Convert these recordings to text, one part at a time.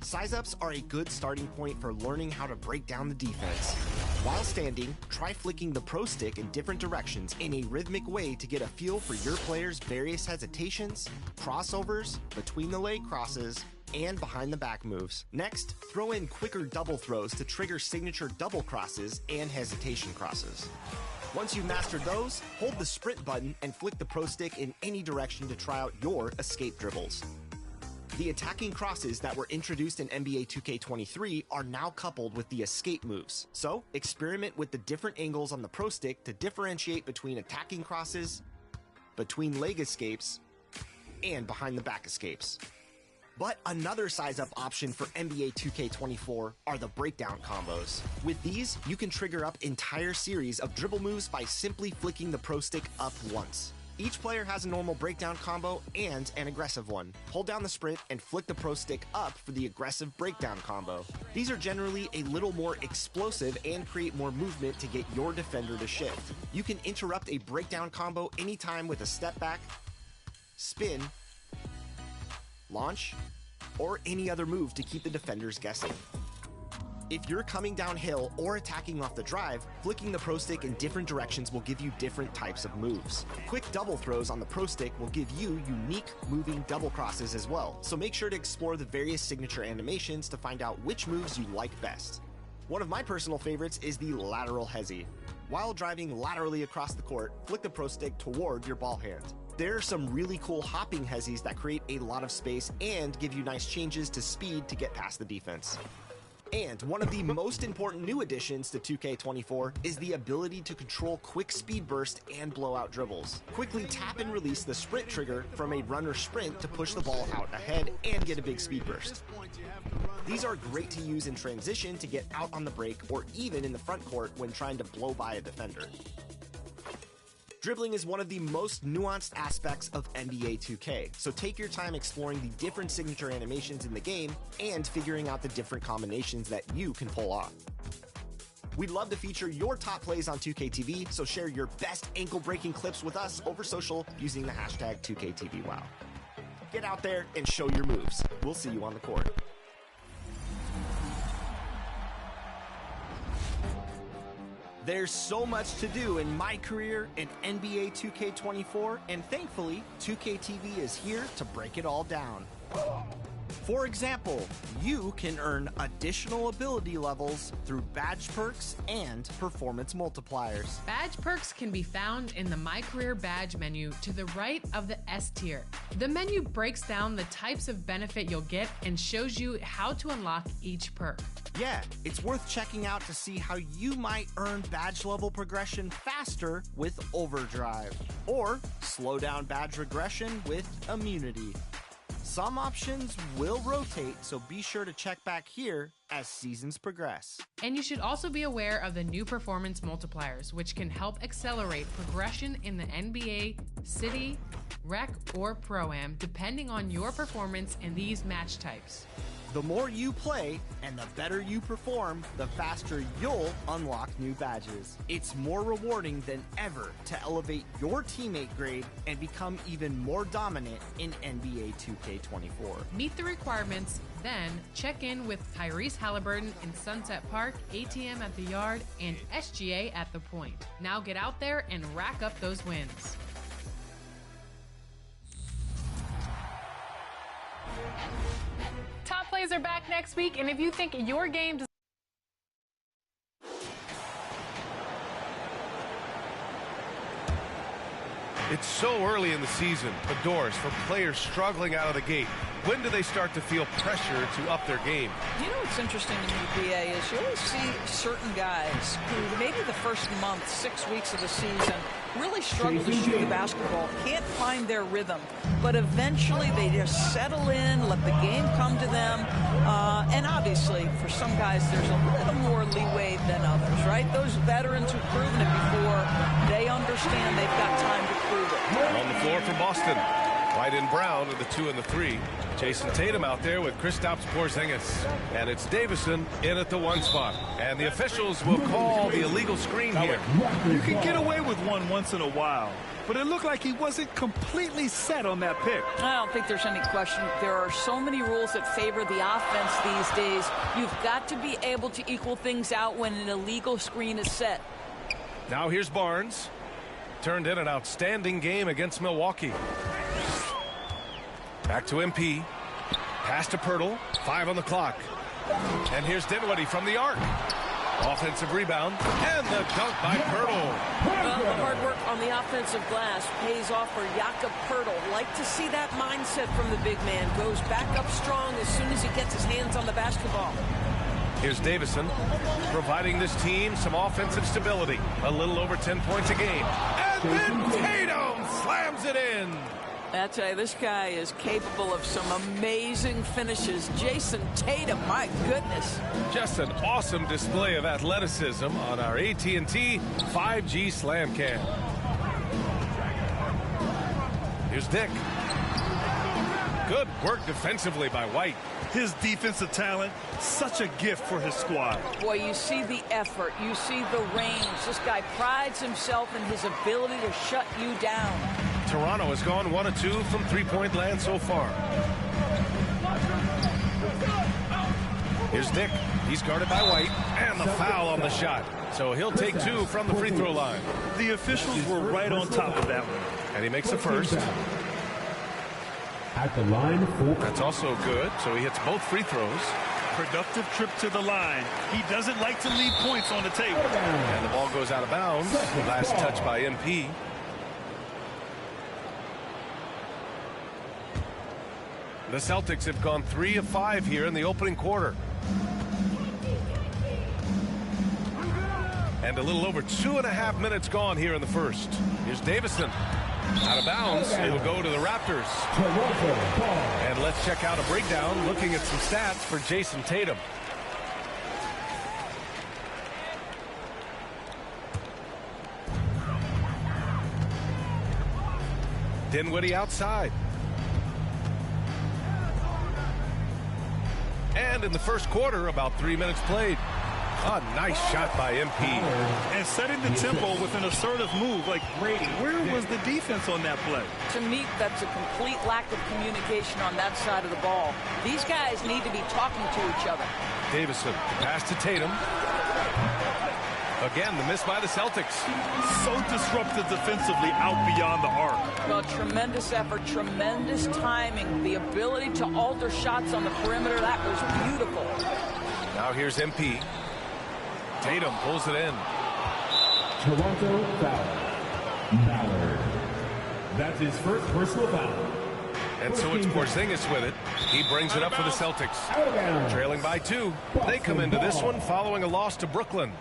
Size-ups are a good starting point for learning how to break down the defense. While standing, try flicking the pro stick in different directions in a rhythmic way to get a feel for your player's various hesitations, crossovers, between the leg crosses, and behind the back moves. Next, throw in quicker double throws to trigger signature double crosses and hesitation crosses. Once you've mastered those, hold the sprint button and flick the pro stick in any direction to try out your escape dribbles. The attacking crosses that were introduced in NBA 2K23 are now coupled with the escape moves. So, experiment with the different angles on the pro stick to differentiate between attacking crosses, between leg escapes, and behind the back escapes. But another size-up option for NBA 2K24 are the breakdown combos. With these, you can trigger up entire series of dribble moves by simply flicking the pro stick up once. Each player has a normal breakdown combo and an aggressive one. Hold down the sprint and flick the pro stick up for the aggressive breakdown combo. These are generally a little more explosive and create more movement to get your defender to shift. You can interrupt a breakdown combo anytime with a step back, spin, launch, or any other move to keep the defenders guessing. If you're coming downhill or attacking off the drive, flicking the pro stick in different directions will give you different types of moves. Quick double throws on the pro stick will give you unique moving double crosses as well, so make sure to explore the various signature animations to find out which moves you like best. One of my personal favorites is the lateral hezi. While driving laterally across the court, flick the pro stick toward your ball hand. There are some really cool hopping hezis that create a lot of space and give you nice changes to speed to get past the defense. And one of the most important new additions to 2K24 is the ability to control quick speed burst and blowout dribbles. Quickly tap and release the sprint trigger from a runner sprint to push the ball out ahead and get a big speed burst. These are great to use in transition to get out on the break or even in the front court when trying to blow by a defender. Dribbling is one of the most nuanced aspects of NBA 2K, so take your time exploring the different signature animations in the game and figuring out the different combinations that you can pull off. We'd love to feature your top plays on 2KTV, so share your best ankle-breaking clips with us over social using the hashtag 2KTVWow. Get out there and show your moves. We'll see you on the court. There's so much to do in my career in NBA 2K24, and thankfully, 2KTV is here to break it all down. For example, you can earn additional ability levels through badge perks and performance multipliers. Badge perks can be found in the My Career badge menu to the right of the S tier. The menu breaks down the types of benefit you'll get and shows you how to unlock each perk. Yeah, it's worth checking out to see how you might earn badge level progression faster with Overdrive, or slow down badge regression with Immunity. Some options will rotate, so be sure to check back here as seasons progress. And you should also be aware of the new performance multipliers, which can help accelerate progression in the NBA, City, Rec, or Pro-Am, depending on your performance in these match types. The more you play and the better you perform, the faster you'll unlock new badges. It's more rewarding than ever to elevate your teammate grade and become even more dominant in NBA 2K24. Meet the requirements, then check in with Tyrese Halliburton in Sunset Park, ATM at the Yard, and SGA at the Point. Now get out there and rack up those wins. Top Plays are back next week, and if you think your game does It's so early in the season, but Doris, for players struggling out of the gate, when do they start to feel pressure to up their game? You know what's interesting to me, BA, is you always see certain guys who maybe the first month, 6 weeks of the season, really struggle to shoot the basketball, can't find their rhythm, but eventually they just settle in, let the game come to them, and obviously for some guys there's a little more leeway than others, right? Those veterans who've proven it before, they understand they've got time to prove it. On the floor for Boston. White and Brown are the 2 and the 3. Jason Tatum out there with Kristaps Porzingis. And it's Davison in at the 1 spot. And the officials will call the illegal screen here. You can get away with one once in a while, but it looked like he wasn't completely set on that pick. I don't think there's any question. There are so many rules that favor the offense these days. You've got to be able to equal things out when an illegal screen is set. Now here's Barnes. Turned in an outstanding game against Milwaukee. Back to MP. Pass to Pirtle. 5 on the clock. And here's Dinwiddie from the arc. Offensive rebound. And the dunk by Pirtle. Well, the hard work on the offensive glass pays off for Jakob Pirtle. Like to see that mindset from the big man. Goes back up strong as soon as he gets his hands on the basketball. Here's Davison, providing this team some offensive stability. A little over 10 points a game. And then Tatum slams it in. I tell you, this guy is capable of some amazing finishes. Jason Tatum, my goodness. Just an awesome display of athleticism on our AT&T 5G Slam Cam. Here's Dick. Good work defensively by White. His defensive talent, such a gift for his squad. Boy, you see the effort. You see the range. This guy prides himself in his ability to shut you down. Toronto has gone 1 of 2 from three-point land so far. Here's Dick. He's guarded by White. And the foul on the shot. So he'll take 2 from the free throw line. The officials were right on top of that one. And he makes the first. At the line for... That's also good. So he hits both free throws. Productive trip to the line. He doesn't like to leave points on the table. And the ball goes out of bounds. Last touch by MP. The Celtics have gone 3 of 5 here in the opening quarter. And a little over 2.5 minutes gone here in the first. Here's Davison. Out of bounds. It will go to the Raptors. And let's check out a breakdown looking at some stats for Jason Tatum. Dinwiddie outside. And in the first quarter, about 3 minutes played. A nice shot by MP. And setting the tempo with an assertive move. Like, where was the defense on that play? To me, that's a complete lack of communication on that side of the ball. These guys need to be talking to each other. Davison, pass to Tatum. Again, the miss by the Celtics. So disruptive defensively out beyond the arc. Well, tremendous effort, tremendous timing. The ability to alter shots on the perimeter, that was beautiful. Now here's MP. Tatum pulls it in. Toronto foul. Ballard. That's his first personal foul. And so it's Porzingis with it. He brings it up for the Celtics. Trailing by 2. They come into this one following a loss to Brooklyn.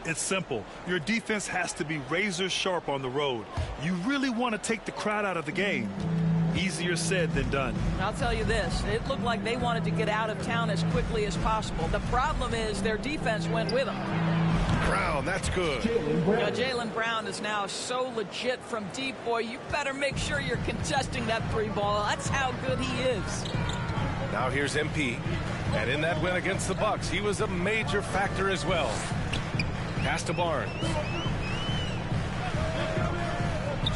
It's simple. Your defense has to be razor sharp on the road. You really want to take the crowd out of the game. Easier said than done. I'll tell you this, it looked like they wanted to get out of town as quickly as possible. The problem is their defense went with them. Brown, that's good. Jaylen Brown is now so legit from deep, boy. You better make sure you're contesting that 3-ball. That's how good he is. Now here's MP. And in that win against the Bucks, he was a major factor as well. Pass to Barnes.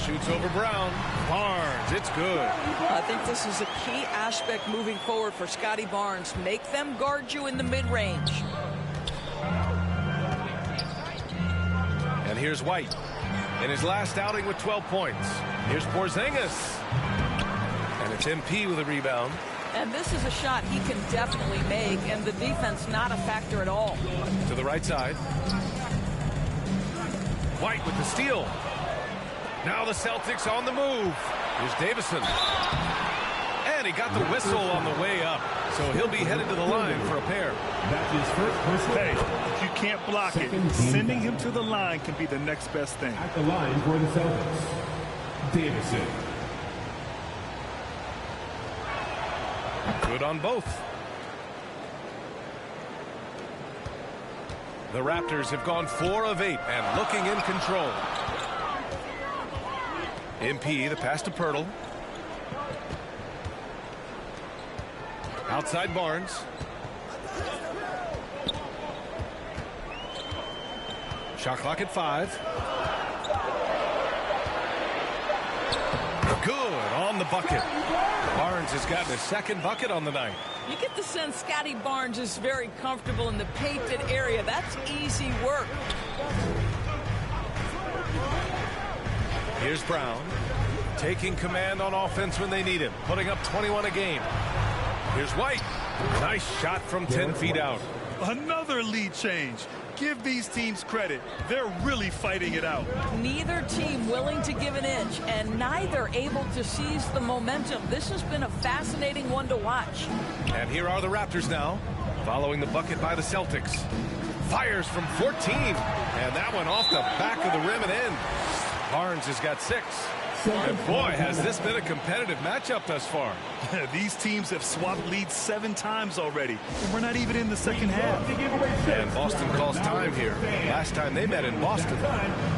Shoots over Brown. Barnes, it's good. I think this is a key aspect moving forward for Scotty Barnes. Make them guard you in the mid-range. And here's White in his last outing with 12 points. Here's Porzingis. And it's MP with a rebound. And this is a shot he can definitely make, and the defense not a factor at all. To the right side. White with the steal. Now the Celtics on the move. Here's Davison. And he got the whistle on the way up. So he'll be headed to the line for a pair. That's his first personal. Hey, if you can't block it, sending him to the line can be the next best thing. At the line for the Celtics, Davison. Good on both. The Raptors have gone 4 of 8 and looking in control. MP, the pass to Pirtle. Outside Barnes. Shot clock at 5. Good on the bucket. Barnes has gotten his second bucket on the night. You get the sense Scotty Barnes is very comfortable in the painted area. That's easy work. Here's Brown, taking command on offense when they need him, putting up 21 a game. Here's White. Nice shot from 10 feet out. Another lead change. Give these teams credit. They're really fighting it out. Neither team willing to give an inch, and neither able to seize the momentum. This has been a fascinating one to watch. And here are the Raptors now, following the bucket by the Celtics. Fires from 14, and that one off the back of the rim and in. Barnes has got 6. And boy, has this been a competitive matchup thus far. These teams have swapped leads 7 times already, and we're not even in the second half. And Boston calls time here. Last time they met in Boston.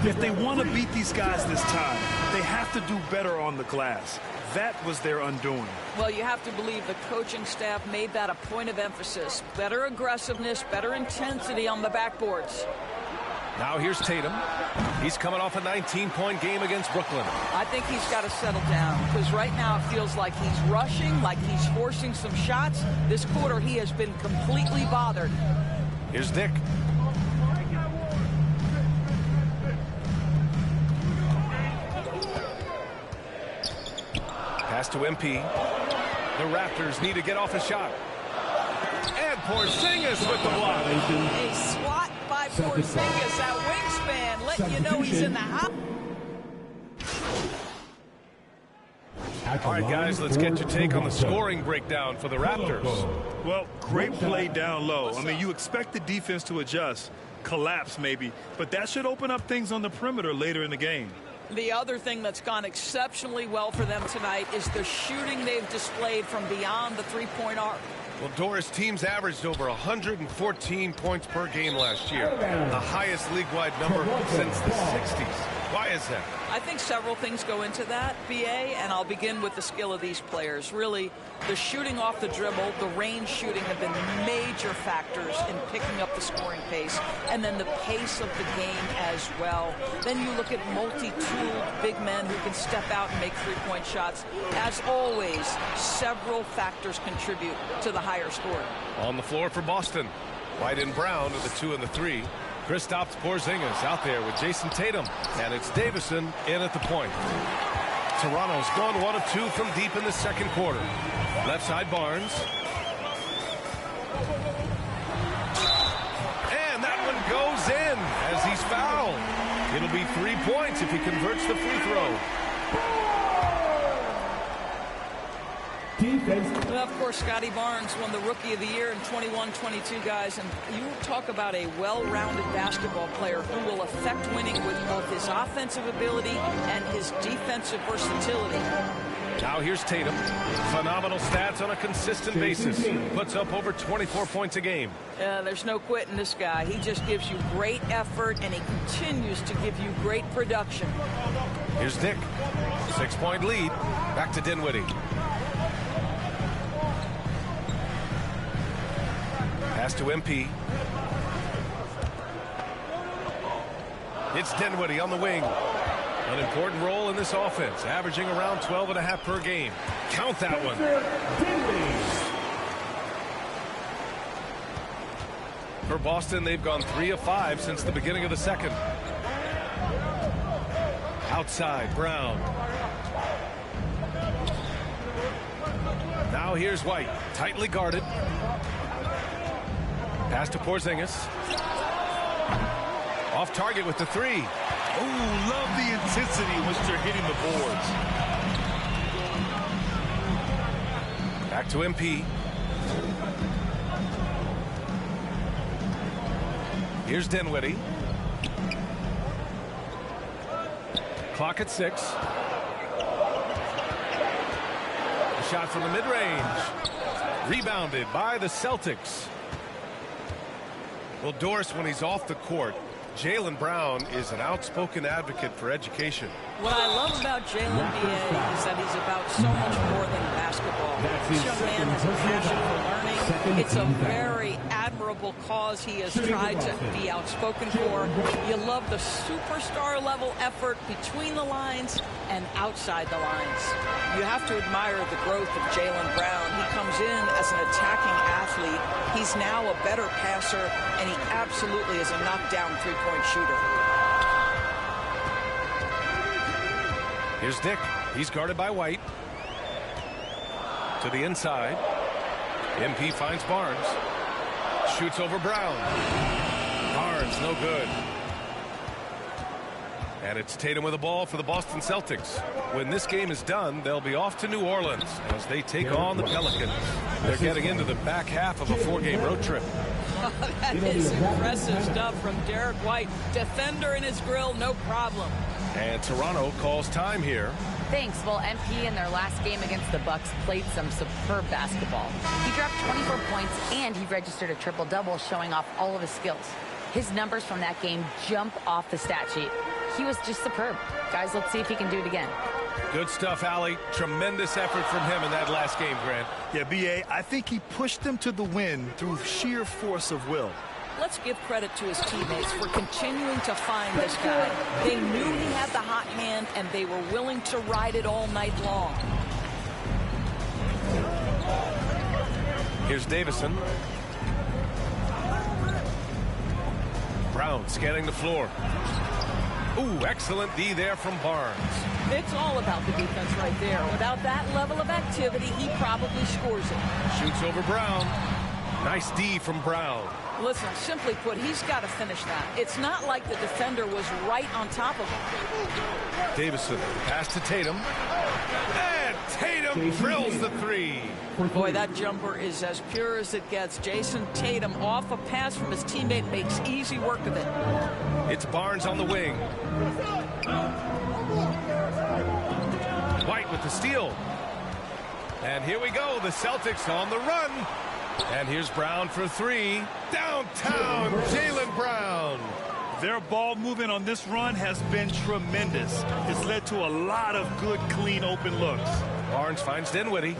If they want to beat these guys this time, they have to do better on the glass. That was their undoing. Well, you have to believe the coaching staff made that a point of emphasis. Better aggressiveness, better intensity on the backboards. Now here's Tatum. He's coming off a 19-point game against Brooklyn. I think he's got to settle down, because right now it feels like he's rushing, like he's forcing some shots. This quarter he has been completely bothered. Here's Dick. Pass to MP. The Raptors need to get off a shot. And Porzingis with the block. A swat by Porzingis, that wingspan, letting you know he's in the hot. All right, guys, let's get your take on the scoring breakdown for the Raptors. Well, great play down low. I mean, you expect the defense to adjust, collapse maybe, but that should open up things on the perimeter later in the game. The other thing that's gone exceptionally well for them tonight is the shooting they've displayed from beyond the three-point arc. Well, Doris, teams averaged over 114 points per game last year, the highest league-wide number since the 60s. Why is that? I think several things go into that, BA, and I'll begin with the skill of these players. Really, the shooting off the dribble, the range shooting have been major factors in picking up the scoring pace, and then the pace of the game as well. Then you look at multi-tooled big men who can step out and make three-point shots. As always, several factors contribute to the higher score. On the floor for Boston, White and Brown are the 2 and the 3. Kristaps Porzingis out there with Jason Tatum, and it's Davison in at the point. Toronto's gone 1 of 2 from deep in the second quarter. Left side Barnes. And that one goes in as he's fouled. It'll be 3 points if he converts the free throw. Well, of course, Scotty Barnes won the Rookie of the Year in 21-22, guys. And you talk about a well-rounded basketball player who will affect winning with both his offensive ability and his defensive versatility. Now here's Tatum. Phenomenal stats on a consistent basis. Puts up over 24 points a game. There's no quitting this guy. He just gives you great effort, and he continues to give you great production. Here's Dick. 6-point lead. Back to Dinwiddie. Pass to MP. It's Dinwiddie on the wing. An important role in this offense, averaging around 12.5 per game. Count that one. For Boston, they've gone 3 of 5 since the beginning of the second. Outside, Brown. Now here's White, tightly guarded. Pass to Porzingis. Off target with the 3. Oh, love the intensity once they're hitting the boards. Back to MP. Here's Dinwiddie. Clock at 6. A shot from the mid-range. Rebounded by the Celtics. Well, Doris, when he's off the court, Jaylen Brown is an outspoken advocate for education. What I love about Jaylen, BA, is that he's about so much more than that. basketball. That's This his young man has a second passion for personal learning. foul. It's a Second very admirable cause he has tried to be outspoken for. You love the superstar level effort between the lines and outside the lines. You have to admire the growth of Jaylen Brown. He comes in as an attacking athlete. He's now a better passer, and he absolutely is a knockdown three-point shooter. Here's Dick. He's guarded by White. To the inside. MP finds Barnes. Shoots over Brown. Barnes, no good. And it's Tatum with the ball for the Boston Celtics. When this game is done, they'll be off to New Orleans as they take on the Pelicans. They're getting into the back half of a 4-game road trip. That is impressive stuff from Derek White. Defender in his grill, no problem. And Toronto calls time here. Thanks. Well, MP in their last game against the Bucks played some superb basketball. He dropped 24 points and he registered a triple-double, showing off all of his skills. His numbers from that game jump off the stat sheet. He was just superb. Guys, let's see if he can do it again. Good stuff, Allie. Tremendous effort from him in that last game, Grant. Yeah, B.A., I think he pushed them to the win through sheer force of will. Let's give credit to his teammates for continuing to find this guy. They knew he had the hot hand, and they were willing to ride it all night long. Here's Davison. Brown scanning the floor. Ooh, excellent D there from Barnes. It's all about the defense right there. Without that level of activity, he probably scores it. Shoots over Brown. Nice D from Brown. Listen, simply put, he's got to finish that. It's not like the defender was right on top of him. Davison, pass to Tatum. And Tatum drills the three. Boy, that jumper is as pure as it gets. Jason Tatum off a pass from his teammate makes easy work of it. It's Barnes on the wing. White with the steal. And here we go, the Celtics on the run. And here's Brown for three. Downtown, Jaylen Brown. Their ball movement on this run has been tremendous. It's led to a lot of good, clean, open looks. Barnes finds Dinwiddie.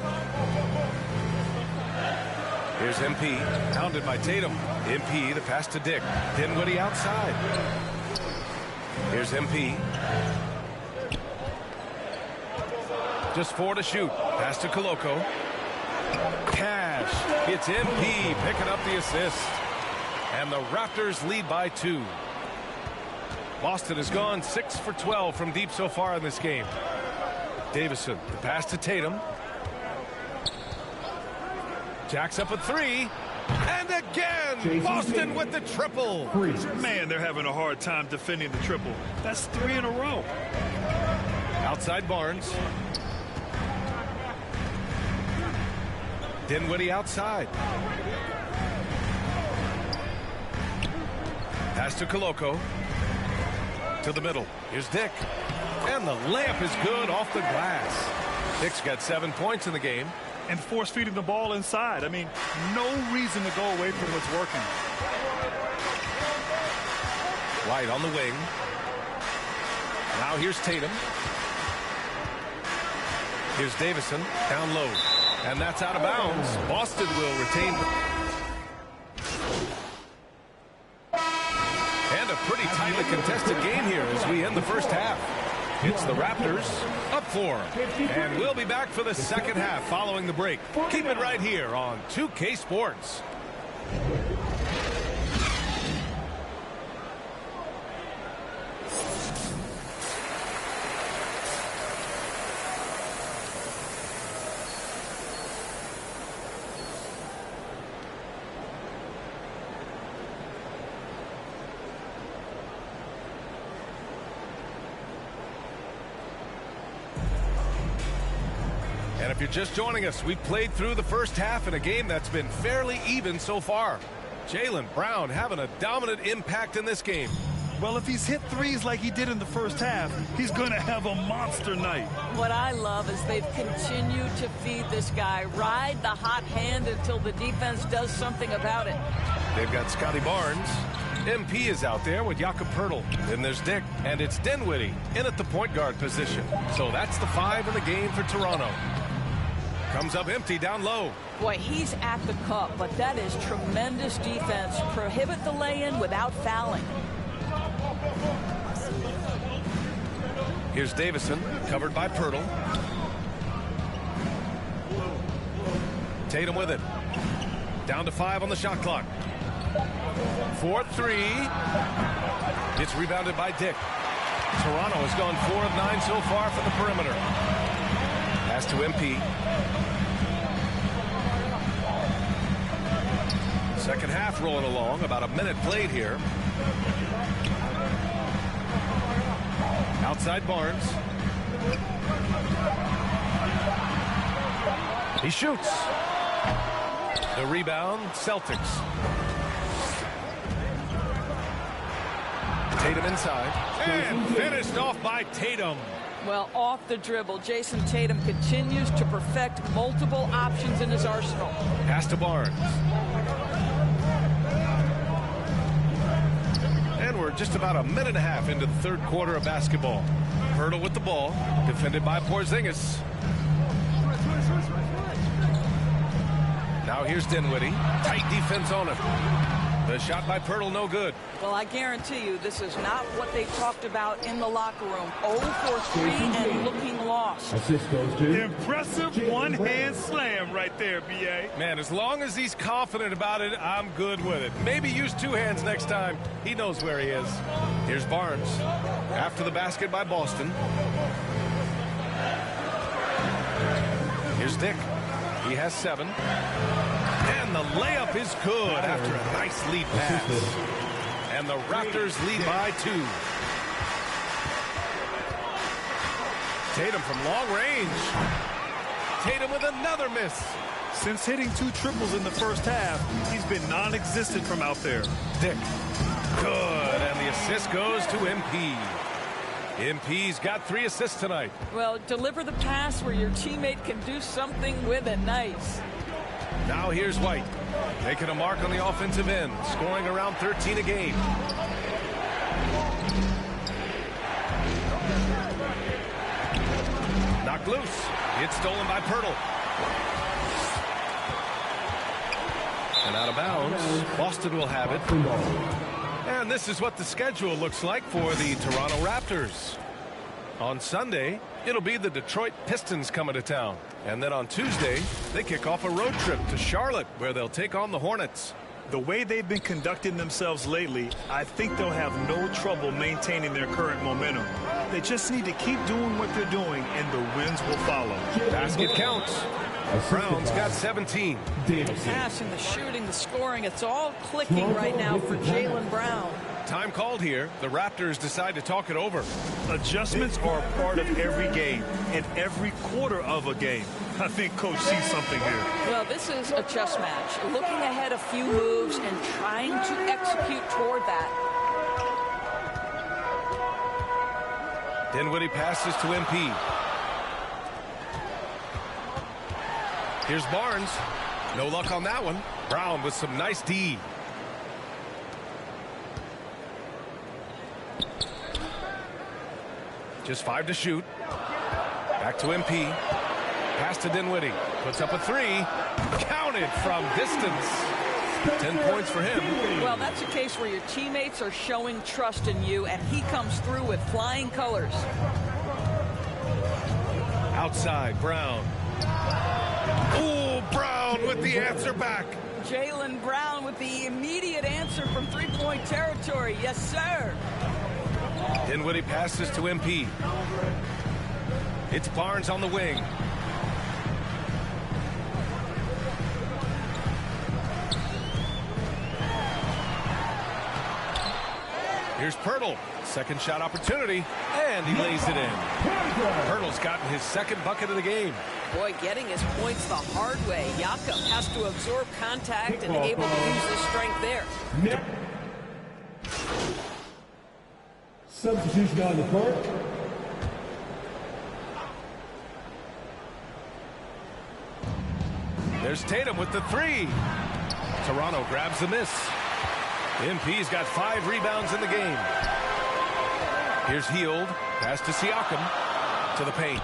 Here's MP, pounded by Tatum. MP, the pass to Dick. Dinwiddie outside. Here's MP. Just 4 to shoot. Pass to Koloko. Cash. It's MP picking up the assist. And the Raptors lead by 2. Boston has gone 6 for 12 from deep so far in this game. Davison, the pass to Tatum. Jacks up a 3. And again, Boston with the triple. Man, they're having a hard time defending the triple. That's 3 in a row. Outside Barnes. Dinwiddie outside. Pass to Koloko. To the middle. Here's Dick. And the layup is good off the glass. Dick's got 7 points in the game. And force feeding the ball inside. I mean, no reason to go away from what's working. White on the wing. Now here's Tatum. Here's Davison down low. And that's out of bounds. Boston will retain. And a pretty tightly contested game here as we end the first half. It's the Raptors up 4. And we'll be back for the second half following the break. Keep it right here on 2K Sports. And if you're just joining us, we've played through the first half in a game that's been fairly even so far. Jaylen Brown having a dominant impact in this game. Well, if he's hit threes like he did in the first half, he's going to have a monster night. What I love is they've continued to feed this guy. Ride the hot hand until the defense does something about it. They've got Scotty Barnes. MP is out there with Jakob Poeltl. Then there's Dick. And it's Dinwiddie in at the point guard position. So that's the 5 in the game for Toronto. Comes up empty down low. Boy, he's at the cup, but that is tremendous defense. Prohibit the lay-in without fouling. Here's Davison, covered by Pirtle. Tatum with it. Down to 5 on the shot clock. 4-3. It's rebounded by Dick. Toronto has gone 4 of 9 so far from the perimeter. Pass to MP. Second half rolling along. About a minute played here. Outside Barnes. He shoots. The rebound, Celtics. Tatum inside. And finished off by Tatum. Well, off the dribble, Jason Tatum continues to perfect multiple options in his arsenal. Pass to Barnes. And we're just about a minute and a half into the third quarter of basketball. Pirtle with the ball, defended by Porzingis. Now here's Dinwiddie. Tight defense on him. The shot by Pirtle, no good. Well, I guarantee you this is not what they talked about in the locker room. 0 for 3 and looking lost. Assist goes to Impressive one-hand slam right there, B.A. Man, as long as he's confident about it, I'm good with it. Maybe use 2 hands next time. He knows where he is. Here's Barnes. After the basket by Boston. Here's Dick. He has 7. And the layup is good after a nice lead pass. And the Raptors lead by 2. Tatum from long range. Tatum with another miss. Since hitting 2 triples in the first half, he's been non-existent from out there. Dick. Good. And the assist goes to MP. MP's got 3 assists tonight. Well, deliver the pass where your teammate can do something with it. Nice. Now here's White, making a mark on the offensive end, scoring around 13 a game. Knocked loose. It's stolen by Pirtle. And out of bounds. Boston will have it. And this is what the schedule looks like for the Toronto Raptors. On Sunday, it'll be the Detroit Pistons coming to town. And then on Tuesday, they kick off a road trip to Charlotte, where they'll take on the Hornets. The way they've been conducting themselves lately, I think they'll have no trouble maintaining their current momentum. They just need to keep doing what they're doing, and the wins will follow. Basket counts. Brown's got 17. The passing, the shooting, the scoring, it's all clicking right now for Jaylen Brown. Time called here. The Raptors decide to talk it over. Adjustments are a part of every game and every quarter of a game. I think Coach sees something here. Well, this is a chess match. Looking ahead a few moves and trying to execute toward that. Dinwiddie passes to MP. Here's Barnes. No luck on that one. Brown with some nice D. Just 5 to shoot. Back to MP. Pass to Dinwiddie. Puts up a 3. Counted from distance. 10 points for him. Well, that's a case where your teammates are showing trust in you, and he comes through with flying colors. Outside, Brown. Ooh, Brown with the answer back. Jaylen Brown with the immediate answer from three-point territory. Yes, sir. Dinwiddie passes to MP. It's Barnes on the wing. Here's Pirtle. Second shot opportunity, and he lays it in. Pirtle's gotten his second bucket of the game. Boy, getting his points the hard way. Jakob has to absorb contact and able to use his strength there. Substitution on the court. There's Tatum with the 3. Toronto grabs the miss. MP's got 5 rebounds in the game. Here's Hield. Pass to Siakam. To the paint.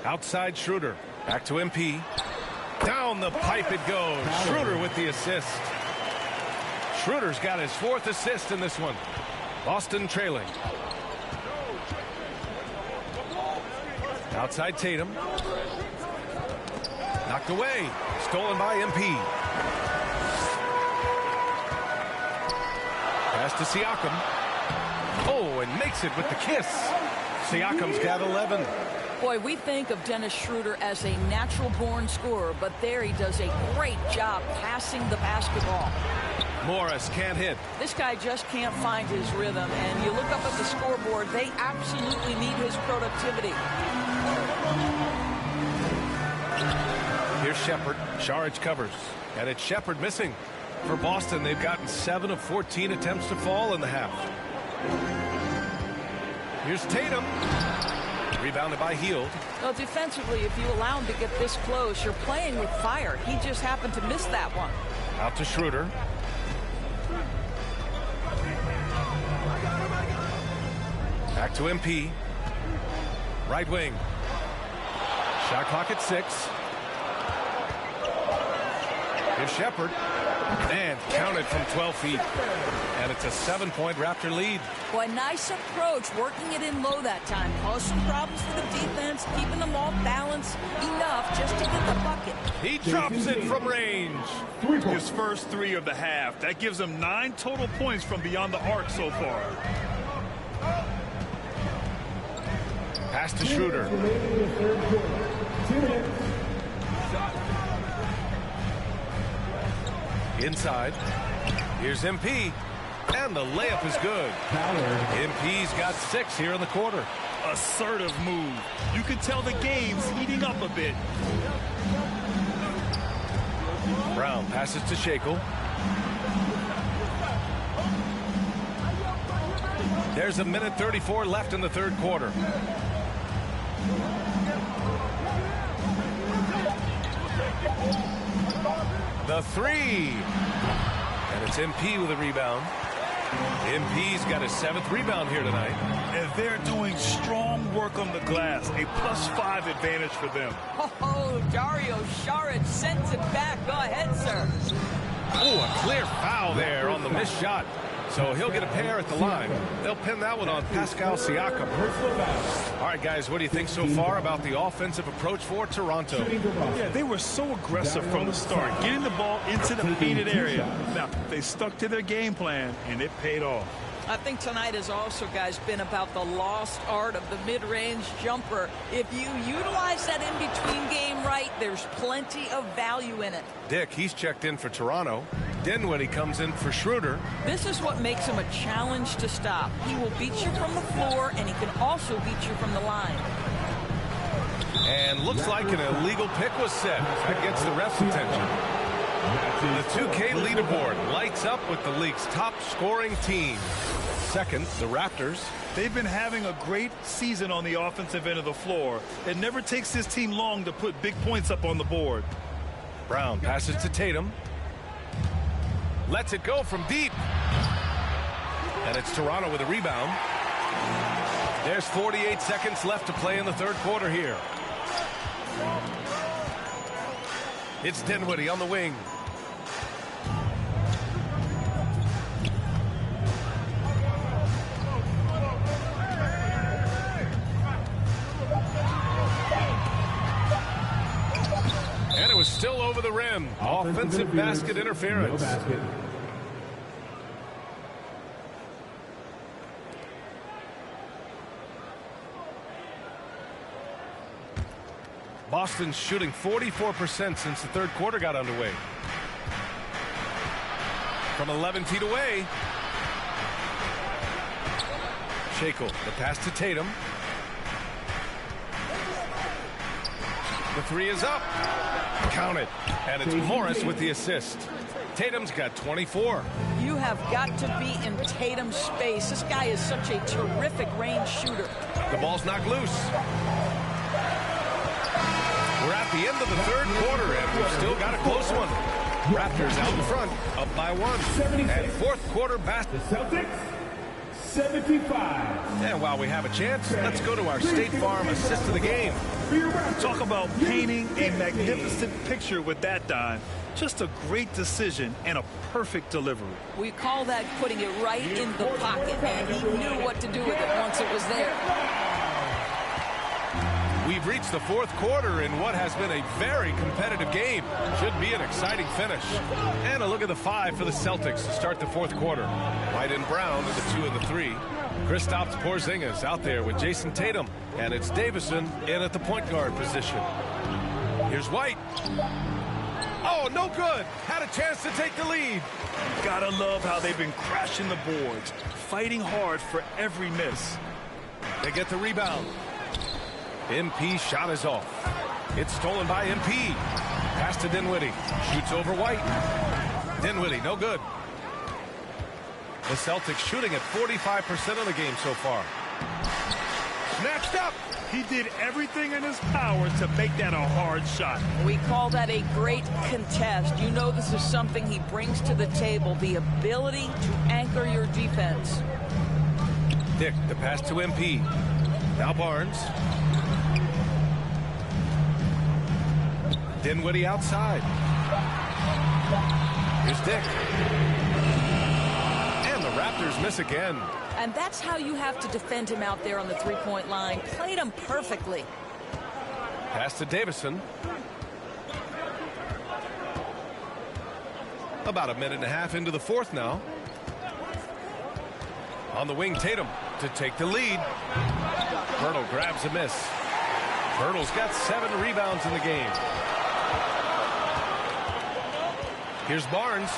Outside Schroeder. Back to MP. Down the pipe it goes. Schroeder with the assist. Schroeder's got his 4th assist in this one. Boston trailing. Outside Tatum. Knocked away. Stolen by MP. Pass to Siakam. Oh, and makes it with the kiss. Siakam's got 11. Boy, we think of Dennis Schroeder as a natural-born scorer, but there he does a great job passing the basketball. Morris can't hit. This guy just can't find his rhythm, and you look up at the scoreboard, they absolutely need his productivity. Here's Shepard. Saric covers. And it's Shepard missing. For Boston, they've gotten 7 of 14 attempts to fall in the half. Here's Tatum. Rebounded by Hield. Well, defensively, if you allow him to get this close, you're playing with fire. He just happened to miss that one. Out to Schroeder. Back to MP. Right wing. Shot clock at 6. Here's Shepard. And counted from 12 feet. And it's a 7-point Raptor lead. Boy, nice approach, working it in low that time. Caused some problems for the defense, keeping them all balanced enough just to get the bucket. He drops it from range. His first 3 of the half. That gives him 9 total points from beyond the arc so far. Pass to Schroeder. Inside. Here's MP. And the layup is good. MP's got 6 here in the quarter. Assertive move. You can tell the game's heating up a bit. Brown passes to Shackle. There's a minute 34 left in the third quarter. The 3. And it's MP with a rebound. MP's got his 7th rebound here tonight. And they're doing strong work on the glass. A +5 advantage for them. Oh, Dario Saric sends it back. Go ahead, sir. Oh, a clear foul there on the missed shot. So he'll get a pair at the line. They'll pin that one on Pascal Siakam. All right, guys, what do you think so far about the offensive approach for Toronto? Yeah, they were so aggressive from the start, getting the ball into the painted area. Now, they stuck to their game plan, and it paid off. I think tonight has also, guys, been about the lost art of the mid-range jumper. If you utilize that in-between game right, there's plenty of value in it. Dick, he's checked in for Toronto. Dinwiddie comes in for Schroeder. This is what makes him a challenge to stop. He will beat you from the floor, and he can also beat you from the line. And looks like an illegal pick was set. That gets the ref's attention. The 2K leaderboard lights up with the league's top scoring team. Second, the Raptors. They've been having a great season on the offensive end of the floor. It never takes this team long to put big points up on the board. Brown passes to Tatum. Lets it go from deep. And it's Toronto with a rebound. There's 48 seconds left to play in the third quarter here. It's Dinwiddie on the wing. And it was still over the rim. Offensive basket interference. Boston's shooting 44% since the third quarter got underway. From 11 feet away. Shackle, the pass to Tatum. The 3 is up. Count it. And it's Morris with the assist. Tatum's got 24. You have got to be in Tatum's space. This guy is such a terrific range shooter. The ball's knocked loose. We're at the end of the third quarter, and we've still got a close one. Raptors out in front, up by 1. And fourth quarter basket. Celtics, 75. And while we have a chance, let's go to our State Farm assist of the game. Talk about painting a magnificent picture with that dime. Just a great decision and a perfect delivery. We call that putting it right in the pocket, and he knew what to do with it once it was there. We've reached the fourth quarter in what has been a very competitive game. Should be an exciting finish. And a look at the 5 for the Celtics to start the fourth quarter. White and Brown in the 2 and the 3. Kristaps Porzingis out there with Jason Tatum. And it's Davison in at the point guard position. Here's White. Oh, no good. Had a chance to take the lead. Gotta love how they've been crashing the boards, fighting hard for every miss. They get the rebound. MP shot is off. It's stolen by MP. Pass to Dinwiddie. Shoots over White. Dinwiddie, no good. The Celtics shooting at 45% of the game so far. Snatched up. He did everything in his power to make that a hard shot. We call that a great contest. You know this is something he brings to the table, the ability to anchor your defense. Dick, the pass to MP. Now Barnes. Dinwiddie outside. Here's Dick. And the Raptors miss again. And that's how you have to defend him out there on the three-point line. Played him perfectly. Pass to Davison. About a minute and a half into the fourth now. On the wing, Tatum to take the lead. Pirtle grabs a miss. Pirtle's got 7 rebounds in the game. Here's Barnes.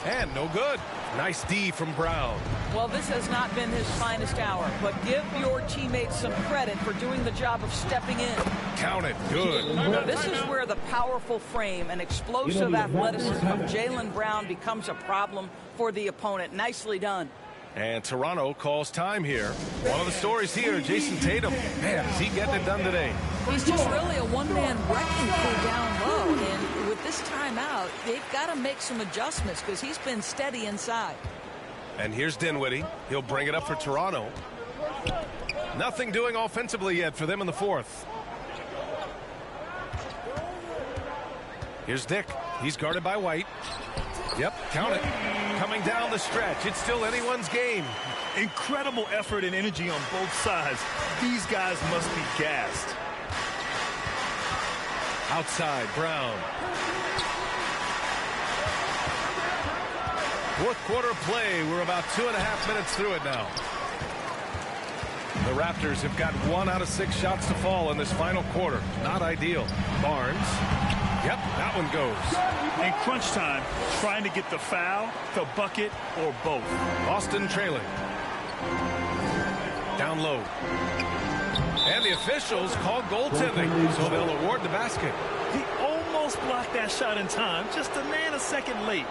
And no good. Nice D from Brown. Well, this has not been his finest hour, but give your teammates some credit for doing the job of stepping in. Count it. Good. This is where the powerful frame and explosive athleticism of Jaylen Brown becomes a problem for the opponent. Nicely done. And Toronto calls time here. One of the stories here, Jason Tatum. Man, is he getting it done today? He's just really a one-man wrecking crew down low. And with this timeout, they've got to make some adjustments because he's been steady inside. And here's Dinwiddie. He'll bring it up for Toronto. Nothing doing offensively yet for them in the fourth. Here's Dick. He's guarded by White. Yep, count it. Coming down the stretch. It's still anyone's game. Incredible effort and energy on both sides. These guys must be gassed. Outside, Brown. Fourth quarter play. We're about 2.5 minutes through it now. The Raptors have got 1 out of 6 shots to fall in this final quarter. Not ideal. Barnes. Yep, that one goes. In crunch time, trying to get the foul, the bucket, or both. Boston trailing. Down low. And the officials call goaltending, so they'll award the basket. He almost blocked that shot in time, just a nanosecond late.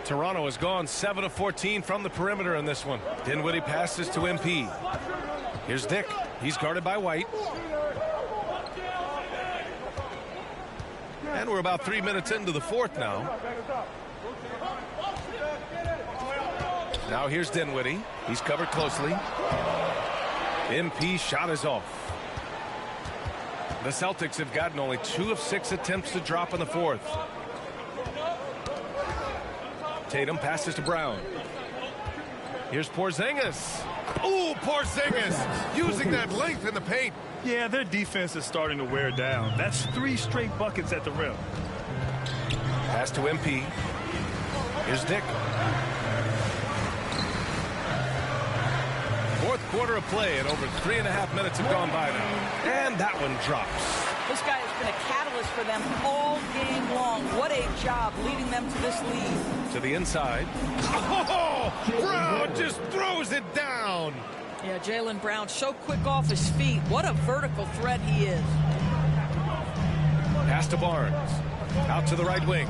Toronto has gone 7 of 14 from the perimeter in this one. Dinwiddie passes to MP. Here's Dick. He's guarded by White. And we're about 3 minutes into the fourth now. Now here's Dinwiddie. He's covered closely. MP shot is off. The Celtics have gotten only 2 of 6 attempts to drop in the fourth. Tatum passes to Brown. Here's Porzingis. Ooh, Porzingis using that length in the paint. Yeah, their defense is starting to wear down. That's 3 straight buckets at the rim. Pass to MP. Here's Dick. Fourth quarter of play, and over 3.5 minutes have gone by now. And that one drops. This guy has been a catalyst for them all game long. What a job leading them to this lead. To the inside. Oh, Brown just throws it down. Yeah, Jaylen Brown so quick off his feet. What a vertical threat he is. Pass to Barnes. Out to the right wing.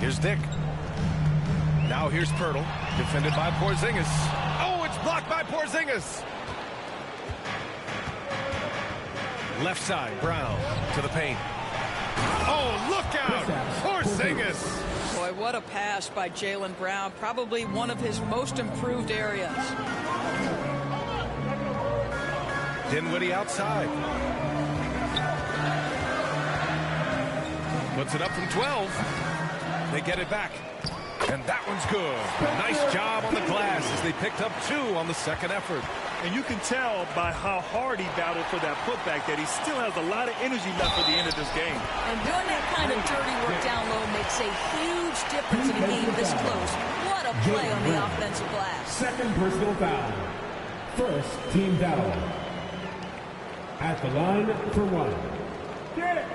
Here's Dick. Now here's Pirtle. Defended by Porzingis. Oh, it's blocked by Porzingis. Left side, Brown to the paint. Oh, look out! Porzingis! Boy, what a pass by Jaylen Brown. Probably one of his most improved areas. Dinwiddie outside. Puts it up from 12. They get it back. And that one's good. Nice job on the glass as they picked up 2 on the second effort. And you can tell by how hard he battled for that putback that he still has a lot of energy left for the end of this game. And doing that kind of dirty work down low makes a huge difference in a game this close. What a play on the offensive glass. Second personal foul. First team foul. At the line for 1. Get it!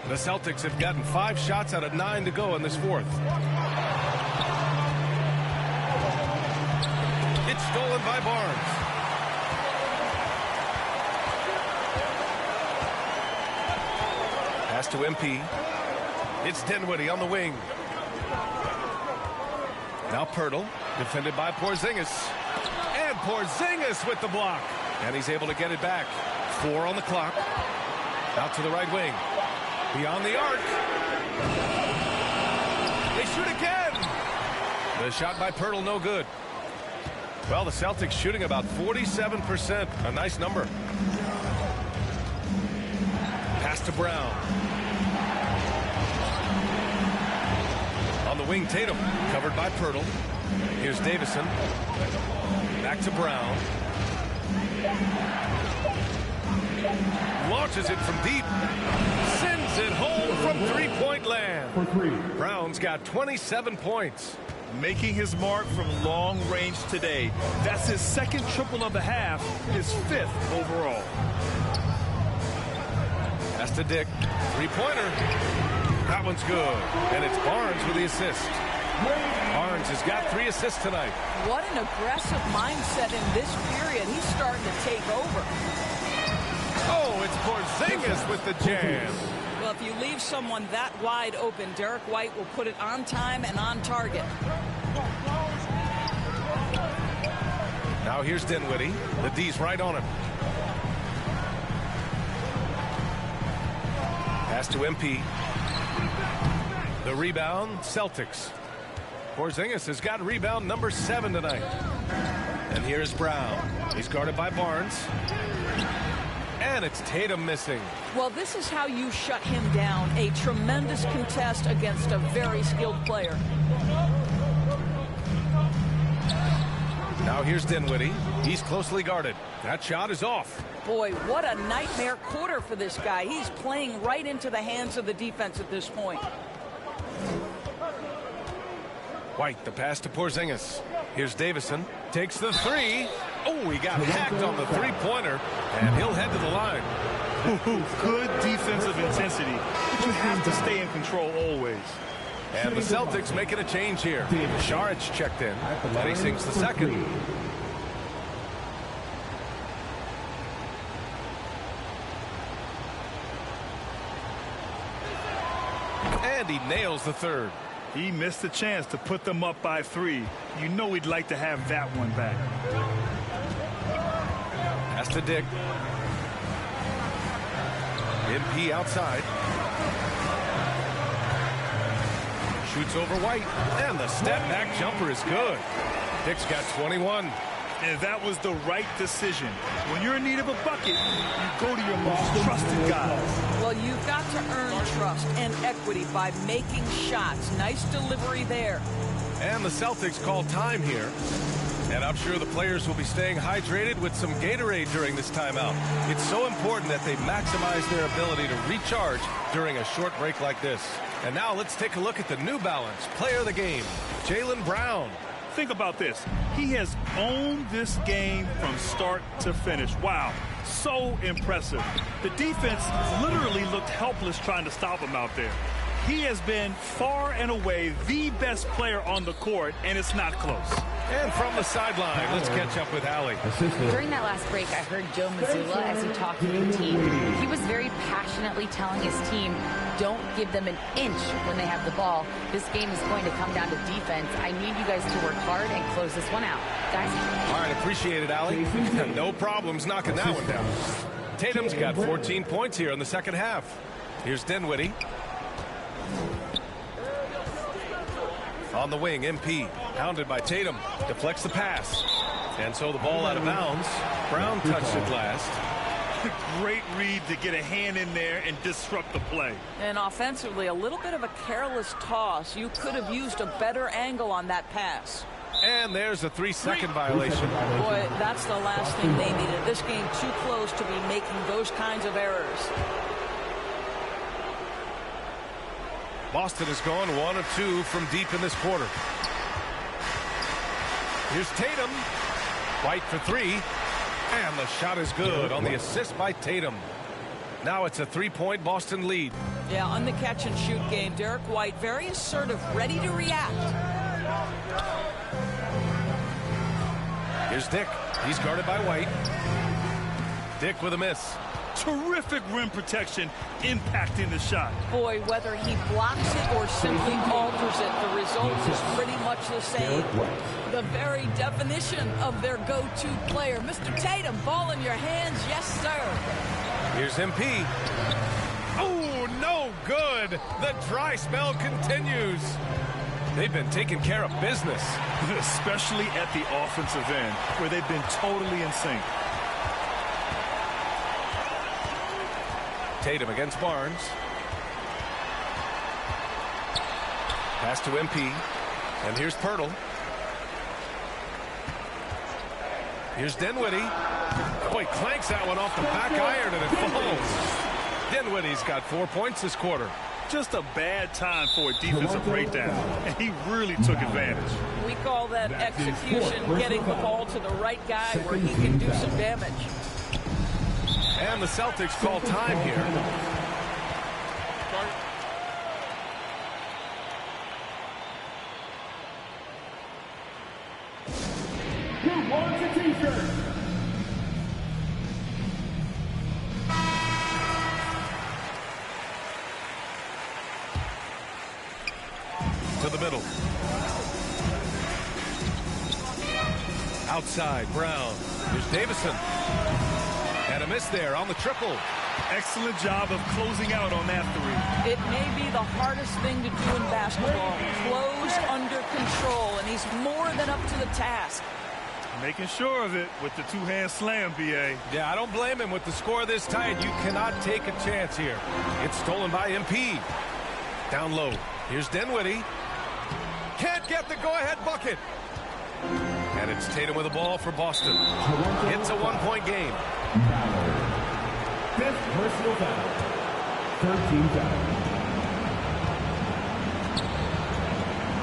The Celtics have gotten 5 shots out of 9 to go in this fourth. It's stolen by Barnes. Pass to MP. It's Dinwiddie on the wing. Now Pirtle, defended by Porzingis. And Porzingis with the block. And he's able to get it back. 4 on the clock. Out to the right wing. Beyond the arc. They shoot again. The shot by Pirtle, no good. Well, the Celtics shooting about 47%. A nice number. Pass to Brown. On the wing, Tatum. Covered by Pirtle. Here's Davison. Back to Brown. Launches it from deep. Sends it home from three-point land. For 3. Brown's got 27 points. Making his mark from long range today. That's his second triple of the half, his 5th overall. Pass to Dick. 3-pointer. That one's good. And it's Barnes with the assist. Barnes has got 3 assists tonight. What an aggressive mindset in this period. He's starting to take over. Oh, it's Porzingis with the jam. Well, if you leave someone that wide open, Derek White will put it on time and on target. Now here's Dinwiddie. The D's right on him. Pass to MP. The rebound, Celtics. Porzingis has got rebound number 7 tonight. And here's Brown. He's guarded by Barnes. And it's Tatum missing. Well, this is how you shut him down. A tremendous contest against a very skilled player. Now here's Dinwiddie. He's closely guarded. That shot is off. Boy, what a nightmare quarter for this guy. He's playing right into the hands of the defense at this point. White, the pass to Porzingis. Here's Davison. Takes the 3. Oh, he got hacked on the 3-pointer, and he'll head to the line. Good defensive intensity, but you have to stay in control always. And the Celtics making a change here. Šarić checked in, and he sinks the second. And he nails the third. He missed a chance to put them up by 3. You know he'd like to have that one back. Pass to Dick. MP outside. Shoots over White. And the step-back jumper is good. Dick's got 21. And that was the right decision. When you're in need of a bucket, you go to your most trusted guys. Well, you've got to earn trust and equity by making shots. Nice delivery there. And the Celtics call time here. And I'm sure the players will be staying hydrated with some Gatorade during this timeout. It's so important that they maximize their ability to recharge during a short break like this. And now let's take a look at the New Balance Player of the Game, Jaylen Brown. Think about this. He has owned this game from start to finish. Wow, so impressive. The defense literally looked helpless trying to stop him out there. He has been far and away the best player on the court, and it's not close. And from the sideline, let's catch up with Allie. During that last break, I heard Joe Mazzulla as he talked to the team. He was very passionately telling his team, don't give them an inch when they have the ball. This game is going to come down to defense. I need you guys to work hard and close this one out. guys. All right, appreciate it, Allie. No problems knocking that one down. Tatum's got 14 points here in the second half. Here's Dinwiddie. On the wing, MP, hounded by Tatum, deflects the pass. And so the ball out of bounds. Brown touched it last. Great read to get a hand in there and disrupt the play. And offensively, a little bit of a careless toss. You could have used a better angle on that pass. And there's a 3-second violation. Boy, that's the last thing they needed. This game too close to be making those kinds of errors. Boston has gone 1 of 2 from deep in this quarter. Here's Tatum. White for 3. And the shot is good on the assist by Tatum. Now it's a 3-point Boston lead. Yeah, on the catch and shoot game, Derek White very assertive, ready to react. Here's Dick. He's guarded by White. Dick with a miss. Terrific rim protection impacting the shot. Boy, whether he blocks it or simply alters it, the result is pretty much the same. The very definition of their go-to player. Mr. Tatum, ball in your hands. Yes, sir. Here's MP. Oh, no good. The dry spell continues. They've been taking care of business. Especially at the offensive end, where they've been totally in sync. Tatum against Barnes. Pass to MP. And here's Pirtle. Here's Dinwiddie. Boy, clanks that one off the back iron and it falls. Dinwiddie's got 4 points this quarter. Just a bad time for a defensive breakdown, and he really took advantage. We call that execution, getting the ball to the right guy where he can do some damage. And the Celtics call time here. Who wants a t-shirt? To the middle. Outside, Brown. Here's Davison. And a miss there on the triple. Excellent job of closing out on that three. It may be the hardest thing to do in basketball. Close under control, and he's more than up to the task. Making sure of it with the two-hand slam, B.A. Yeah, I don't blame him with the score this tight. You cannot take a chance here. It's stolen by MP. Down low. Here's Dinwiddie. Can't get the go-ahead bucket. And it's Tatum with the ball for Boston. It's a 1-point game. Fifth personal foul. 13 foul.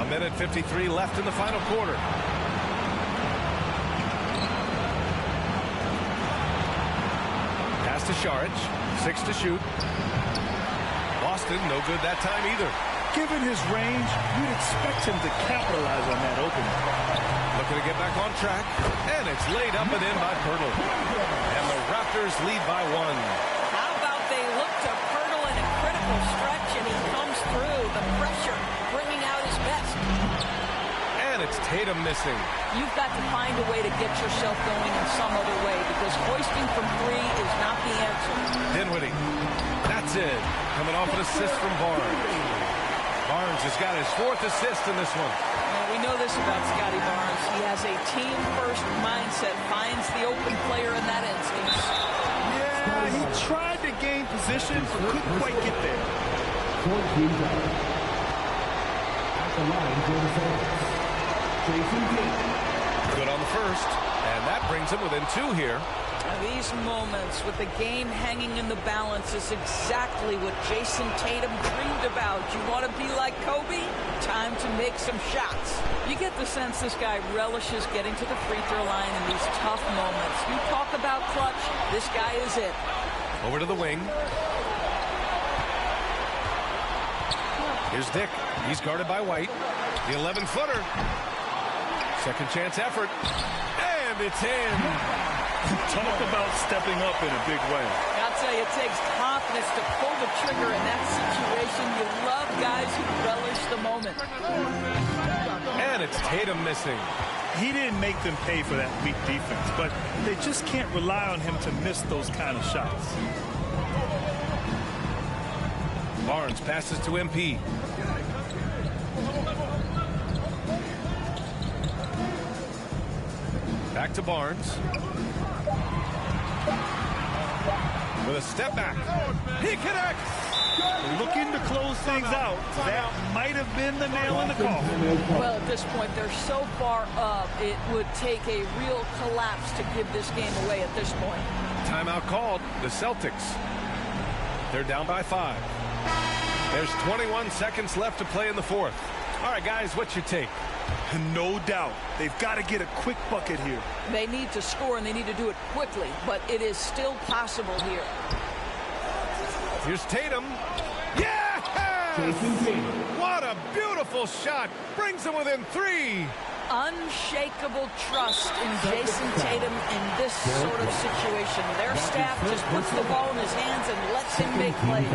A minute 53 left in the final quarter. Pass to Šarić. 6 to shoot. Boston, no good that time either. Given his range, you'd expect him to capitalize on that opening. Looking to get back on track, and it's laid up and in by Pirtle. And the Raptors lead by 1. How about they look to Pirtle in a critical stretch, and he comes through. The pressure bringing out his best. And it's Tatum missing. You've got to find a way to get yourself going in some other way, because hoisting from 3 is not the answer. Dinwiddie. That's it. Coming off an assist from Barnes. Barnes has got his 4th assist in this one. Well, we know this about Scotty Barnes. He has a team-first mindset, finds the open player in that instance. Yeah, he tried to gain position, but couldn't quite get there. 14 foul. At the line for the Celtics. Jason Tatum. Good on the first, and that brings him within 2 here. These moments with the game hanging in the balance is exactly what Jason Tatum dreamed about. You want to be like Kobe? Time to make some shots. You get the sense this guy relishes getting to the free throw line in these tough moments. You talk about clutch, this guy is it. Over to the wing. Here's Dick. He's guarded by White. The 11-footer. Second chance effort. And it's in. Talk about stepping up in a big way. I'll tell you, it takes confidence to pull the trigger in that situation. You love guys who relish the moment. And it's Tatum missing. He didn't make them pay for that weak defense, but they just can't rely on him to miss those kind of shots. Barnes passes to MP. Back to Barnes. With a step back. He connects. Looking to close things out. That might have been the nail in the coffin. Well, at this point, they're so far up, it would take a real collapse to give this game away at this point. Timeout called. The Celtics. They're down by 5. There's 21 seconds left to play in the fourth. All right, guys, what's your take? No doubt. They've got to get a quick bucket here. They need to score, and they need to do it quickly, but it is still possible here. Here's Tatum. Yeah! What a beautiful shot. Brings them within 3. Unshakable trust in Jason Tatum in this sort of situation. Their staff just puts the ball in his hands and lets him make plays.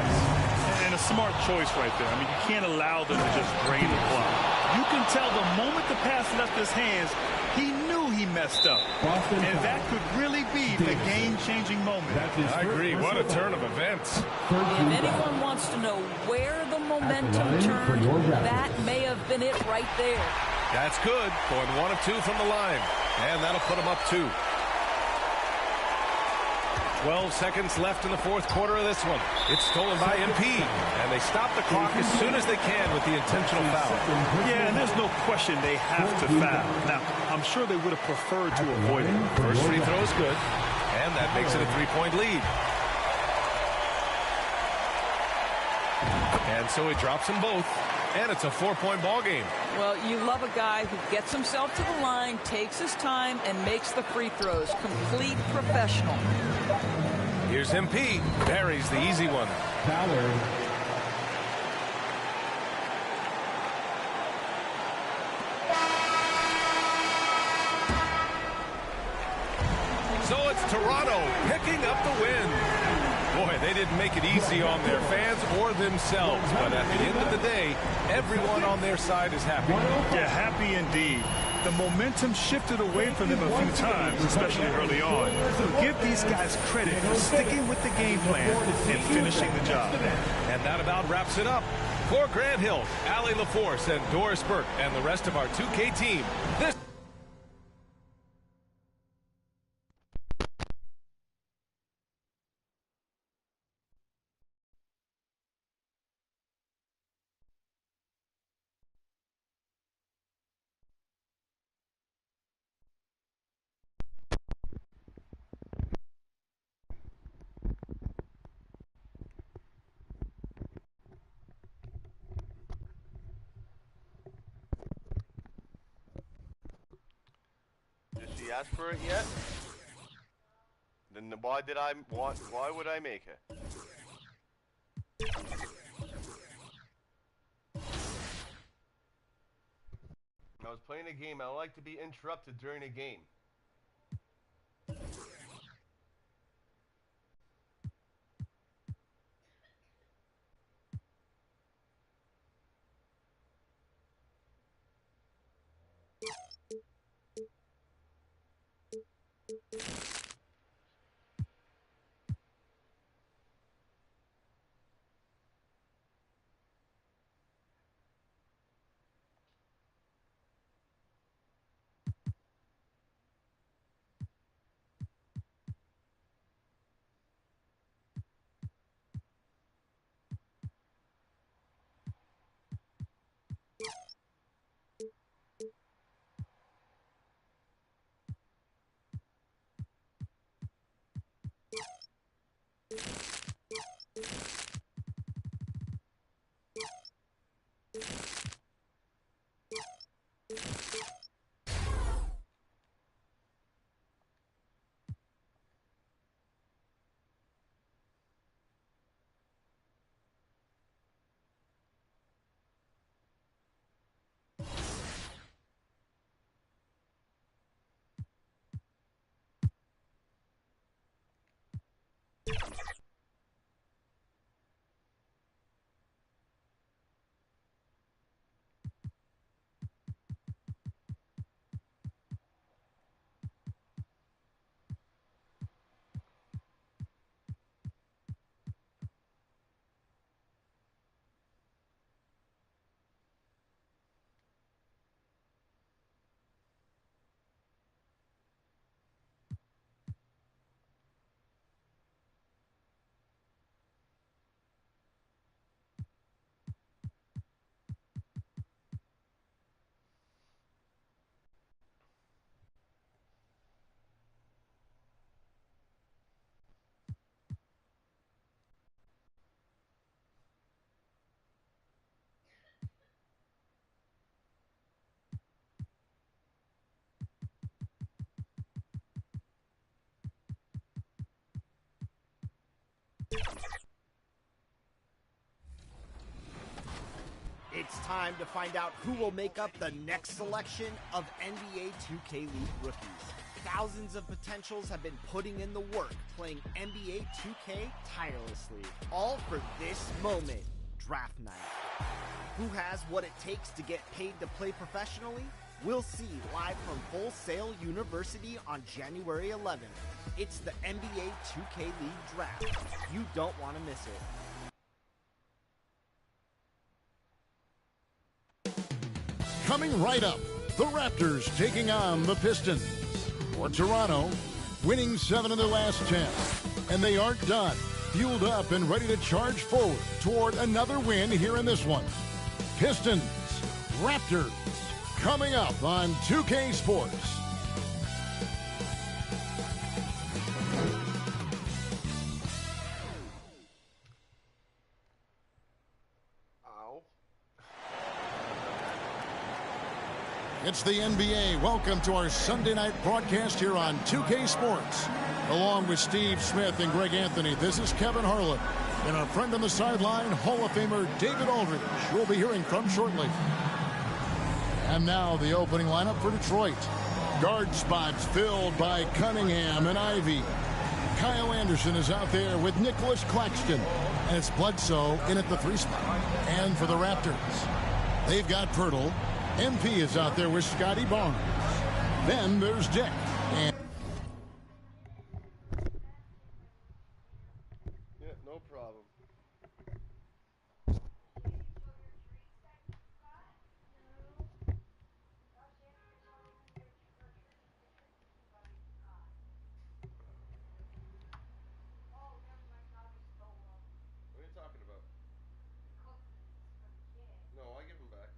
And a smart choice right there. I mean, you can't allow them to just drain the clock. You can tell the moment the pass left his hands, he knew he messed up. And that could really be the game-changing moment. I agree. What a turn of events. If anyone wants to know where the momentum turned, that may have been it right there. That's good. Going 1 of 2 from the line. And that'll put them up 2. 12 seconds left in the fourth quarter of this one. It's stolen by MP. And they stop the clock as soon as they can with the intentional foul. Yeah, and there's no question they have to foul. Now, I'm sure they would have preferred to avoid it. First free throw is good. And that makes it a 3-point lead. And so he drops them both. And it's a 4-point ball game. Well, you love a guy who gets himself to the line, takes his time, and makes the free throws. Complete professional. Here's MP. Buries the easy one. Ballard. So it's Toronto picking up the win. Boy, they didn't make it easy on their fans or themselves. But at the end of the day, everyone on their side is happy. Yeah, happy indeed. The momentum shifted away from them a few times, especially early on. So give these guys credit for sticking with the game plan and finishing the job. And that about wraps it up. For Grant Hill, Allie LaForce, and Doris Burke, and the rest of our 2K team, this Did she ask for it yet? Then why would I make it? I was playing a game. I don't like to be interrupted during a game. time to find out who will make up the next selection of NBA 2K League rookies. Thousands of potentials have been putting in the work playing NBA 2K tirelessly, all for this moment, draft night. Who has what it takes to get paid to play professionally? We'll see live from Full Sail University on January 11th. It's the NBA 2K League Draft. You don't want to miss it. Coming right up, the Raptors taking on the Pistons. For Toronto, winning 7 of their last 10. And they aren't done. Fueled up and ready to charge forward toward another win here in this one. Pistons, Raptors, coming up on 2K Sports. It's the NBA. Welcome to our Sunday night broadcast here on 2K Sports. Along with Steve Smith and Greg Anthony, this is Kevin Harlan. And our friend on the sideline, Hall of Famer David Aldridge, we'll be hearing from shortly. And now the opening lineup for Detroit. Guard spots filled by Cunningham and Ivy. Kyle Anderson is out there with Nicholas Claxton. And it's Bledsoe in at the 3 spot. And for the Raptors, they've got Pirtle. MP is out there with Scotty Barnes. Then there's Dick. And yeah, no problem. What are you talking about? No, I give them back.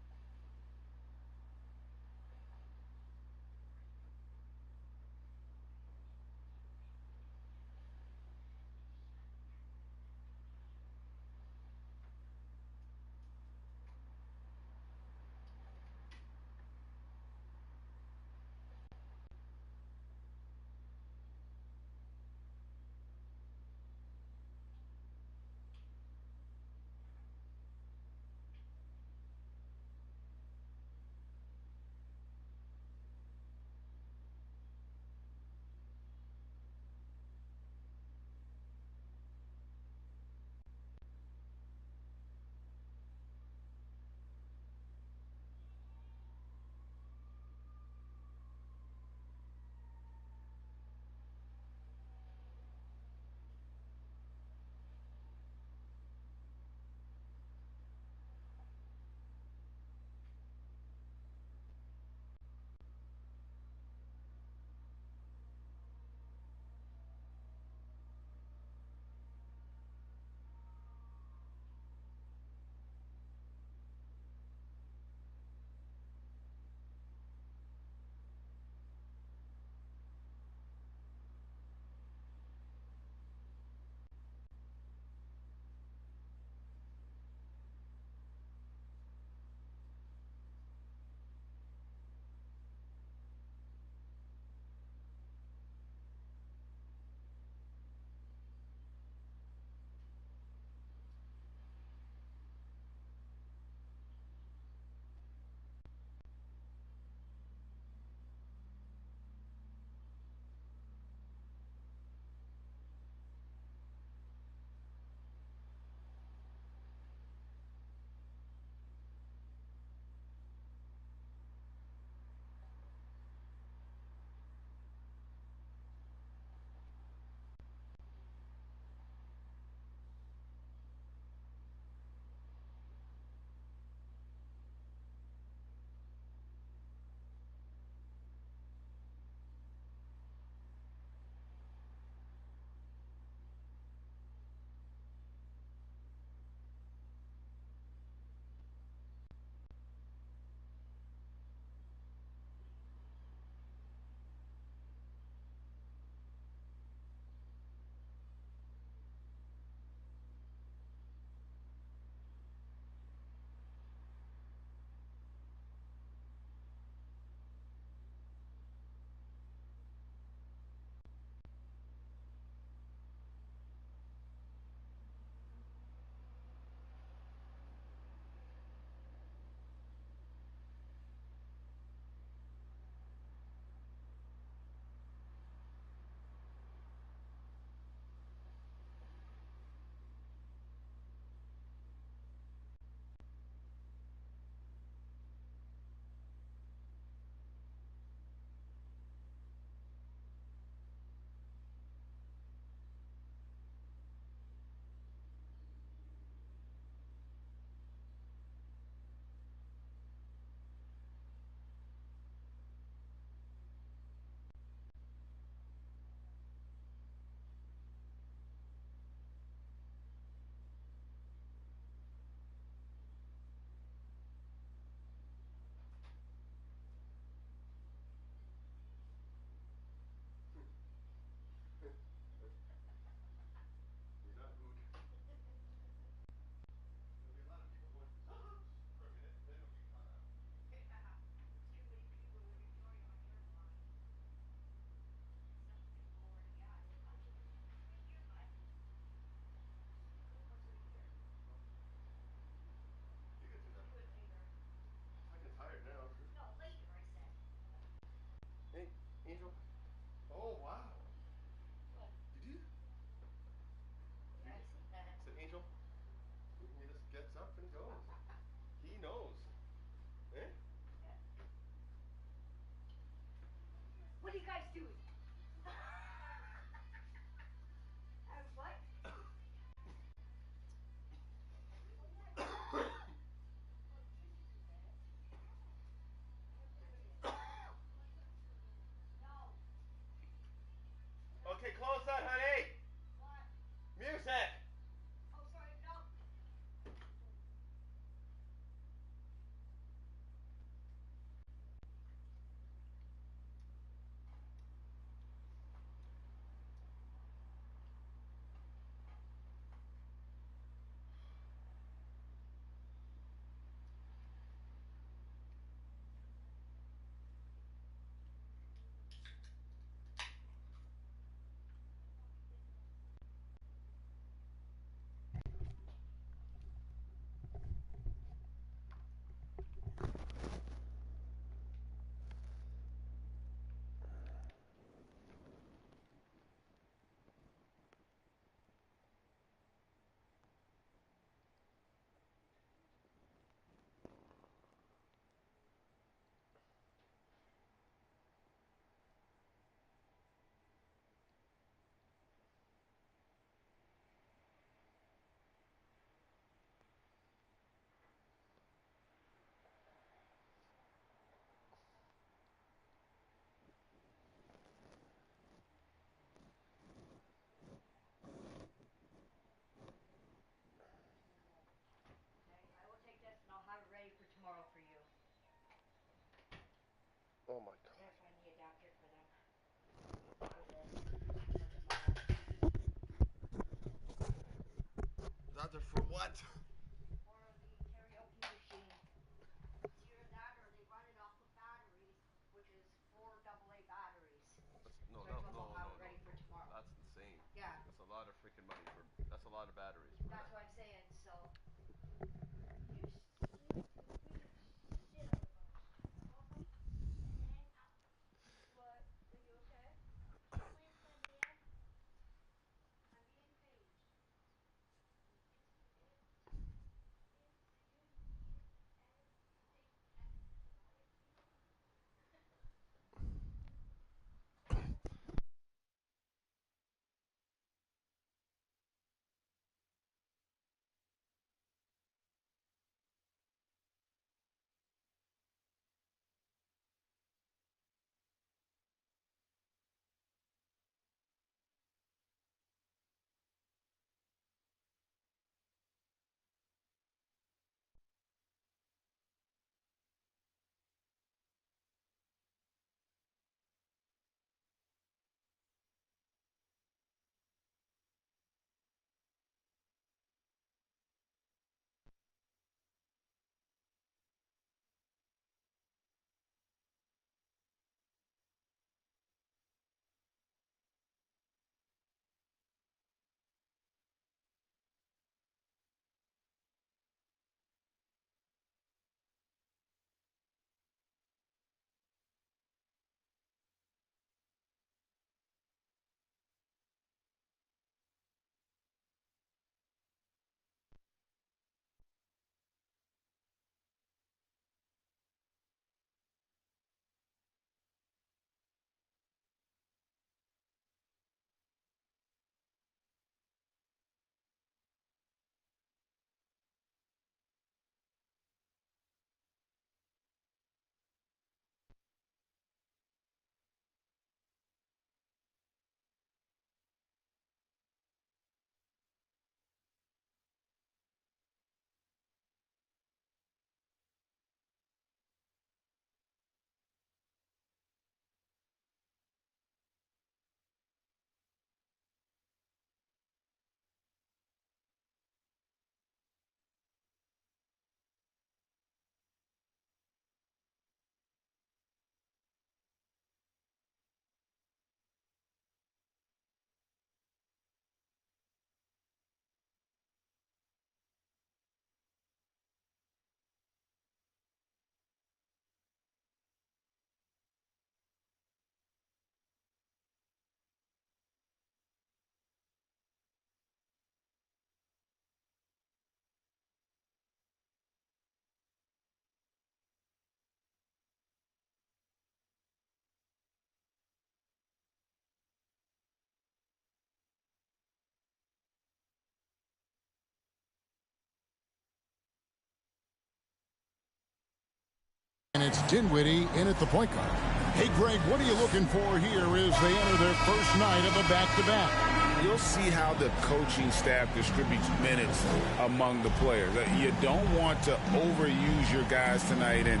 Dinwiddie in at the point guard. Hey, Greg, what are you looking for here as they enter their first night of a back-to-back? You'll see how the coaching staff distributes minutes among the players. You don't want to overuse your guys tonight and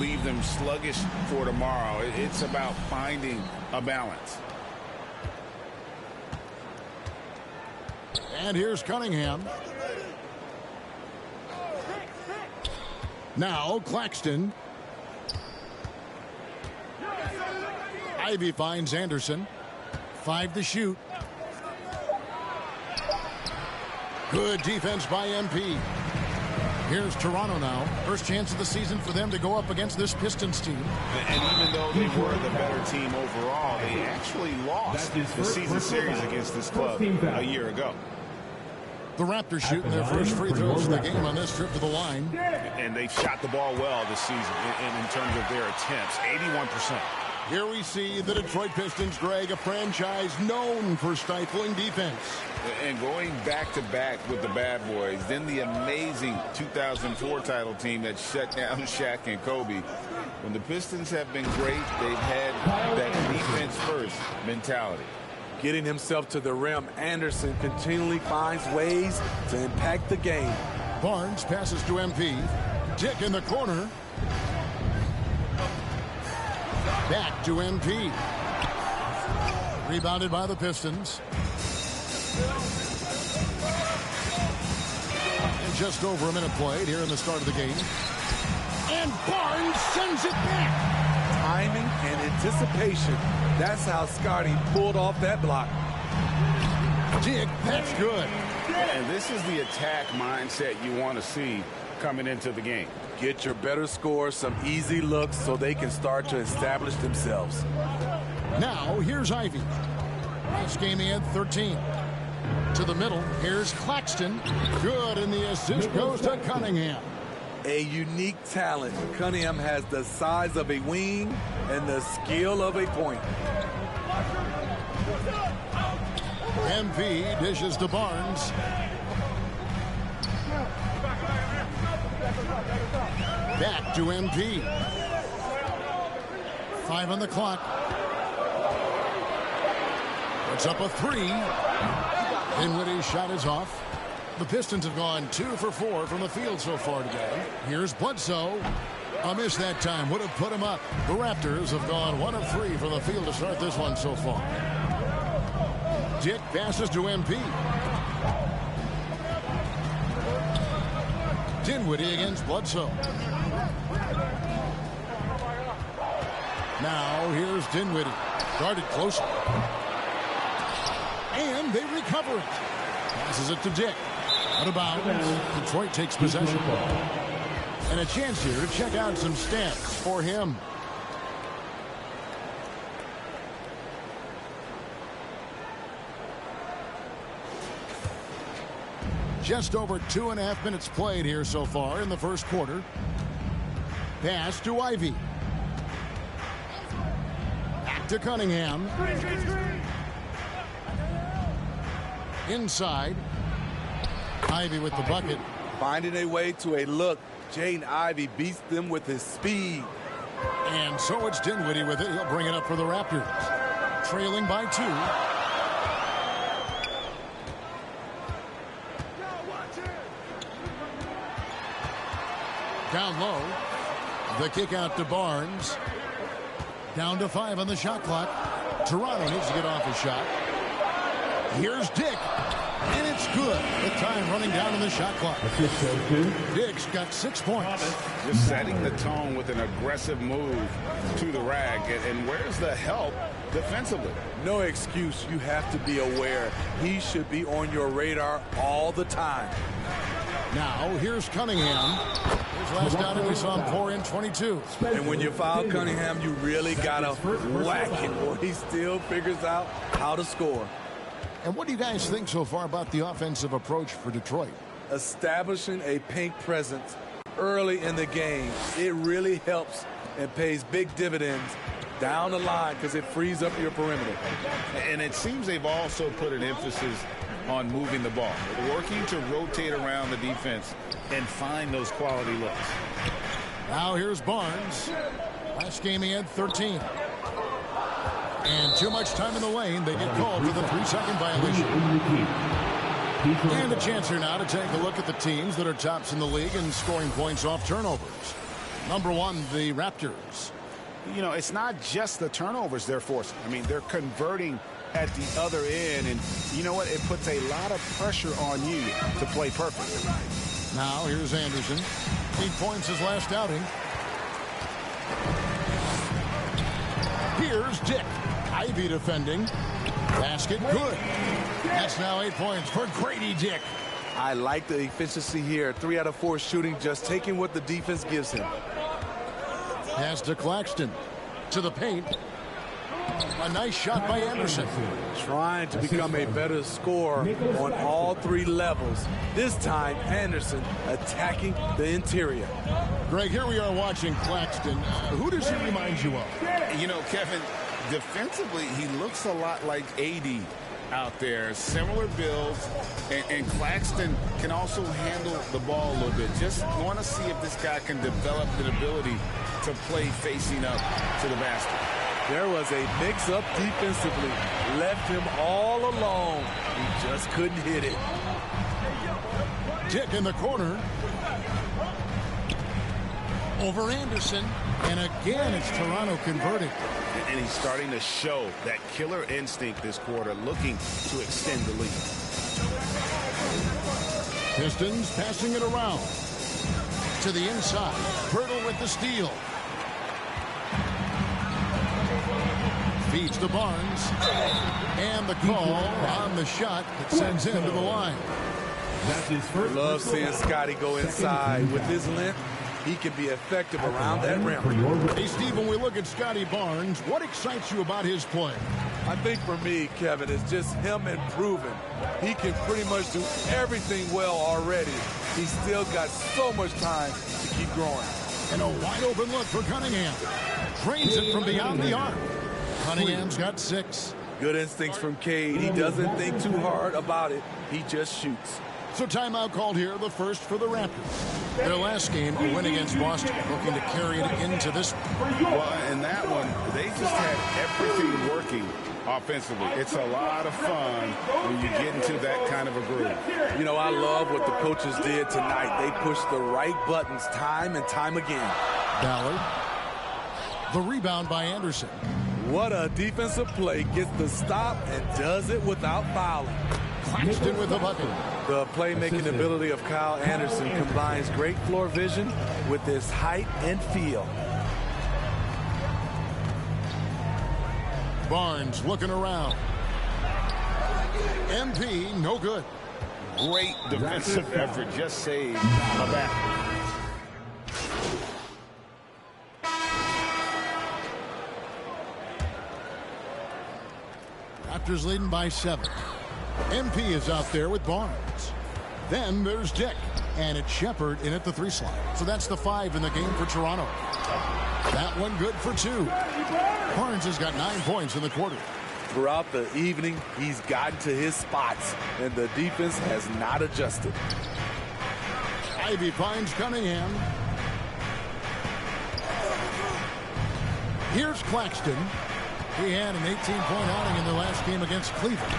leave them sluggish for tomorrow. It's about finding a balance. And here's Cunningham. Now Claxton. Ivy finds Anderson. 5 to shoot. Good defense by MP. Here's Toronto now. First chance of the season for them to go up against this Pistons team. And even though they were the better team overall, they actually lost the season series against this club a year ago. The Raptors shooting their first free throws of the game on this trip to the line. And they've shot the ball well this season in terms of their attempts, 81%. Here we see the Detroit Pistons, Greg, a franchise known for stifling defense. And going back-to-back with the bad boys, then the amazing 2004 title team that shut down Shaq and Kobe. When the Pistons have been great, they've had that defense-first mentality. Getting himself to the rim, Anderson continually finds ways to impact the game. Barnes passes to MP. Dick in the corner. Back to MP. Rebounded by the Pistons. And just over a minute played here in the start of the game. And Barnes sends it back. Timing and anticipation. That's how Scotty pulled off that block. Dick, that's good. And this is the attack mindset you want to see coming into the game. Get your better scores some easy looks so they can start to establish themselves. Now, here's Ivy. Last game he had 13. To the middle, here's Claxton. Good, and the assist goes to Cunningham. A unique talent. Cunningham has the size of a wing and the skill of a point. MP dishes to Barnes. Back to MP. 5 on the clock. Puts up a 3. Dinwiddie's shot is off. The Pistons have gone 2 for 4 from the field so far today. Here's Bledsoe. A miss that time would have put him up. The Raptors have gone 1 of 3 from the field to start this one so far. Dick passes to MP. Dinwiddie against Bledsoe. Now here's Dinwiddie. Guarded close. And they recover it. Passes it to Dick. Out of bounds. Detroit takes possession. And a chance here to check out some stats for him. Just over 2.5 minutes played here so far in the first quarter. Pass to Ivy. Back to Cunningham. Inside. Ivy with the bucket. Finding a way to a look. Jaden Ivey beats them with his speed. And so it's Dinwiddie with it. He'll bring it up for the Raptors. Trailing by 2. Down low. The kick out to Barnes. Down to 5 on the shot clock. Toronto needs to get off a shot. Here's Dick. And it's good. The time running down in the shot clock. Dick's got 6 points. Just setting the tone with an aggressive move to the rack. And where's the help defensively? No excuse. You have to be aware. He should be on your radar all the time. Now, here's Cunningham. His last outing, we saw him pour in 22. And when you foul Cunningham, you really got to whack him, or he still figures out how to score. And what do you guys think so far about the offensive approach for Detroit? Establishing a paint presence early in the game, it really helps and pays big dividends down the line because it frees up your perimeter. And it seems they've also put an emphasis on moving the ball, working to rotate around the defense and find those quality looks. Now here's Barnes. Last game he had 13. And too much time in the lane. They get called for the 3-second violation. And a chance here now to take a look at the teams that are tops in the league in scoring points off turnovers. Number 1, the Raptors. You know, it's not just the turnovers they're forcing. I mean, they're converting at the other end. And you know what? It puts a lot of pressure on you to play perfect. Now here's Anderson. 8 points his last outing. Here's Dick. Ivy defending. Basket good. That's now 8 points for Grady Dick. I like the efficiency here. 3 out of 4 shooting, just taking what the defense gives him. Pass to Claxton. To the paint. A nice shot by Anderson. Trying to become a better scorer on all 3 levels. This time, Anderson attacking the interior. Greg, here we are watching Claxton. Who does he remind you of? You know, Kevin, defensively, he looks a lot like AD out there. Similar builds, and Claxton can also handle the ball a little bit. Just want to see if this guy can develop the ability to play facing up to the basket. There was a mix-up defensively. Left him all alone. He just couldn't hit it. Dick in the corner. Over Anderson. And again, it's Toronto converting. And he's starting to show that killer instinct this quarter, looking to extend the lead. Pistons passing it around. To the inside. Pirtle with the steal. Feeds to Barnes. And the call on the shot that sends him to the line. Love seeing Scotty go inside. With his length, he can be effective around that rim. Hey, Steve, when we look at Scotty Barnes, what excites you about his play? I think for me, Kevin, it's just him improving. He can pretty much do everything well already. He's still got so much time to keep growing. And a wide open look for Cunningham. Drains it from beyond the arc. Cunningham's got 6. Good instincts from Cade. He doesn't think too hard about it. He just shoots. So timeout called here, the first for the Raptors. Their last game, a win against Boston, looking to carry it into this one. Well, in that one, they just had everything working offensively. It's a lot of fun when you get into that kind of a groove. You know, I love what the coaches did tonight. They pushed the right buttons time and time again. Ballard. The rebound by Anderson. What a defensive play. Gets the stop and does it without fouling. Claxton with the bucket. The playmaking ability of Kyle Anderson combines great floor vision with his height and feel. Barnes looking around. MP, no good. Great defensive effort. Just saved a basket. Raptors leading by 7. MP is out there with Barnes. Then there's Dick. And it's Shepard in at the 3 slot. So that's the 5 in the game for Toronto. That one good for 2. Barnes has got 9 points in the quarter. Throughout the evening, he's gotten to his spots, and the defense has not adjusted. Ivy finds Cunningham. Here's Claxton. He had an 18-point outing in the last game against Cleveland.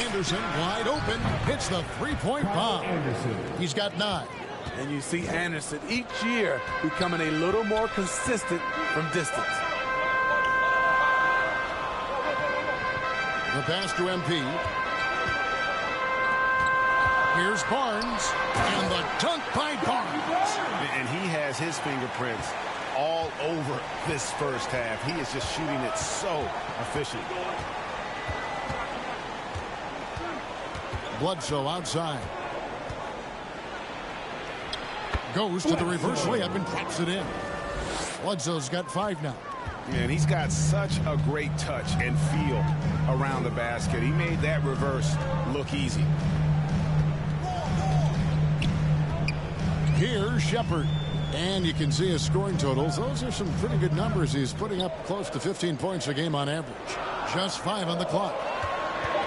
Anderson wide open, hits the 3-point bomb. He's got 9. And you see Anderson each year becoming a little more consistent from distance. The pass to MP. Here's Barnes, and the dunk by Barnes. And he has his fingerprints all over this first half. He is just shooting it so efficient. Bledsoe outside. Goes to the reverse layup and drops it in. Bledsoe's got 5 now. And he's got such a great touch and feel around the basket. He made that reverse look easy. Here's Shepard. And you can see his scoring totals. Those are some pretty good numbers. He's putting up close to 15 points a game on average. Just 5 on the clock.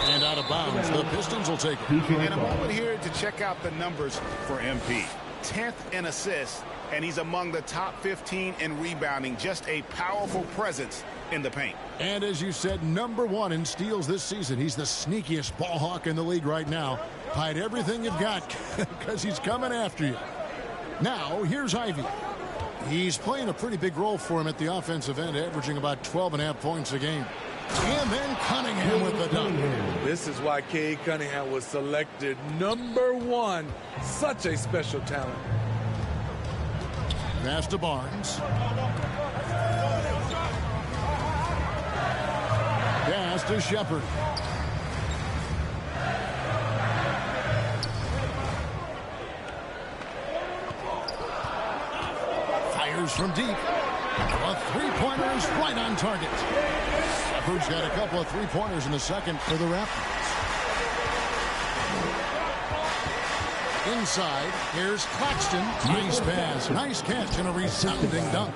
And out of bounds. The Pistons will take it. And a moment here to check out the numbers for MP. 10th in assists and he's among the top 15 in rebounding. Just a powerful presence in the paint. And as you said, #1 in steals this season. He's the sneakiest ball hawk in the league right now. Hide everything you've got because he's coming after you. Now, here's Ivy. He's playing a pretty big role for him at the offensive end, averaging about 12.5 points a game. And then Cunningham with the dunk. This is why Cade Cunningham was selected #1. Such a special talent. Pass to Barnes. Pass to Shepard. Fires from deep. A three-pointer is right on target. Shepard's got a couple of three-pointers in the second for the Raptors. Inside, here's Claxton. Nice pass, nice catch, and a resounding dunk.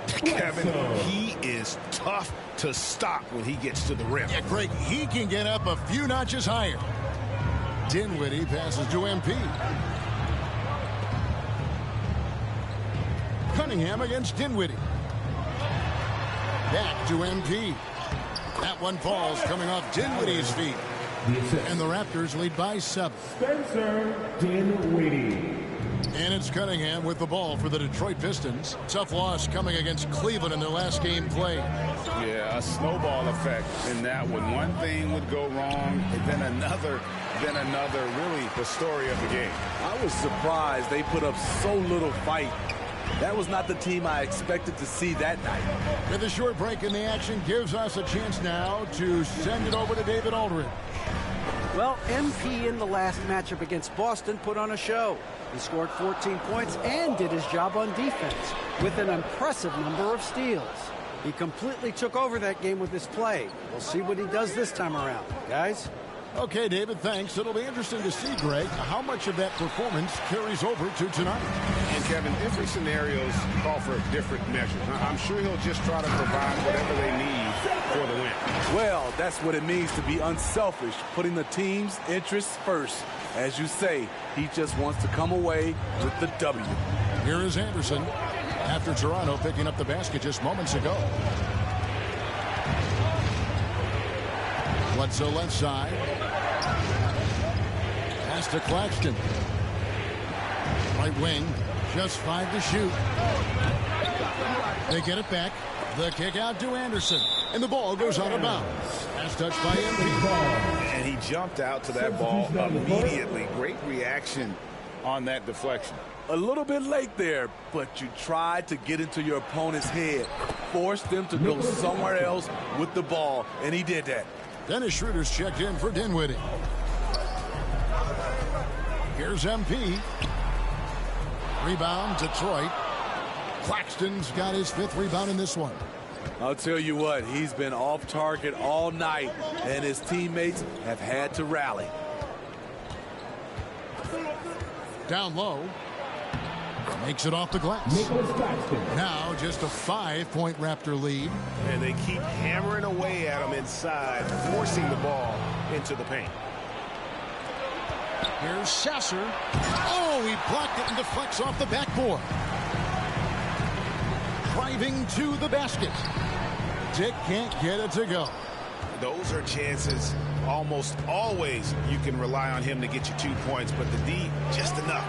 Kevin, he is tough to stop when he gets to the rim. Yeah, Greg, he can get up a few notches higher. Dinwiddie passes to MP. Cunningham against Dinwiddie. Back to MP. That one falls coming off Dinwiddie's feet. And the Raptors lead by 7. Spencer Dinwiddie. And it's Cunningham with the ball for the Detroit Pistons. Tough loss coming against Cleveland in their last game played. Yeah, a snowball effect in that one. One thing would go wrong, and then another. Really the story of the game. I was surprised they put up so little fight. That was not the team I expected to see that night. With a short break in the action gives us a chance now to send it over to David Aldridge. Well, MP in the last matchup against Boston put on a show. He scored 14 points and did his job on defense with an impressive number of steals. He completely took over that game with his play. We'll see what he does this time around. Guys? Okay, David, thanks. It'll be interesting to see, Greg, how much of that performance carries over to tonight. And, Kevin, different scenarios call for different measures. I'm sure he'll just try to provide whatever they need for the win. Well, that's what it means to be unselfish, putting the team's interests first. As you say, he just wants to come away with the W. Here is Anderson after Toronto picking up the basket just moments ago. Bledsoe left side. Pass to Claxton. Right wing. Just 5 to shoot. They get it back. The kick out to Anderson. And the ball goes out of bounds. Pass touched by MP. And he jumped out to that ball immediately. Great reaction on that deflection. A little bit late there, but you tried to get into your opponent's head. Force them to go somewhere else with the ball, and he did that. Dennis Schroeder's checked in for Dinwiddie. Here's MP. Rebound, Detroit. Claxton's got his 5th rebound in this one. I'll tell you what, he's been off target all night, and his teammates have had to rally. Down low. Makes it off the glass. Now just a 5-point Raptor lead. And they keep hammering away at him inside, forcing the ball into the paint. Here's Sasser. Oh, he blocked it and deflects off the backboard. Driving to the basket. Dick can't get it to go. Those are chances almost always you can rely on him to get you 2 points, but the D just enough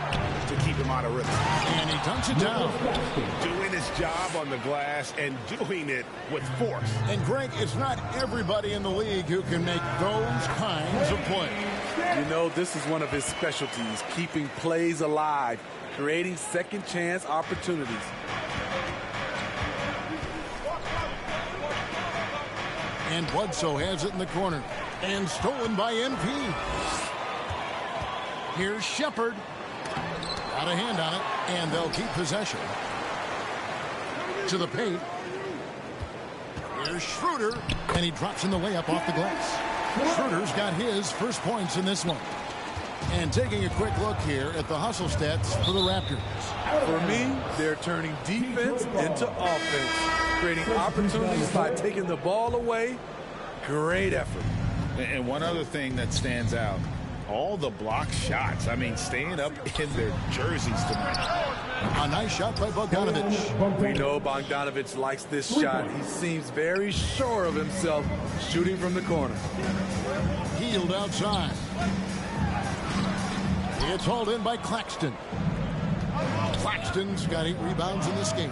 to keep him out of rhythm. And he dunks it down. Doing his job on the glass and doing it with force. And Greg, it's not everybody in the league who can make those kinds of plays. You know, this is one of his specialties, keeping plays alive, creating second chance opportunities. And Bledsoe has it in the corner. And stolen by MP. Here's Shepard. Got a hand on it. And they'll keep possession. To the paint. Here's Schroeder. And he drops in the layup off the glass. Schroeder's got his first points in this one. And taking a quick look here at the hustle stats for the Raptors. For me, they're turning defense into offense. Creating opportunities by taking the ball away. Great effort. And one other thing that stands out, All the block shots. I mean, staying up in their jerseys tonight. A nice shot by Bogdanovic. We know Bogdanovic likes this shot. He seems very sure of himself shooting from the corner. Healed outside. It's hauled in by Claxton. Claxton's got 8 rebounds in this game.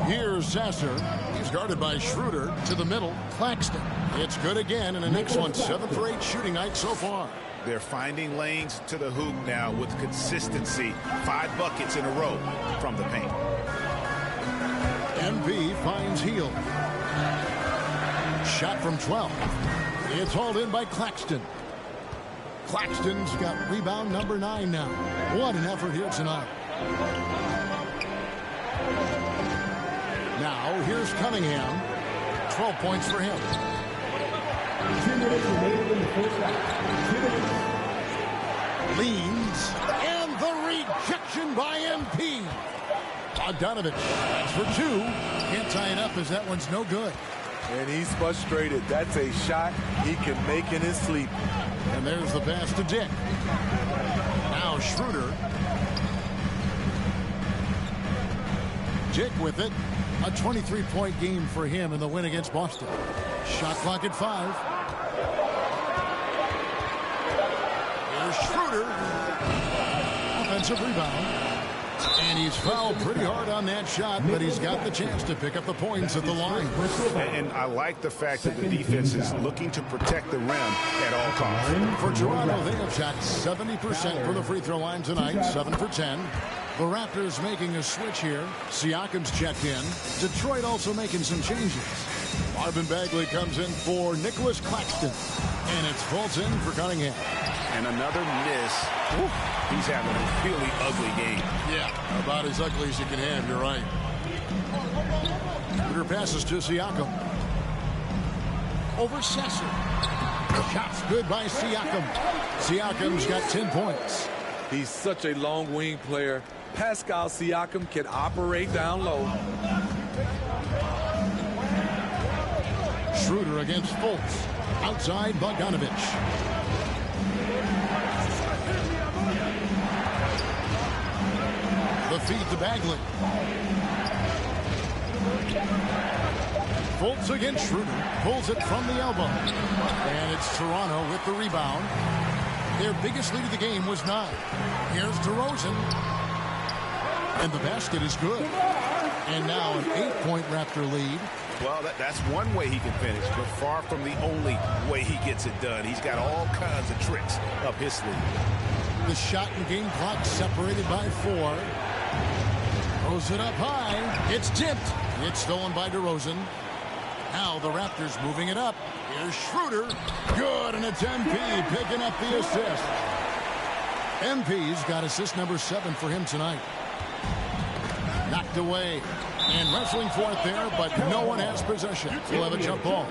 Here's Sasser. He's guarded by Schroeder to the middle. Claxton. It's good again, and an excellent 7 for 8 shooting night so far. They're finding lanes to the hoop now with consistency. 5 buckets in a row from the paint. MV finds Hield. Shot from 12. It's hauled in by Claxton. Claxton's got rebound number 9 now. What an effort here tonight. Now, here's Cunningham. 12 points for him. 2 minutes remaining in the first half. 2 minutes. Leans. And the rejection by MP. Bogdanovic. That's for 2. Can't tie it up as that one's no good. And he's frustrated. That's a shot he can make in his sleep. And there's the pass to Dick. Now Schroeder. Dick with it. A 23-point game for him in the win against Boston. Shot clock at 5. Here's Schroeder. Offensive rebound. And he's fouled pretty hard on that shot, but he's got the chance to pick up the points at the line. And I like the fact that the defense is looking to protect the rim at all costs. For Toronto, they have shot 70% from the free throw line tonight, 7 for 10. The Raptors making a switch here. Siakam's checked in. Detroit also making some changes. Marvin Bagley comes in for Nicholas Claxton. And it's Fultz in for Cunningham. And another miss. Woo. He's having a really ugly game. Yeah, about as ugly as you can have, you're right. Schroeder passes to Siakam. Over Sasser. Shots good by Siakam. Siakam's got 10 points. He's such a long wing player. Pascal Siakam can operate down low. Schroeder against Fultz. Outside Bogdanovic. The feed to Bagley. Fultz against Schroeder. Pulls it from the elbow. And it's Toronto with the rebound. Their biggest lead of the game was 9. Here's DeRozan. And the basket is good. And now an 8-point Raptor lead. Well, that's one way he can finish, but far from the only way he gets it done. He's got all kinds of tricks up his sleeve. The shot and game clock separated by 4. Throws it up high. It's tipped. It's stolen by DeRozan. Now the Raptors moving it up. Here's Schroeder. Good, and it's MP picking up the assist. MP's got assist number 7 for him tonight. Knocked away. And wrestling for it there, but no one has possession. We'll have a jump ball.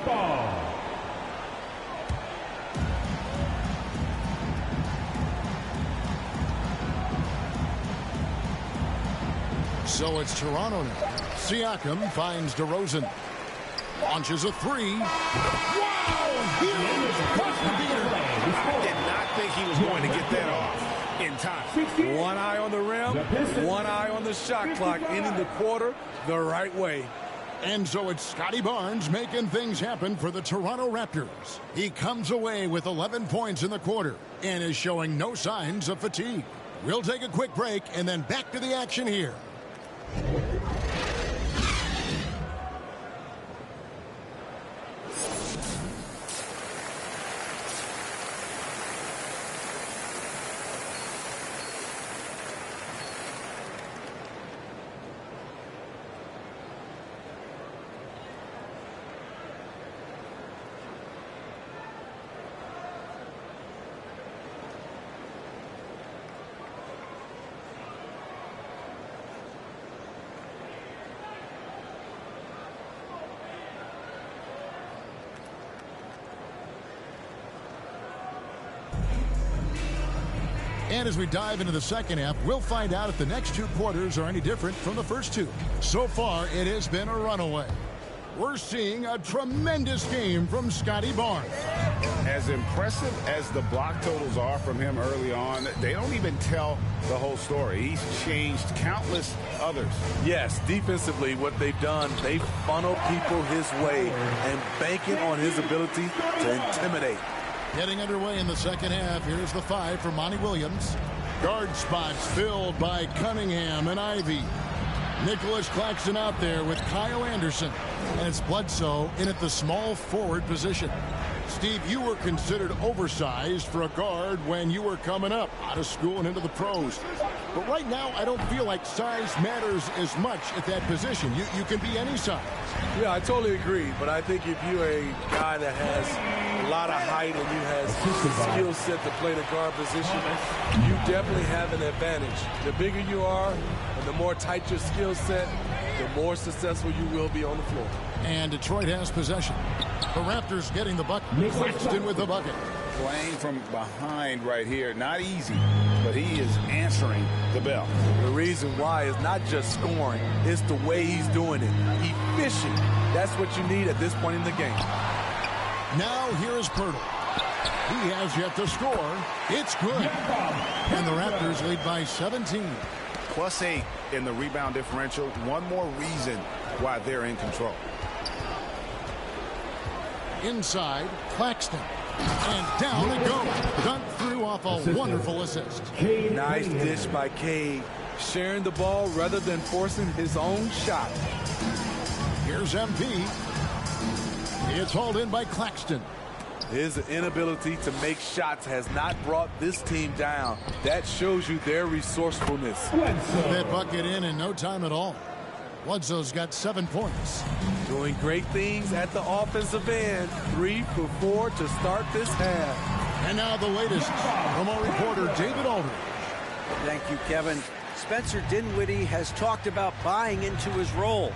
So it's Toronto now. Siakam finds DeRozan. Launches a 3. Wow! Huge buzzer beater. I did not think he was going to get that off in time. One eye on the rim, one eye on the shot clock, ending the quarter the right way. And so it's Scotty Barnes making things happen for the Toronto Raptors. He comes away with 11 points in the quarter and is showing no signs of fatigue. We'll take a quick break and then back to the action here. And as we dive into the second half, we'll find out if the next 2 quarters are any different from the first 2. So far, it has been a runaway. We're seeing a tremendous game from Scotty Barnes. As impressive as the block totals are from him early on, they don't even tell the whole story. He's changed countless others. Yes, defensively, what they've done, they funnel people his way and banking on his ability to intimidate. Getting underway in the second half. Here's the 5 for Monty Williams. Guard spots filled by Cunningham and Ivy. Nicholas Claxton out there with Kyle Anderson. And it's Bledsoe in at the small forward position. Steve, you were considered oversized for a guard when you were coming up out of school and into the pros. But right now, I don't feel like size matters as much at that position. You can be any size. Yeah, I totally agree. But I think if you're a guy that has a lot of height and you have the skill set to play the guard position, you definitely have an advantage. The bigger you are and the more tight your skill set, the more successful you will be on the floor. And Detroit has possession. The Raptors getting the bucket. Claxton with the bucket. Playing from behind right here, not easy, but he is answering the bell. The reason why is not just scoring, it's the way he's doing it. Efficient. That's what you need at this point in the game. Now here is Pirtle. He has yet to score. It's good. And the Raptors lead by 17. +8 in the rebound differential. One more reason why they're in control. Inside, Claxton. And down it goes. Dunk through off a wonderful assist. Nice dish by Cade. Sharing the ball rather than forcing his own shot. Here's MP. It's hauled in by Claxton. His inability to make shots has not brought this team down. That shows you their resourcefulness. That bucket in no time at all. Bledsoe's got 7 points. Doing great things at the offensive end. 3 for 4 to start this half. And now the latest from our reporter, David Aldridge. Thank you, Kevin. Spencer Dinwiddie has talked about buying into his role.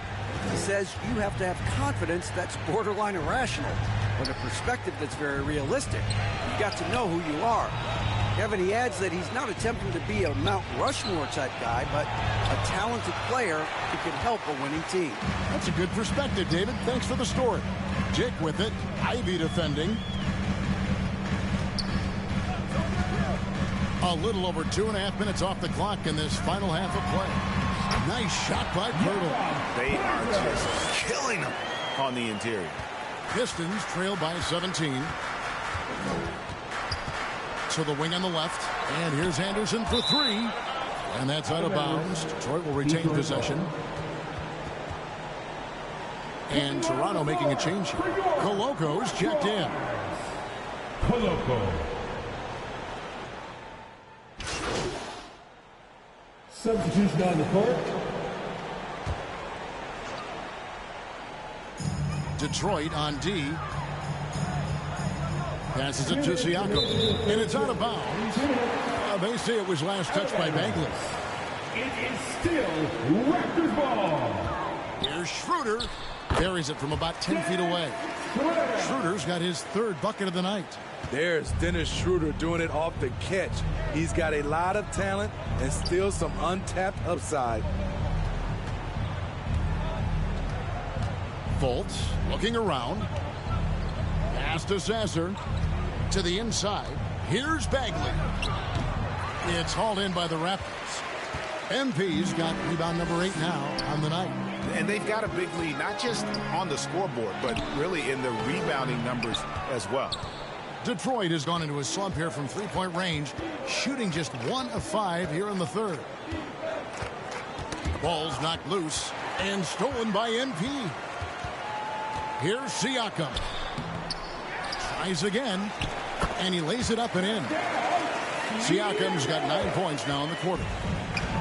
He says you have to have confidence that's borderline irrational, but a perspective that's very realistic. You've got to know who you are. Kevin, he adds that he's not attempting to be a Mount Rushmore type guy, but a talented player who can help a winning team. That's a good perspective, David. Thanks for the story. Jake with it. Ivy defending. A little over 2.5 minutes off the clock in this final half of play. Nice shot by Pirtle. They are just killing them on the interior. Pistons trail by 17. To the wing on the left. And here's Anderson for 3. And that's out of bounds. Detroit will retain possession. And Toronto making a change here. Coloco's checked in. Coloco. Substitution on the court. Detroit on D. Passes it to Siakam. And it's out of bounds. They say it was last touched by Bagley. It is still Raptors ball. Here's Schroeder. Buries it from about 10 feet away. Schroeder's got his 3rd bucket of the night. There's Dennis Schroeder doing it off the catch. He's got a lot of talent and still some untapped upside. Fultz looking around. Pass to Sasser. To the inside. Here's Bagley. It's hauled in by the Raptors. MP's got rebound number 8 now on the night. And they've got a big lead, not just on the scoreboard, but really in the rebounding numbers as well. Detroit has gone into a slump here from 3-point range, shooting just 1 of 5 here in the 3rd. Ball's knocked loose and stolen by MP. Here's Siakam. Tries again, and he lays it up and in. Siakam's got 9 points now in the quarter.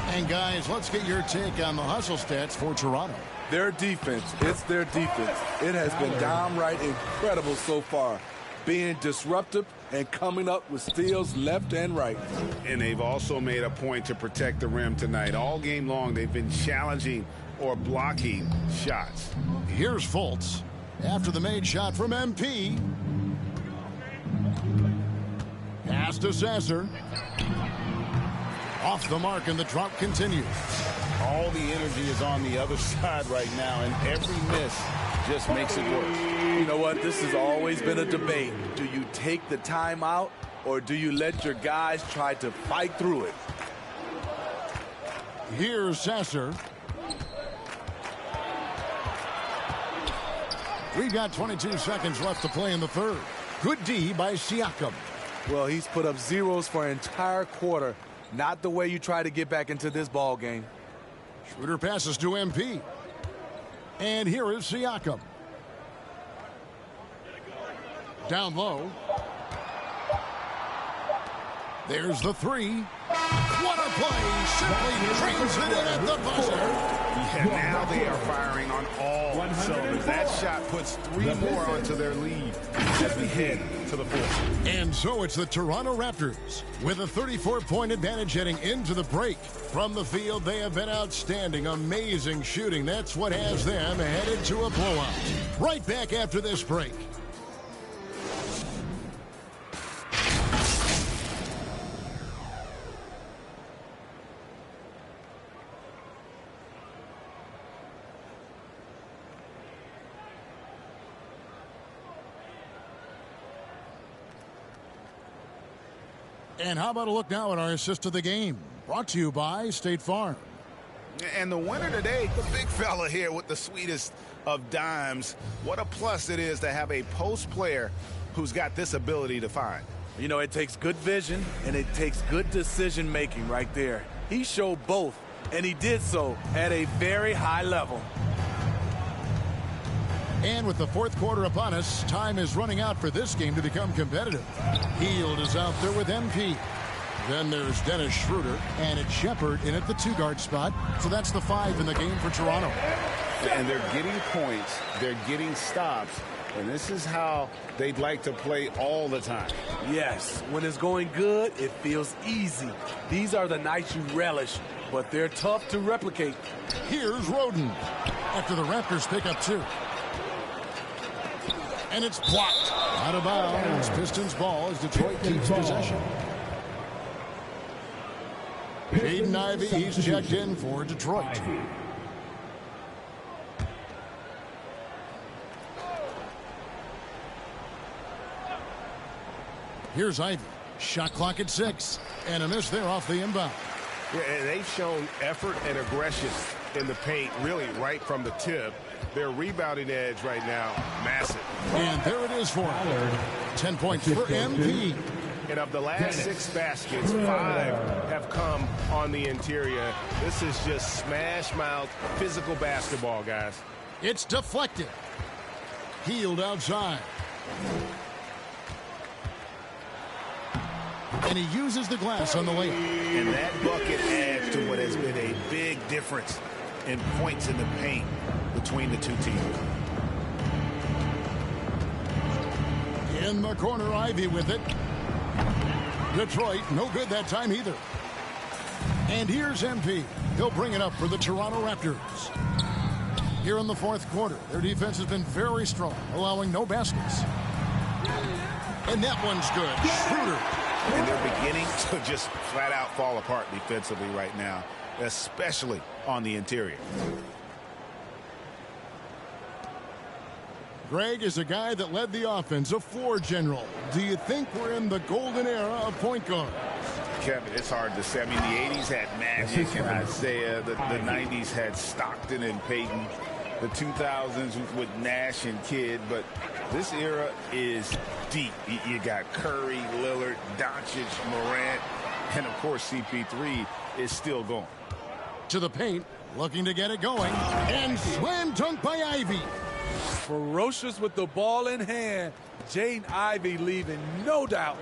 And guys, let's get your take on the hustle stats for Toronto. Their defense, it's their defense. It has been downright incredible so far, being disruptive and coming up with steals left and right. And they've also made a point to protect the rim tonight. All game long, they've been challenging or blocking shots. Here's Fultz after the made shot from MP. Pass to Sasser. Off the mark, and the drought continues. all the energy is on the other side right now, and every miss just makes it worse. You know what? This has always been a debate. Do you take the timeout, or do you let your guys try to fight through it? Here's Sasser. We've got 22 seconds left to play in the third. Good D by Siakam. Well, he's put up zeros for an entire quarter. Not the way you try to get back into this ball game. Schroeder passes to MP. And here is Siakam. Down low. There's the three. What a play! Simply trains it in at the buzzer. Yeah, now they are firing on all cylinders. That shot puts 3 more onto their lead as we head to the fourth. And so it's the Toronto Raptors with a 34-point advantage heading into the break. From the field, they have been outstanding, amazing shooting. That's what has them headed to a blowout. Right back after this break. And how about a look now at our assist of the game? Brought to you by State Farm. And the winner today, the big fella here with the sweetest of dimes. What a plus it is to have a post player who's got this ability to find. You know, it takes good vision and it takes good decision making right there. He showed both, and he did so at a very high level. And with the fourth quarter upon us, time is running out for this game to become competitive. Hield is out there with MP. Then there's Dennis Schroeder, and it's Shepard in at the 2-guard spot. So that's the 5 in the game for Toronto. And they're getting points, they're getting stops, and this is how they'd like to play all the time. Yes, when it's going good, it feels easy. These are the nights you relish, but they're tough to replicate. Here's Roden after the Raptors pick up 2. And it's blocked. Out of bounds. Pistons ball as Detroit keeps possession. Jaden Ivey, he's checked in for Detroit. Here's Ivey. Shot clock at 6. And a miss there off the inbound. Yeah, and they've shown effort and aggression in the paint, really right from the tip. Their rebounding edge right now, massive. And there it is for him. 10 points for MP. And of the last 6 baskets, 5 have come on the interior. This is just smash-mouth physical basketball, guys. It's deflected. Hield outside. And he uses the glass on the layup. And that bucket adds to what has been a big difference in points in the paint between the two teams. In the corner, Ivey with it. Detroit, no good that time either. And here's MP. He'll bring it up for the Toronto Raptors. Here in the fourth quarter, their defense has been very strong, allowing no baskets. And that one's good. Schroeder. And they're beginning to just flat out fall apart defensively right now, especially on the interior. Greg is a guy that led the offense, a floor general. Do you think we're in the golden era of point guards? Kevin, it's hard to say. I mean, the 80s had Magic and Isaiah. The 90s had Stockton and Peyton. The 2000s with Nash and Kidd. But this era is deep. You got Curry, Lillard, Doncic, Morant, and, of course, CP3 is still going. To the paint, looking to get it going. And slam dunk by Ivey. Ferocious with the ball in hand. Jaden Ivey leaving no doubt.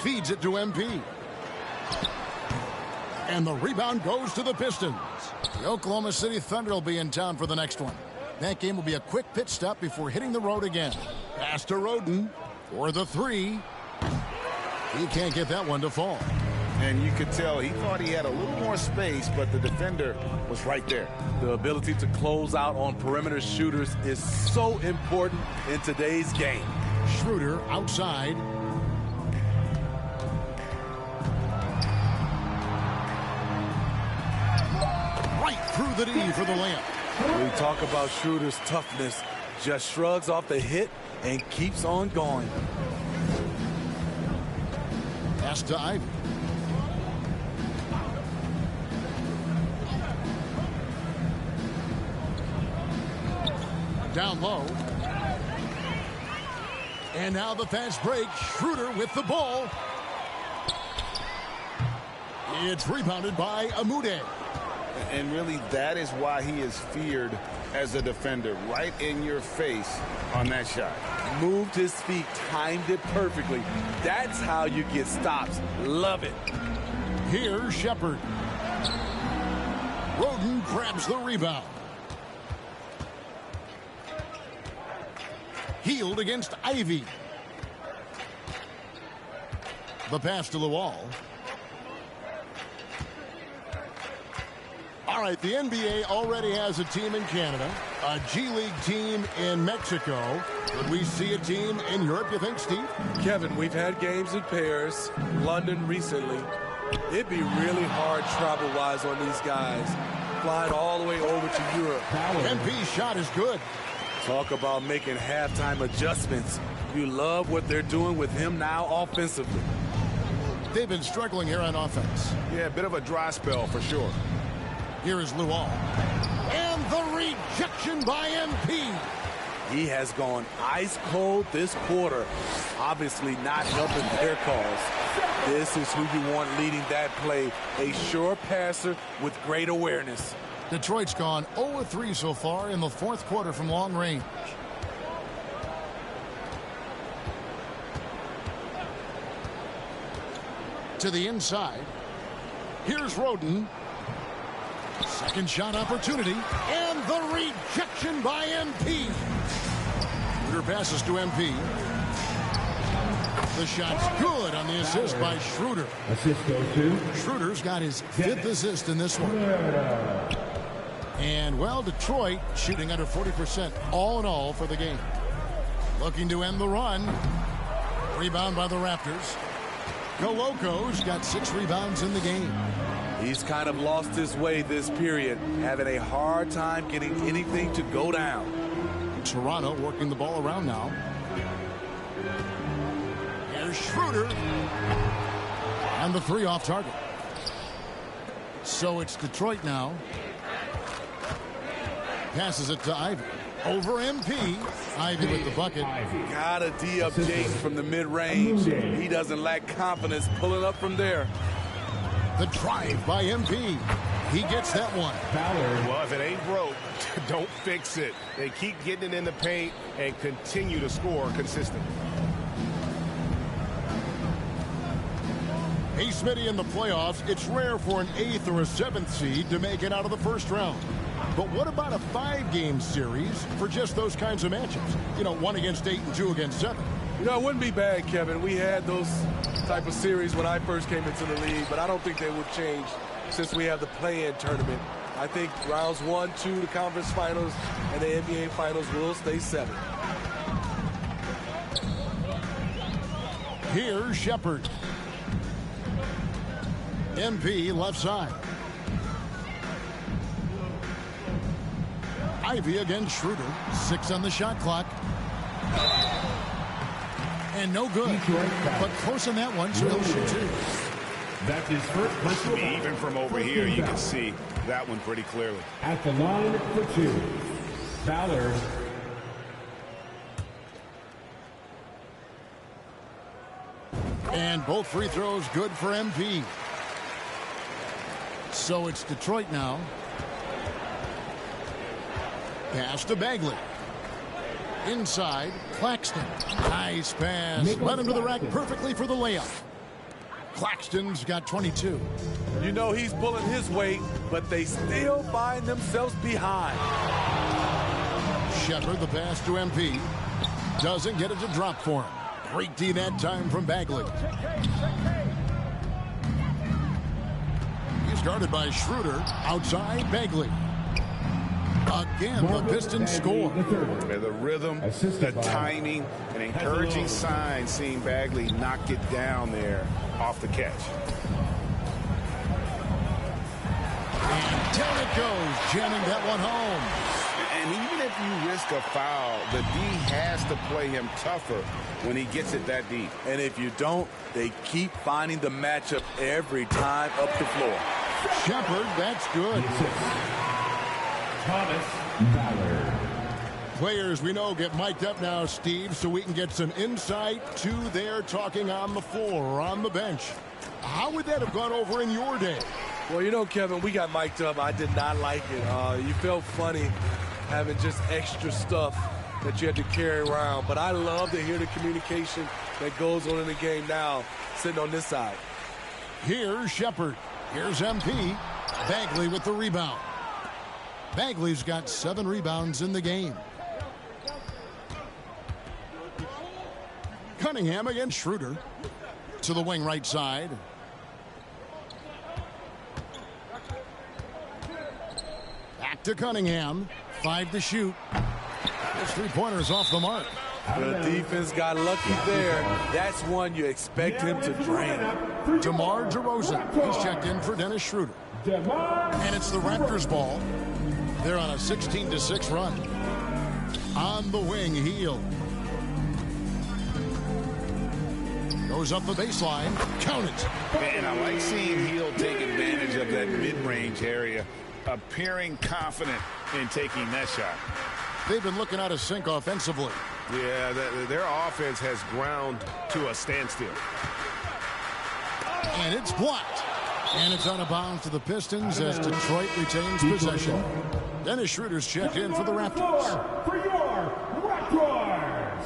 Feeds it to MP. And the rebound goes to the Pistons. The Oklahoma City Thunder will be in town for the next one. That game will be a quick pit stop before hitting the road again. Pass to Roden for the 3. He can't get that one to fall. And you could tell he thought he had a little more space, but the defender was right there. The ability to close out on perimeter shooters is so important in today's game. Schroeder outside. through the D for the layup. We talk about Schroeder's toughness. Just shrugs off the hit and keeps on going. Pass to Ivy. Down low. And now the fast break. Schroeder with the ball. It's rebounded by Amude. And really, that is why he is feared as a defender. Right in your face on that shot. Moved his feet, timed it perfectly. That's how you get stops. Love it. Here's Shepard. Roden grabs the rebound. Healed against Ivy. The pass to the wall. All right, the NBA already has a team in Canada, a G League team in Mexico. Could we see a team in Europe, you think, Steve? Kevin, we've had games in Paris, London recently. It'd be really hard travel-wise on these guys, flying all the way over to Europe. MP's shot is good. Talk about making halftime adjustments. You love what they're doing with him now offensively. They've been struggling here on offense. Yeah, a bit of a dry spell for sure. Here is Luol. And the rejection by MP. He has gone ice cold this quarter. Obviously not helping their cause. This is who you want leading that play. A sure passer with great awareness. Detroit's gone 0-3 so far in the fourth quarter from long range. To the inside. Here's Roden. Second shot opportunity. And the rejection by MP. Schroeder passes to MP. The shot's good on the assist by Schroeder. Assist goes to Schroeder's got his fifth assist in this one. And, well, Detroit shooting under 40% all in all for the game. Looking to end the run. Rebound by the Raptors. Coloco's got 6 rebounds in the game. He's kind of lost his way this period, having a hard time getting anything to go down. Toronto working the ball around now. Here's Schroeder. And the 3 off target. So it's Detroit now. Passes it to Ivy. Over MP. Ivy with the bucket. Gotta D-up James from the mid-range. He doesn't lack confidence pulling up from there. The drive by MP. He gets that one. Well, if it ain't broke, don't fix it. They keep getting it in the paint and continue to score consistently. Hey, Smitty, in the playoffs, it's rare for an 8th or a 7th seed to make it out of the first round. But what about a 5-game series for just those kinds of matchups? You know, 1 against 8 and 2 against 7. You know, it wouldn't be bad, Kevin. We had those type of series when I first came into the league, but I don't think they would change since we have the play-in tournament. I think rounds 1, 2, the conference finals, and the NBA finals will stay 7. Here's Shepard. MP left side. Ivy against Schroeder. 6 on the shot clock. And no good. But close on that one, so he'll shoot 2. That's his first personal. Even from over here, you can see that one pretty clearly. At the line for 2, Ballard. And both free throws good for MP. So it's Detroit now. Pass to Bagley. Inside, Claxton. Nice pass. Led him to the rack perfectly for the layup. Claxton's got 22. You know he's pulling his weight, but they still find themselves behind. Shepard, the pass to MP. Doesn't get it to drop for him. Great D that time from Bagley. He's guarded by Schroeder. Outside, Bagley. Again, the Pistons score. The rhythm, the timing, an encouraging sign seeing Bagley knock it down there off the catch. And Down it goes, jamming that one home. And even if you risk a foul, the D has to play him tougher when he gets it that deep. And if you don't, they keep finding the matchup every time up the floor. Shepard, that's good. Thomas Ballard. Players we know get mic'd up now, Steve, so we can get some insight to their talking on the floor or on the bench. How would that have gone over in your day? Well, you know, Kevin, we got mic'd up. I did not like it. You felt funny having just extra stuff that you had to carry around. But I love to hear the communication that goes on in the game now, sitting on this side. Here's Shepard. Here's MP. Bagley with the rebound. Bagley's got 7 rebounds in the game. Cunningham against Schroeder. To the wing right side. Back to Cunningham. 5 to shoot. His 3-pointer's off the mark. The defense got lucky there. That's one you expect him to drain. DeMar DeRozan. He's checked in for Dennis Schroeder. And it's the Raptors ball. They're on a 16-6 run. On the wing, Hield. Goes up the baseline. Count it. And I like seeing Hield take advantage of that mid-range area, appearing confident in taking that shot. They've been looking out of sync offensively. Yeah, their offense has ground to a standstill. And it's blocked. And it's out of bounds to the Pistons as Detroit retains possession. Dennis Schroeder's checked in for the Raptors. For your Raptors,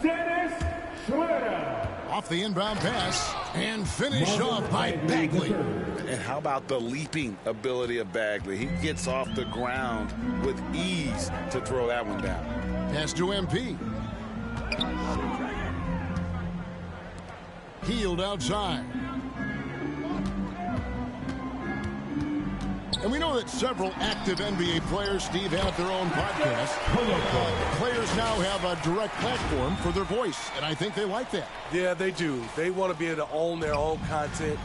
Dennis Schroeder. Off the inbound pass and finished off by Bagley. And how about the leaping ability of Bagley? He gets off the ground with ease to throw that one down. Pass to MP. Hield outside. And we know that several active NBA players, Steve, have their own podcast. Players now have a direct platform for their voice, and I think they like that. Yeah, they do. They want to be able to own their own content,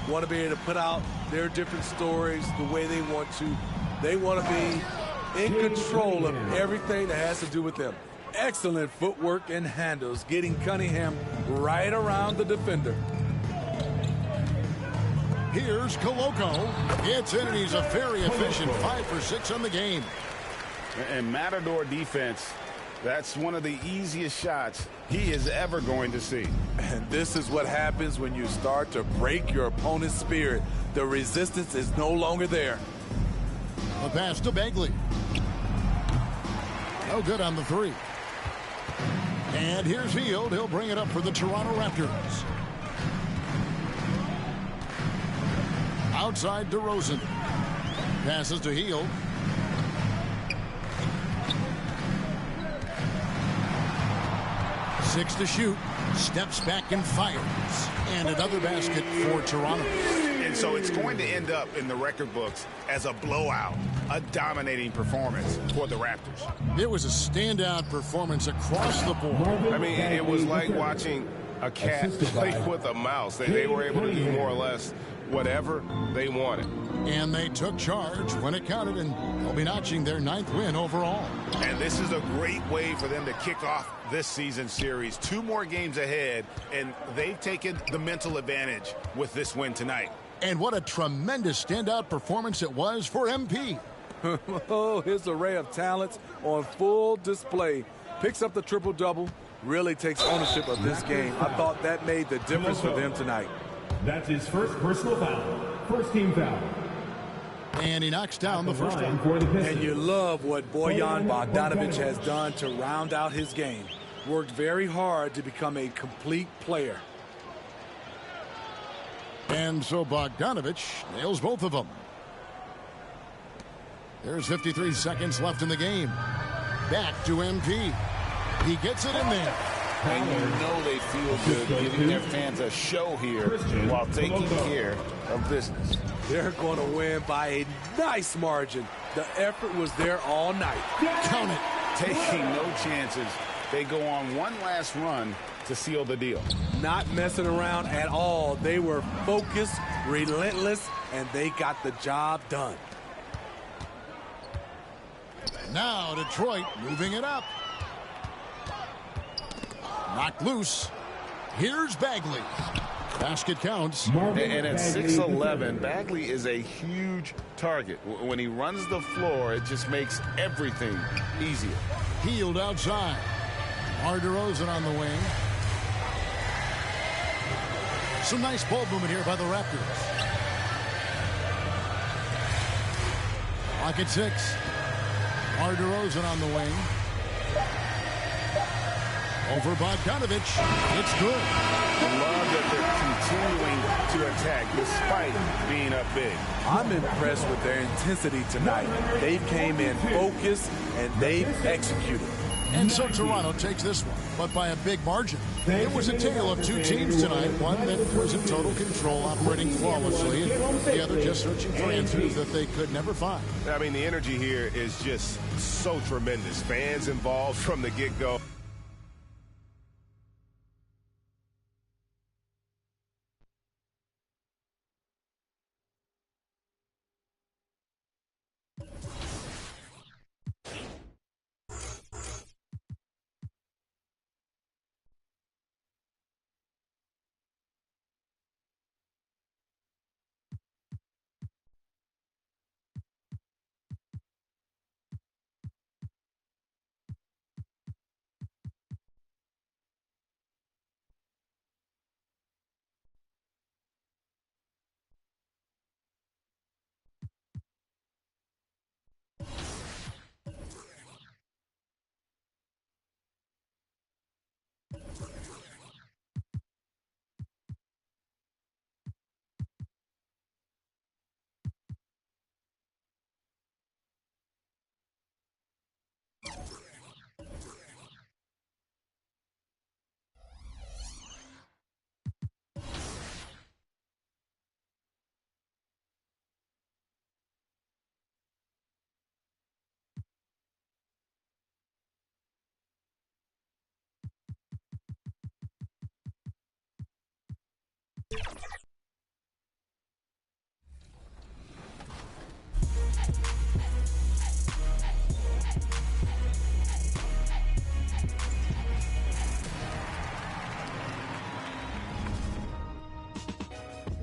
want to be able to put out their different stories the way they want to. They want to be in control of everything that has to do with them. Excellent footwork and handles, getting Cunningham right around the defender. Here's Koloko. It's in, and he's a very efficient 5 for 6 on the game. And Matador defense, that's one of the easiest shots he is ever going to see. And this is what happens when you start to break your opponent's spirit. The resistance is no longer there. The pass to Bagley. No good on the 3. And here's Hield. He'll bring it up for the Toronto Raptors. Outside DeRozan. Passes to Hield. Six to shoot. Steps back and fires. And another basket for Toronto. And so it's going to end up in the record books as a blowout, a dominating performance for the Raptors. It was a standout performance across the board. I mean, it was like watching a cat play with a mouse. They were able to do more or less whatever they wanted. And they took charge when it counted, and they'll be notching their 9th win overall. And this is a great way for them to kick off this season series. 2 more games ahead, and they've taken the mental advantage with this win tonight. And what a tremendous standout performance it was for MP. Oh, his array of talents on full display. Picks up the triple-double, really takes ownership of this game. I thought that made the difference for them tonight. That's his first personal foul. First team foul. And he knocks down the first one. And you love what Bojan Bogdanovic has done to round out his game. Worked very hard to become a complete player. And so Bogdanovic nails both of them. There's 53 seconds left in the game. Back to MP. He gets it in there. And you know they feel good giving their fans a show here while taking care of business. They're going to win by a nice margin. The effort was there all night. Count it. Taking no chances. They go on one last run to seal the deal. Not messing around at all. They were focused, relentless, and they got the job done. Now Detroit moving it up. Knocked loose. Here's Bagley. Basket counts. And at 6'11", Bagley is a huge target. When he runs the floor, it just makes everything easier. Healed outside. DeRozan on the wing. Some nice ball movement here by the Raptors. Clock at 6. DeRozan on the wing. Over Bogdanovich. It's good. I love that they're continuing to attack despite being up big. I'm impressed with their intensity tonight. They came in focused and they've executed. And so Toronto takes this one, but by a big margin. It was a tale of two teams tonight, one that was in total control, operating flawlessly, and the other just searching for answers that they could never find. I mean, the energy here is just so tremendous. Fans involved from the get-go.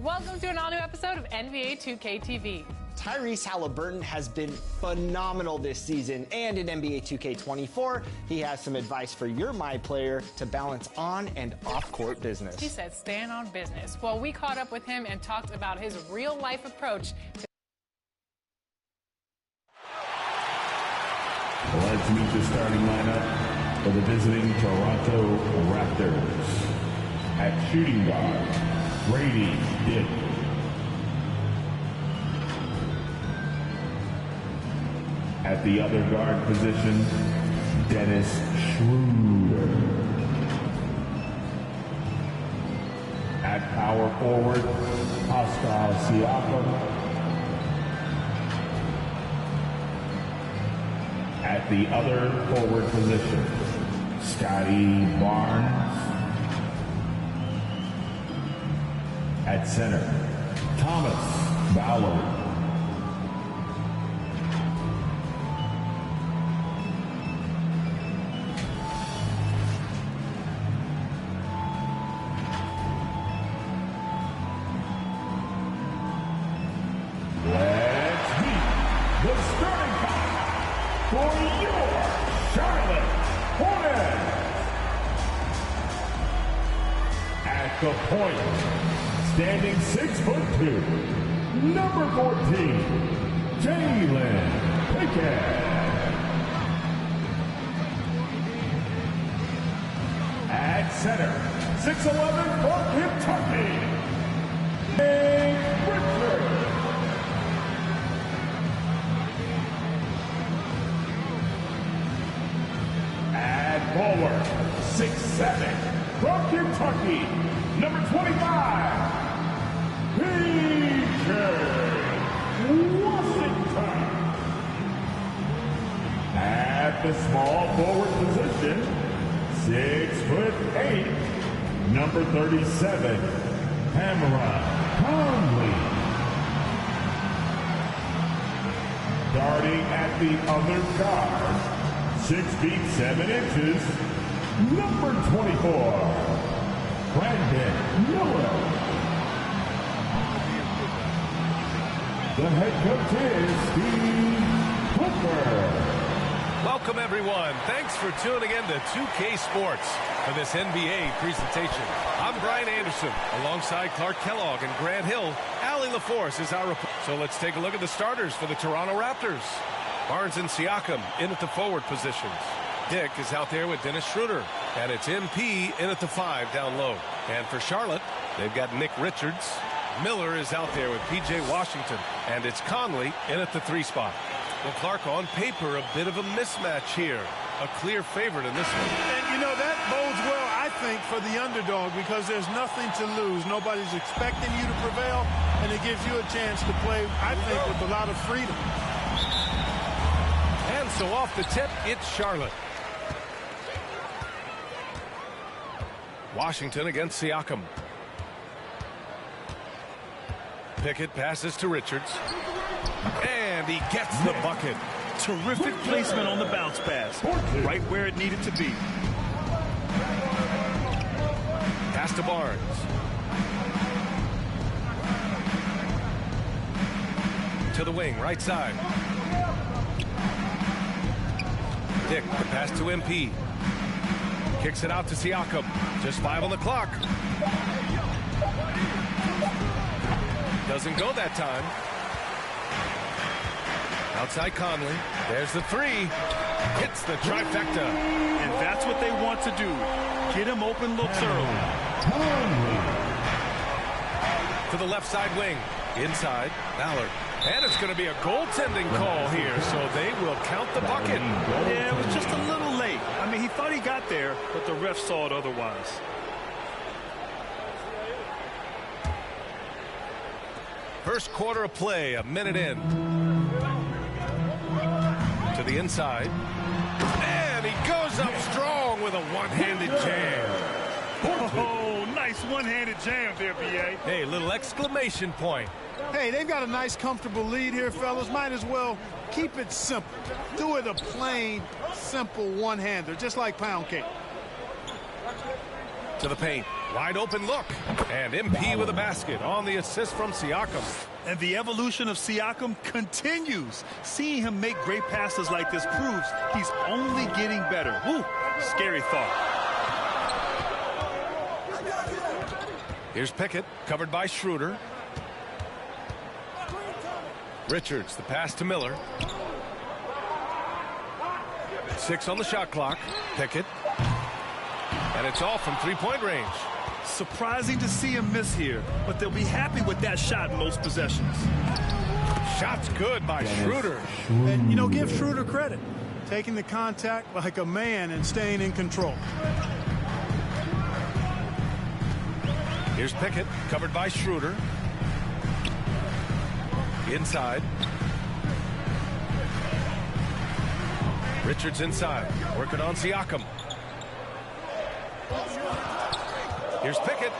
Welcome to an all-new episode of NBA 2K TV. Tyrese Halliburton has been phenomenal this season, and in NBA 2K24, he has some advice for your My Player to balance on and off-court business. He said, stand on business. Well, we caught up with him and talked about his real-life approach to... Let's meet the starting lineup for the visiting Toronto Raptors. At shooting guard, Brady Dick. At the other guard position, Dennis Schroeder. At power forward, Pascal Siakam. At the other forward position, Scotty Barnes. At center, Thomas Ballard. Let's meet the starting five for your Charlotte Hornets. At the point, standing 6'2", number 14, Jalen Pickett. At center, 6'11", from Kentucky, Nick Richards. At forward, 6'7", from Kentucky, number 25, PJ Washington. At the small forward position, 6'8", number 37, Pamela Conley. Starting at the other guard, 6 feet 7 inches, number 24, Brandon Miller. The head coach is Steve Clifford. Welcome, everyone. Thanks for tuning in to 2K Sports for this NBA presentation. I'm Brian Anderson, alongside Clark Kellogg and Grant Hill. Allie LaForce is our report. So let's take a look at the starters for the Toronto Raptors. Barnes and Siakam in at the forward positions. Dick is out there with Dennis Schroeder. And it's MP in at the 5 down low. And for Charlotte, they've got Nick Richards. Miller is out there with P.J. Washington. And it's Conley in at the 3 spot. Well, Clark, on paper, a bit of a mismatch here. A clear favorite in this one. And, you know, that bodes well, I think, for the underdog because there's nothing to lose. Nobody's expecting you to prevail, and it gives you a chance to play, I think, with a lot of freedom. And so off the tip, it's Charlotte. Washington against Siakam. Pickett passes to Richards. And he gets the bucket. Terrific placement on the bounce pass. Right where it needed to be. Pass to Barnes. To the wing, right side. Dick, the pass to MP. Kicks it out to Siakam. Just 5 on the clock. Doesn't go that time. Outside Conley. There's the 3. Hits the trifecta. And that's what they want to do. Get him open looks early. To the left side wing. Inside, Ballard. And it's going to be a goaltending call here, so they will count the bucket. Yeah, it was just a little late. I mean, he thought he got there, but the ref saw it otherwise. First quarter of play, a minute in. To the inside. And he goes up strong with a one-handed jam. Oh, nice one-handed jam there, B.A. Hey, little exclamation point. Hey, they've got a nice, comfortable lead here, fellas. Might as well keep it simple. Do it a plain, simple one-hander, just like pound cake. To the paint. Wide open look. And MP with a basket on the assist from Siakam. And the evolution of Siakam continues. Seeing him make great passes like this proves he's only getting better. Woo, scary thought. Here's Pickett, covered by Schroeder. Richards, the pass to Miller. 6 on the shot clock. Pickett. And it's off from three-point range. Surprising to see him miss here, but they'll be happy with that shot in most possessions. Shot's good by Schroeder. And, you know, give Schroeder credit. Taking the contact like a man and staying in control. Here's Pickett, covered by Schroeder. Inside. Richards inside, working on Siakam. Here's Pickett.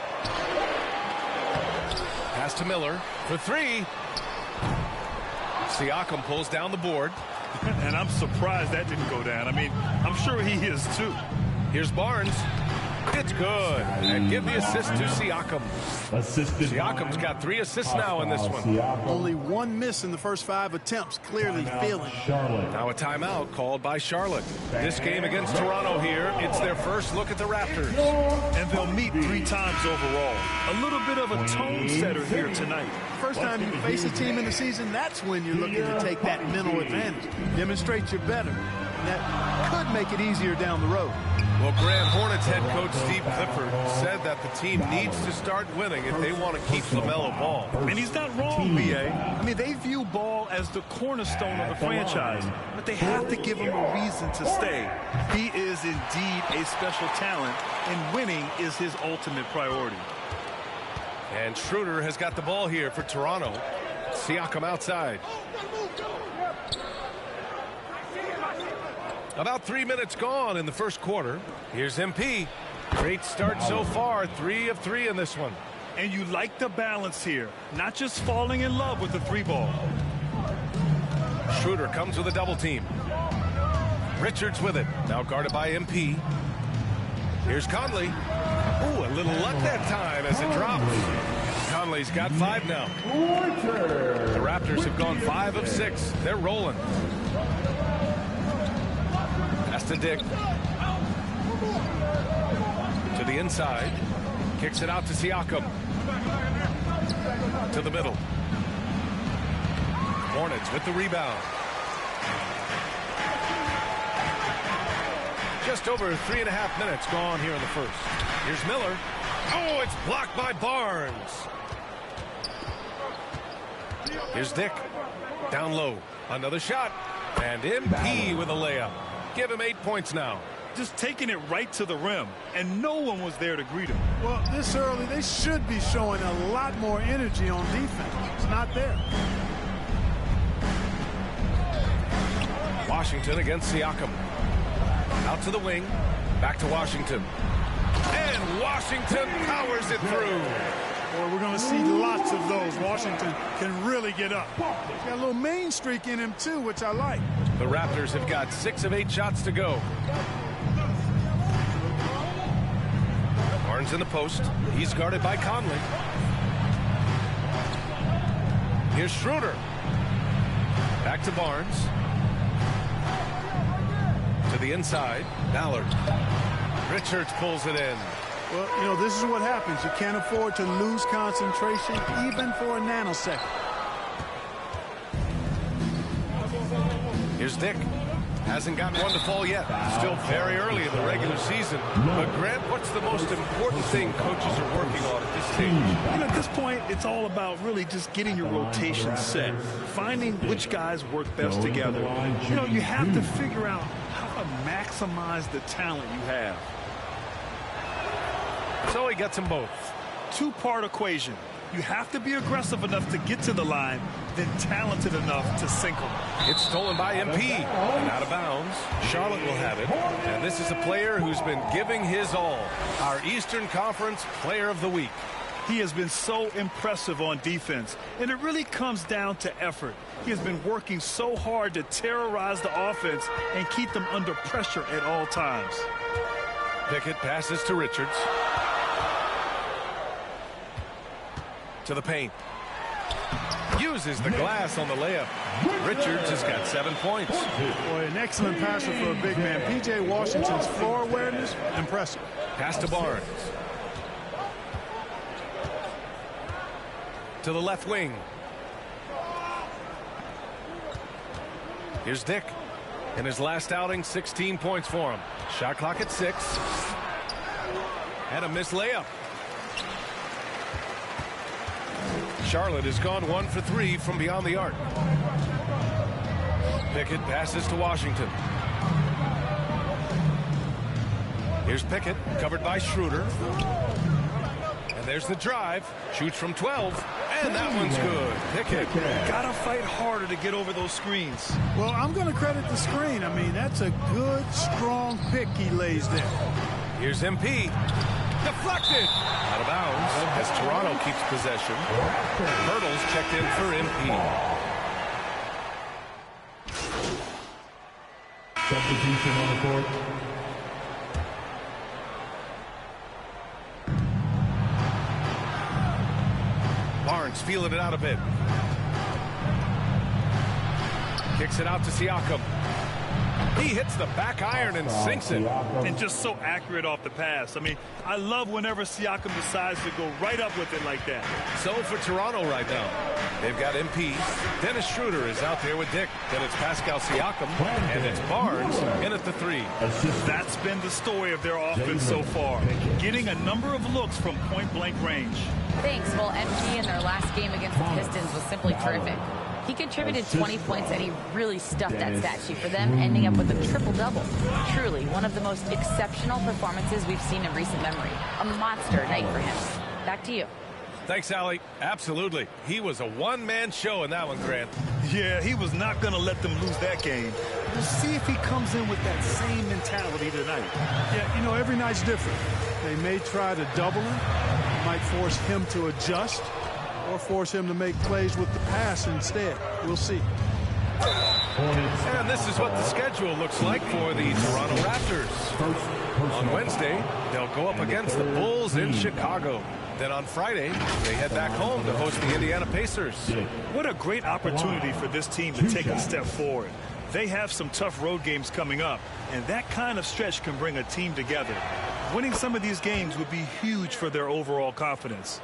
Pass to Miller for 3. Siakam pulls down the board. And I'm surprised that didn't go down. I mean, I'm sure he is too. Here's Barnes. It's good. And give the assist to Siakam. Siakam's got 3 assists now in this one. Only 1 miss in the first 5 attempts. Clearly feeling. Now a timeout called by Charlotte. This game against Toronto here, it's their first look at the Raptors. And they'll meet 3 times overall. A little bit of a tone setter here tonight. First time you face a team in the season, that's when you're looking to take that mental advantage. Demonstrate you're better. And that could make it easier down the road. Well, Grand Hornets head coach Steve Clifford said that the team needs to start winning if they want to keep LaMelo Ball. And he's not wrong, B.A. I mean, they view Ball as the cornerstone of the franchise, but they have to give him a reason to stay. He is indeed a special talent, and winning is his ultimate priority. And Schroeder has got the ball here for Toronto. Siakam outside. About 3 minutes gone in the first quarter. Here's MP. Great start so far. 3 of 3 in this one. And you like the balance here. Not just falling in love with the 3 ball. Schroeder comes with a double team. Richards with it. Now guarded by MP. Here's Conley. Ooh, a little luck that time as it drops. Conley's got 5 now. The Raptors have gone 5 of 6. They're rolling. Pass to Dick. To the inside. Kicks it out to Siakam. To the middle. Hornets with the rebound. Just over 3.5 minutes gone here in the first. Here's Miller. Oh, it's blocked by Barnes. Here's Dick. Down low. Another shot. And MP with a layup. Give him 8 points now. Just taking it right to the rim, and no one was there to greet him. Well, this early, they should be showing a lot more energy on defense. It's not there. Washington against Siakam. Out to the wing. Back to Washington. And Washington powers it through. Boy, we're going to see lots of those. Washington can really get up. He's got a little main streak in him, too, which I like. The Raptors have got 6 of 8 shots to go. Barnes in the post. He's guarded by Conley. Here's Schroeder. Back to Barnes. To the inside. Ballard. Richards pulls it in. Well, you know, this is what happens. You can't afford to lose concentration even for a nanosecond. Here's Dick. Hasn't gotten one to fall yet. Still very early in the regular season. But Grant, what's the most important thing coaches are working on at this stage? You know, at this point, it's all about really just getting your rotation set. Finding which guys work best together. You know, you have to figure out how to maximize the talent you have. So he gets them both. Two-part equation. You have to be aggressive enough to get to the line, then talented enough to sink them. It's stolen by MP and out of bounds. Charlotte will have it. And this is a player who's been giving his all. Our Eastern Conference Player of the Week. He has been so impressive on defense, and it really comes down to effort. He has been working so hard to terrorize the offense and keep them under pressure at all times. Pickett passes to Richards. To the paint. Uses the glass on the layup. Richards has got 7 points. Boy, an excellent passer for a big man. P.J. Washington's floor awareness, impressive. Pass to Barnes. To the left wing. Here's Dick. In his last outing, 16 points for him. Shot clock at 6. And a missed layup. Charlotte has gone 1 for 3 from beyond the arc. Pickett passes to Washington. Here's Pickett, covered by Schroeder. And there's the drive. Shoots from 12. And that one's good. Pickett. Gotta fight harder to get over those screens. Well, I'm going to credit the screen. I mean, that's a good, strong pick he lays there. Here's MP. Deflected. Out of bounds as Toronto keeps possession. Hurdles checked in for MP. Substitution on the court. Barnes feeling it out a bit. Kicks it out to Siakam. He hits the back iron and sinks it. And just so accurate off the pass. I mean, I love whenever Siakam decides to go right up with it like that. So for Toronto right now, they've got MP. Dennis Schroeder is out there with Dick. Then it's Pascal Siakam. And it's Barnes in at the 3. That's been the story of their offense so far. Getting a number of looks from point-blank range. Thanks. Well, MP in their last game against the Pistons was simply terrific. He contributed 20 points, and he really stuffed that stat sheet for them, ending up with a triple-double. Truly, one of the most exceptional performances we've seen in recent memory. A monster night for him. Back to you. Thanks, Allie. Absolutely. He was a one-man show in that one, Grant. Yeah, he was not going to let them lose that game. We'll see if he comes in with that same mentality tonight. Yeah, you know, every night's different. They may try to double him. Might force him to adjust, or force him to make plays with the pass instead. We'll see. And this is what the schedule looks like for the Toronto Raptors. On Wednesday, they'll go up against the Bulls in Chicago. Then on Friday, they head back home to host the Indiana Pacers. What a great opportunity for this team to take a step forward. They have some tough road games coming up, and that kind of stretch can bring a team together. Winning some of these games would be huge for their overall confidence.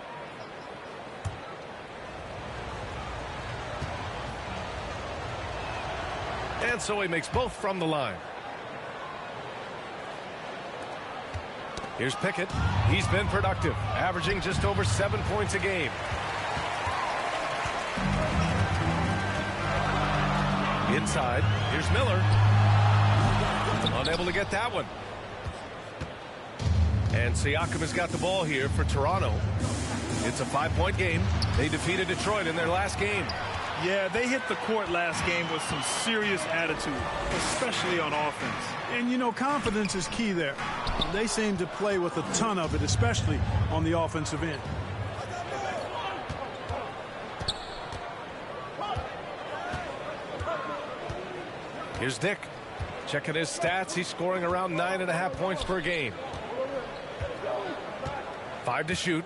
And so he makes both from the line. Here's Pickett. He's been productive, averaging just over 7 points a game. Inside, here's Miller. Unable to get that one. And Siakam has got the ball here for Toronto. It's a 5-point game. They defeated Detroit in their last game. Yeah, they hit the court last game with some serious attitude, especially on offense. And, you know, confidence is key there. They seem to play with a ton of it, especially on the offensive end. Here's Dick. Checking his stats. He's scoring around 9.5 points per game. 5 to shoot.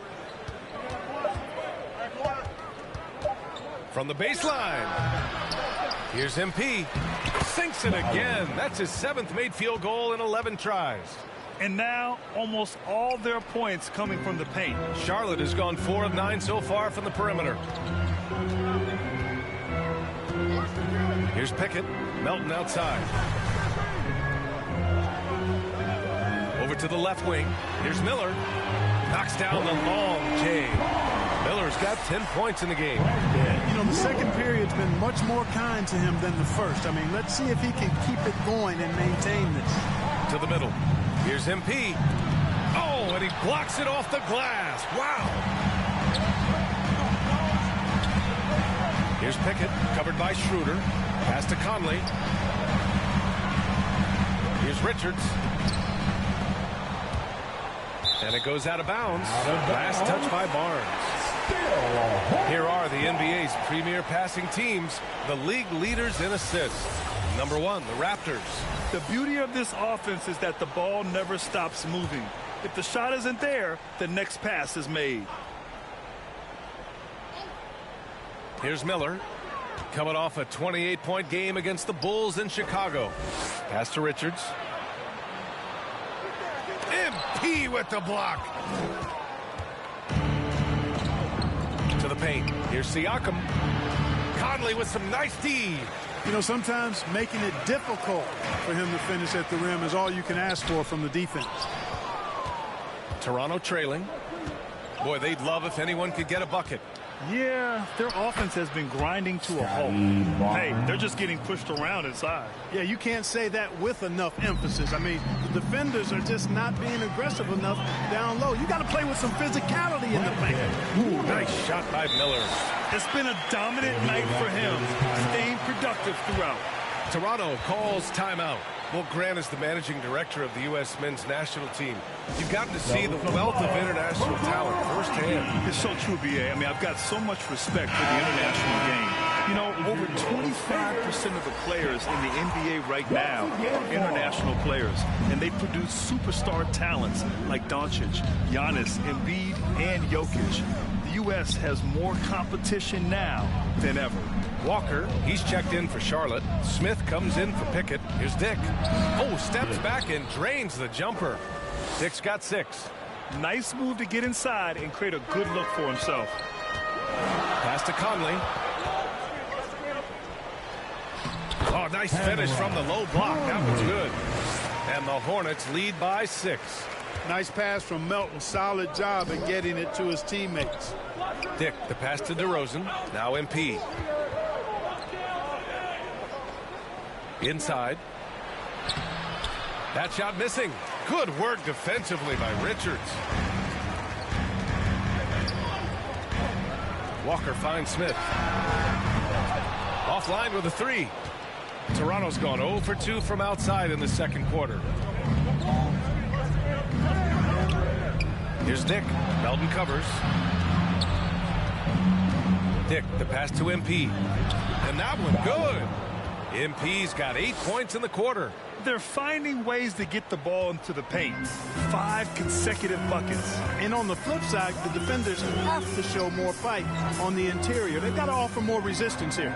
From the baseline. Here's MP. Sinks it again. That's his 7th made field goal in 11 tries. And now almost all their points coming from the paint. Charlotte has gone 4 of 9 so far from the perimeter. Here's Pickett. Melton outside. Over to the left wing. Here's Miller. Knocks down the long J. Miller's got 10 points in the game. You know, the second period's been much more kind to him than the first. I mean, let's see if he can keep it going and maintain this. To the middle. Here's MP. Oh, and he blocks it off the glass. Wow. Here's Pickett, covered by Schroeder. Pass to Conley. Here's Richards. And it goes out of bounds. Last touch by Barnes. Here are the NBA's premier passing teams, the league leaders in assists. Number 1, the Raptors. The beauty of this offense is that the ball never stops moving. If the shot isn't there, the next pass is made. Here's Miller. Coming off a 28-point game against the Bulls in Chicago. Pass to Richards. MP with the block. To the paint. Here's Siakam. Conley with some nice D. You know, sometimes making it difficult for him to finish at the rim is all you can ask for from the defense. Toronto trailing. Boy, they'd love if anyone could get a bucket. Yeah, their offense has been grinding to a halt. Hey, they're just getting pushed around inside. Yeah, you can't say that with enough emphasis. I mean, the defenders are just not being aggressive enough down low. You got to play with some physicality in the paint. Ooh, nice shot by Miller. It's been a dominant night for him, staying productive throughout. Toronto calls timeout. Well, Grant is the managing director of the U.S. men's national team. You've gotten to see the wealth of international talent firsthand. It's so true, B.A. I mean, I've got so much respect for the international game. You know, over 25% of the players in the NBA right now are international players, and they produce superstar talents like Doncic, Giannis, Embiid, and Jokic. The U.S. has more competition now than ever. Walker, he's checked in for Charlotte. Smith comes in for Pickett. Here's Dick. Oh, steps back and drains the jumper. Dick's got 6. Nice move to get inside and create a good look for himself. Pass to Conley. Oh, nice finish from the low block. That was good. And the Hornets lead by 6. Nice pass from Melton. Solid job in getting it to his teammates. Dick, the pass to DeRozan. Now MP. Inside. That shot missing. Good work defensively by Richards. Walker finds Smith. Offline with a 3. Toronto's gone 0 for 2 from outside in the second quarter. Here's Dick. Melton covers. Dick, the pass to MP. And that one good. MP's got 8 points in the quarter. They're finding ways to get the ball into the paint. 5 consecutive buckets. And on the flip side, the defenders have to show more fight on the interior. They've got to offer more resistance here.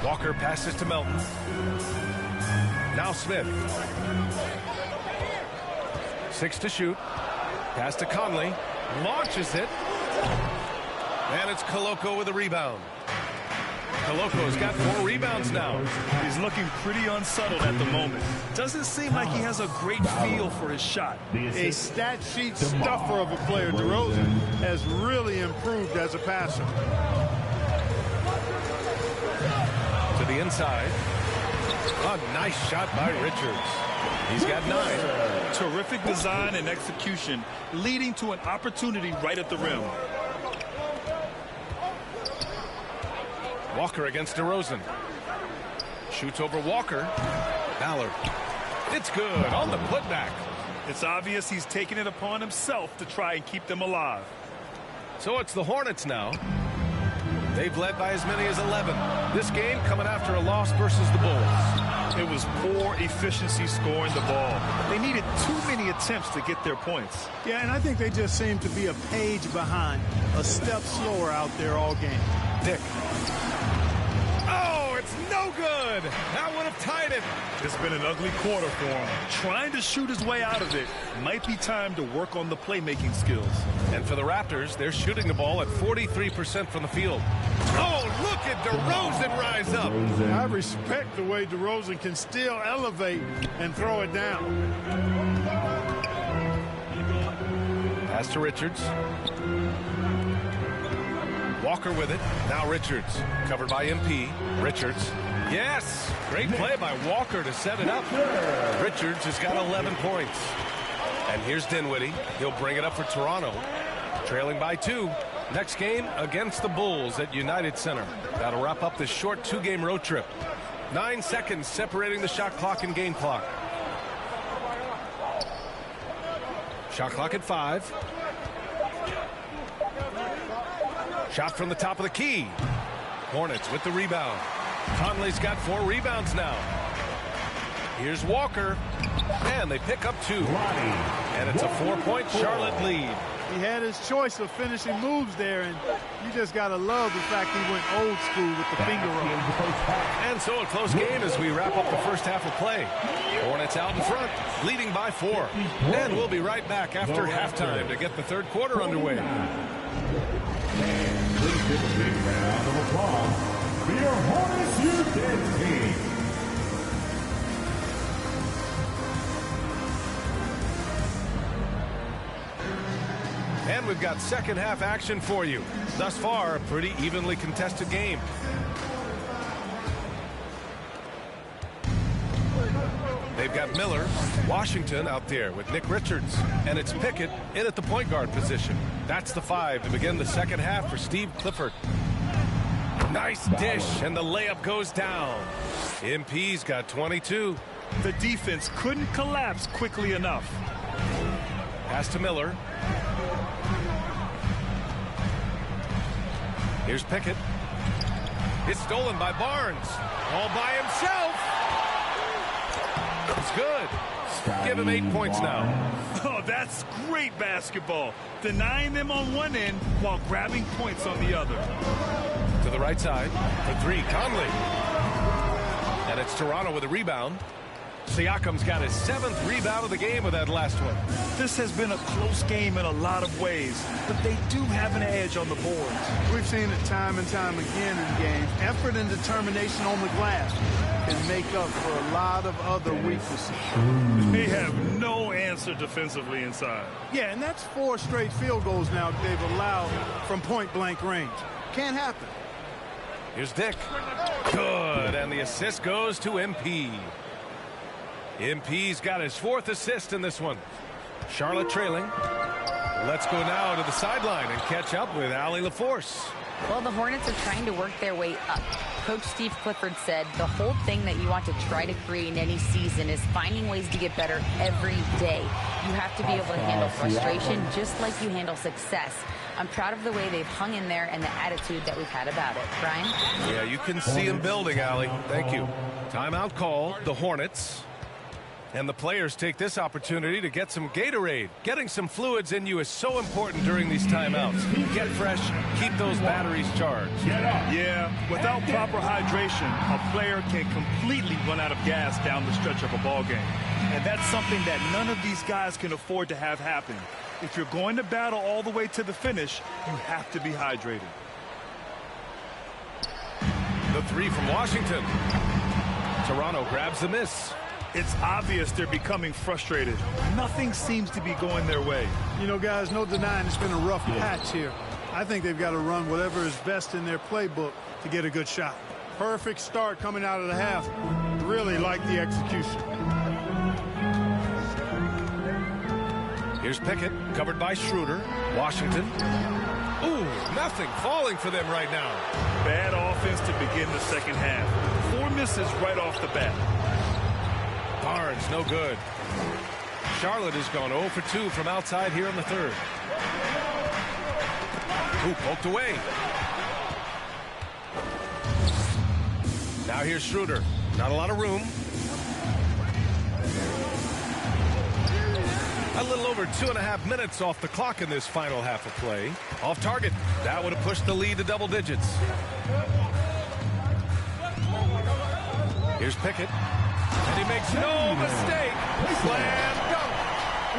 Walker passes to Melton. Now Smith. 6 to shoot. Pass to Conley. Launches it. And it's Koloko with a rebound. Koloko's got 4 rebounds now. He's looking pretty unsettled at the moment. Doesn't seem like he has a great feel for his shot. A stat sheet stuffer of a player. DeRozan has really improved as a passer. To the inside. A nice shot by Richards. He's got 9. Terrific design and execution, leading to an opportunity right at the rim. Walker against DeRozan. Shoots over Walker. Ballard. It's good on the putback. It's obvious he's taking it upon himself to try and keep them alive. So it's the Hornets now. They've led by as many as 11. This game coming after a loss versus the Bulls. It was poor efficiency scoring the ball. They needed too many attempts to get their points. Yeah, and I think they just seem to be a page behind, a step slower out there all game. Dick. Oh, it's no good. That would have tied it. It's been an ugly quarter for him. Trying to shoot his way out of it. Might be time to work on the playmaking skills. And for the Raptors, they're shooting the ball at 43% from the field. Oh, look at DeRozan rise up. I respect the way DeRozan can still elevate and throw it down. Pass to Richards. Walker with it. Now Richards. Covered by MP. Richards. Yes! Great play by Walker to set it up. Richards has got 11 points. And here's Dinwiddie. He'll bring it up for Toronto. Trailing by 2. Next game against the Bulls at United Center. That'll wrap up this short 2-game road trip. 9 seconds separating the shot clock and game clock. Shot clock at 5. Shot from the top of the key. Hornets with the rebound. Conley's got 4 rebounds now. Here's Walker. And they pick up 2. And it's a 4-point Charlotte lead. He had his choice of finishing moves there, and you just got to love the fact he went old school with the finger roll. And so a close game as we wrap up the first half of play. Hornets out in front, leading by 4. And we'll be right back after halftime to get the third quarter underway. And please give a big round of applause for your Hornets Youth team. And we've got second half action for you. Thus far, a pretty evenly contested game. They've got Miller, Washington out there with Nick Richards. And it's Pickett in at the point guard position. That's the 5 to begin the second half for Steve Clifford. Nice dish, and the layup goes down. MP's got 22. The defense couldn't collapse quickly enough. Pass to Miller. Here's Pickett. It's stolen by Barnes. All by himself. It's good. Give him 8 points now. Oh, that's great basketball. Denying them on one end while grabbing points on the other. To the right side for 3, Conley. And it's Toronto with a rebound. Siakam's got his 7th rebound of the game with that last one. This has been a close game in a lot of ways, but they do have an edge on the boards. We've seen it time and time again in games. Effort and determination on the glass can make up for a lot of other weaknesses. They have no answer defensively inside. Yeah, and that's 4 straight field goals now they've allowed from point-blank range. Can't happen. Here's Dick. Good, and the assist goes to MP. MP's got his 4th assist in this one. Charlotte trailing. Let's go now to the sideline and catch up with Allie LaForce. Well, the Hornets are trying to work their way up. Coach Steve Clifford said the whole thing that you want to try to create in any season is finding ways to get better every day. You have to be able to handle frustration just like you handle success. I'm proud of the way they've hung in there and the attitude that we've had about it. Brian? Yeah, you can see them building, Allie. Thank you. Timeout call, the Hornets. And the players take this opportunity to get some Gatorade. Getting some fluids in you is so important during these timeouts. Get fresh, keep those batteries charged. Yeah, without proper hydration, a player can completely run out of gas down the stretch of a ball game. And that's something that none of these guys can afford to have happen. If you're going to battle all the way to the finish, you have to be hydrated. The three from Washington. Toronto grabs the miss. It's obvious they're becoming frustrated. Nothing seems to be going their way. You know, guys, no denying it's been a rough patch here. I think they've got to run whatever is best in their playbook to get a good shot. Perfect start coming out of the half. Really like the execution. Here's Pickett, covered by Schroeder. Washington. Ooh, nothing falling for them right now. Bad offense to begin the second half. 4 misses right off the bat. Barnes, no good. Charlotte has gone 0 for 2 from outside here in the third. Ooh, poked away. Now here's Schroeder. Not a lot of room. A little over 2.5 minutes off the clock in this final half of play. Off target. That would have pushed the lead to double digits. Here's Pickett. And he makes no mistake. Slam dunk.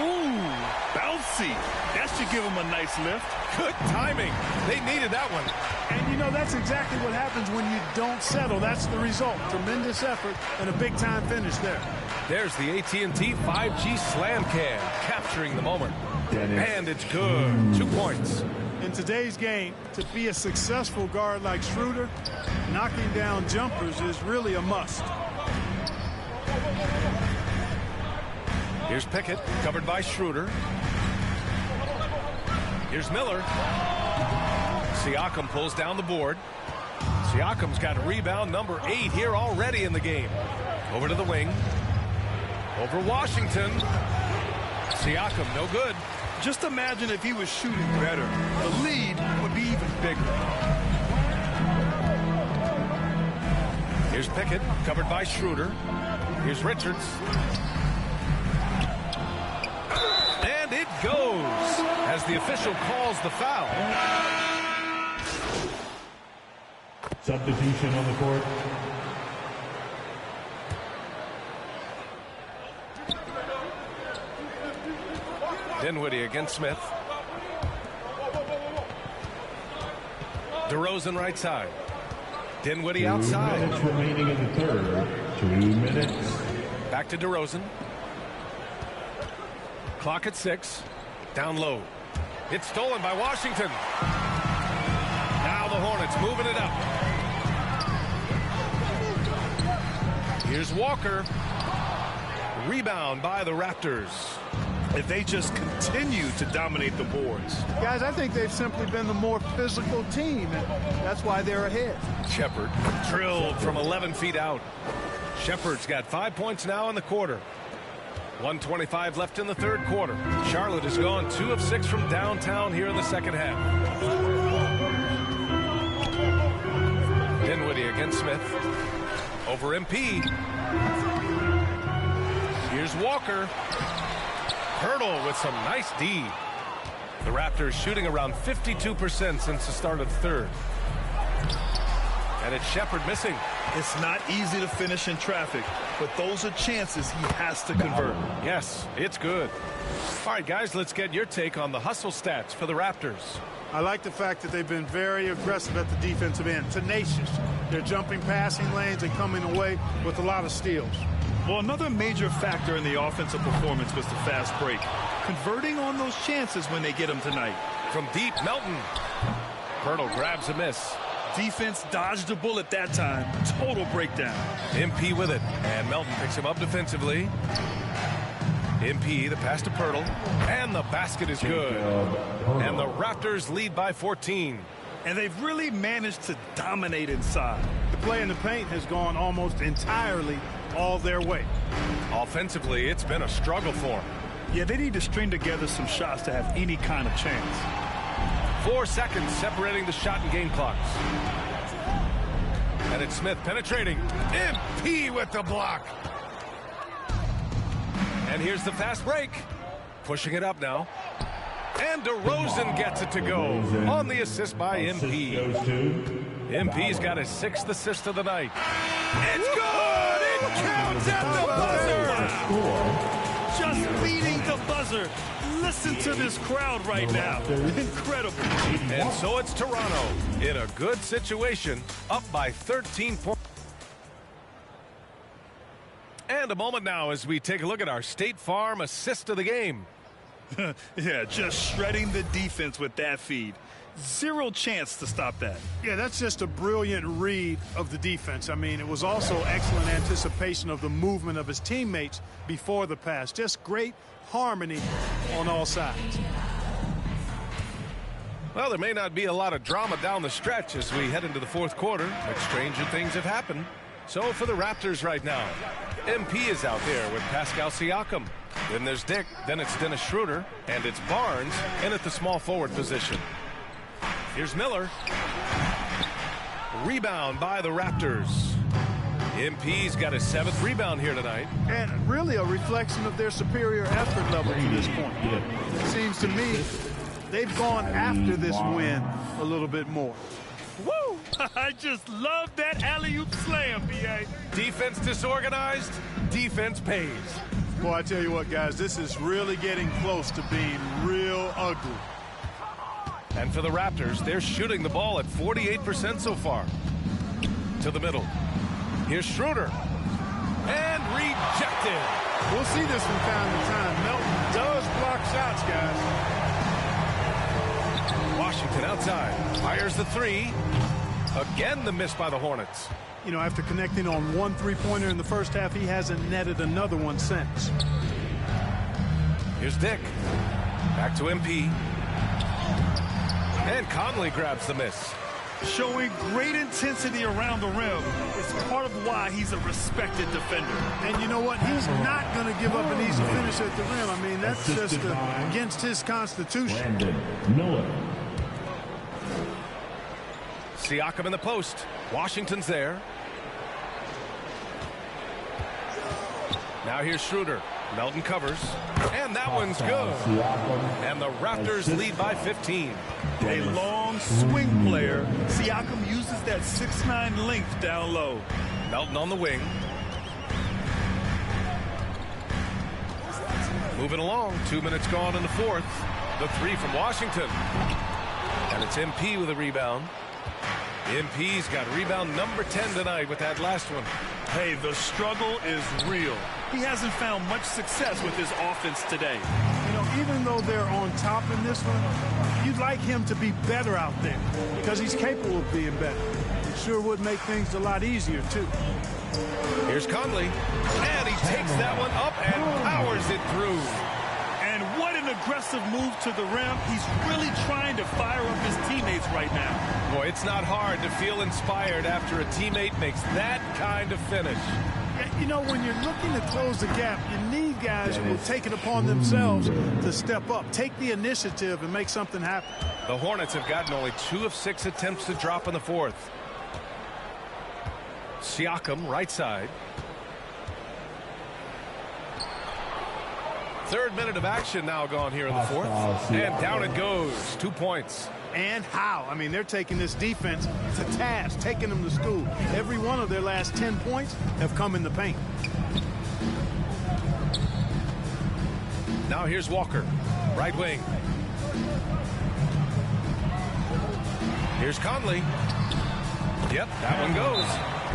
Ooh, bouncy. That should give him a nice lift. Good timing. They needed that one. And, you know, that's exactly what happens when you don't settle. That's the result. Tremendous effort and a big-time finish there. There's the AT&T 5G Slam Cam, capturing the moment. And it's good. 2 points. In today's game, to be a successful guard like Schroeder, knocking down jumpers is really a must. Here's Pickett, covered by Schroeder. Here's Miller. Siakam pulls down the board. Siakam's got rebound number 8 here already in the game. Over to the wing. Over Washington. Siakam, no good. Just imagine if he was shooting better. The lead would be even bigger. Here's Pickett, covered by Schroeder. Here's Richards. And it goes as the official calls the foul. Substitution on the court. Dinwiddie against Smith. DeRozan right side. Dinwiddie outside. 2 minutes remaining in the third. 2 minutes. Back to DeRozan. Clock at 6. Down low. It's stolen by Washington. Now the Hornets moving it up. Here's Walker. Rebound by the Raptors. If they just continue to dominate the boards. Guys, I think they've simply been the more physical team, and that's why they're ahead. Shepard drilled from 11 feet out. Shepard's got 5 points now in the quarter. 1:25 left in the third quarter. Charlotte has gone 2 of 6 from downtown here in the second half. Dinwiddie against Smith. Over MP. Here's Walker. Hurdle with some nice D. The Raptors shooting around 52% since the start of the third. And it's Shepard missing. It's not easy to finish in traffic, but those are chances he has to convert. Yes, it's good. All right, guys, let's get your take on the hustle stats for the Raptors. I like the fact that they've been very aggressive at the defensive end, tenacious. They're jumping passing lanes and coming away with a lot of steals. Well, another major factor in the offensive performance was the fast break. Converting on those chances when they get them tonight. From deep, Melton. Hurdle grabs a miss. Defense dodged a bullet that time. Total breakdown. MP with it. And Melton picks him up defensively. MP, the pass to Pirtle, and the basket is good. And the Raptors lead by 14. And they've really managed to dominate inside. The play in the paint has gone almost entirely all their way. Offensively, it's been a struggle for them. Yeah, they need to string together some shots to have any kind of chance. 4 seconds separating the shot and game clocks. And it's Smith penetrating. MP with the block. And here's the fast break. Pushing it up now. And DeRozan gets it to go on the assist by MP. MP's got his 6th assist of the night. It's good! It counts at the buzzer! Just beating the buzzer. Listen to this crowd right now. Incredible. And so it's Toronto in a good situation, up by 13 points. And a moment now as we take a look at our State Farm assist of the game. Yeah, just shredding the defense with that feed. Zero chance to stop that. Yeah, that's just a brilliant read of the defense. I mean, it was also excellent anticipation of the movement of his teammates before the pass. Just great harmony on all sides. Well, there may not be a lot of drama down the stretch as we head into the 4th quarter, but stranger things have happened. So for the Raptors right now, MP is out there with Pascal Siakam. Then there's Dick, then it's Dennis Schroeder, and it's Barnes in at the small forward position. Here's Miller. Rebound by the Raptors. MP's got his 7th rebound here tonight. And really a reflection of their superior effort level to this point. It seems to me they've gone after this win a little bit more. Woo! I just love that alley-oop slam, B.A. Defense disorganized, defense pays. Boy, I tell you what, guys, this is really getting close to being real ugly. And for the Raptors, they're shooting the ball at 48% so far. To the middle. Here's Schroeder. And rejected. We'll see this from time to time. Melton does block shots, guys. Washington outside. Fires the 3. Again, the miss by the Hornets. You know, after connecting on 1 3-pointer in the first half, he hasn't netted another one since. Here's Dick. Back to MP. And Conley grabs the miss. Showing great intensity around the rim is part of why he's a respected defender. And you know what? He's not going to give up an easy finish at the rim. I mean, that's just against his constitution. Brandon Miller. Siakam in the post. Washington's there. Now here's Schroeder. Melton covers. And that one's good. And the Raptors lead by 15. A long swing player. Siakam uses that 6'9" length down low. Melton on the wing. Moving along. 2 minutes gone in the 4th. The 3 from Washington. And it's MP with a rebound. MP's got rebound number 10 tonight with that last one. Hey, the struggle is real. He hasn't found much success with his offense today. You know, even though they're on top in this one, you'd like him to be better out there because he's capable of being better. It sure would make things a lot easier, too. Here's Conley. And he takes that one up and powers it through. And what an aggressive move to the rim. He's really trying to fire up his teammates right now. Boy, it's not hard to feel inspired after a teammate makes that kind of finish. You know, when you're looking to close the gap, you need guys who will take it upon themselves to step up, take the initiative, and make something happen. The Hornets have gotten only 2 of 6 attempts to drop in the 4th. Siakam, right side. 3rd minute of action now gone here in the 4th. And down it goes. 2 points. And how? I mean, they're taking this defense to task, taking them to school. Every one of their last 10 points have come in the paint. Now here's Walker, right wing. Here's Conley. Yep, that one goes.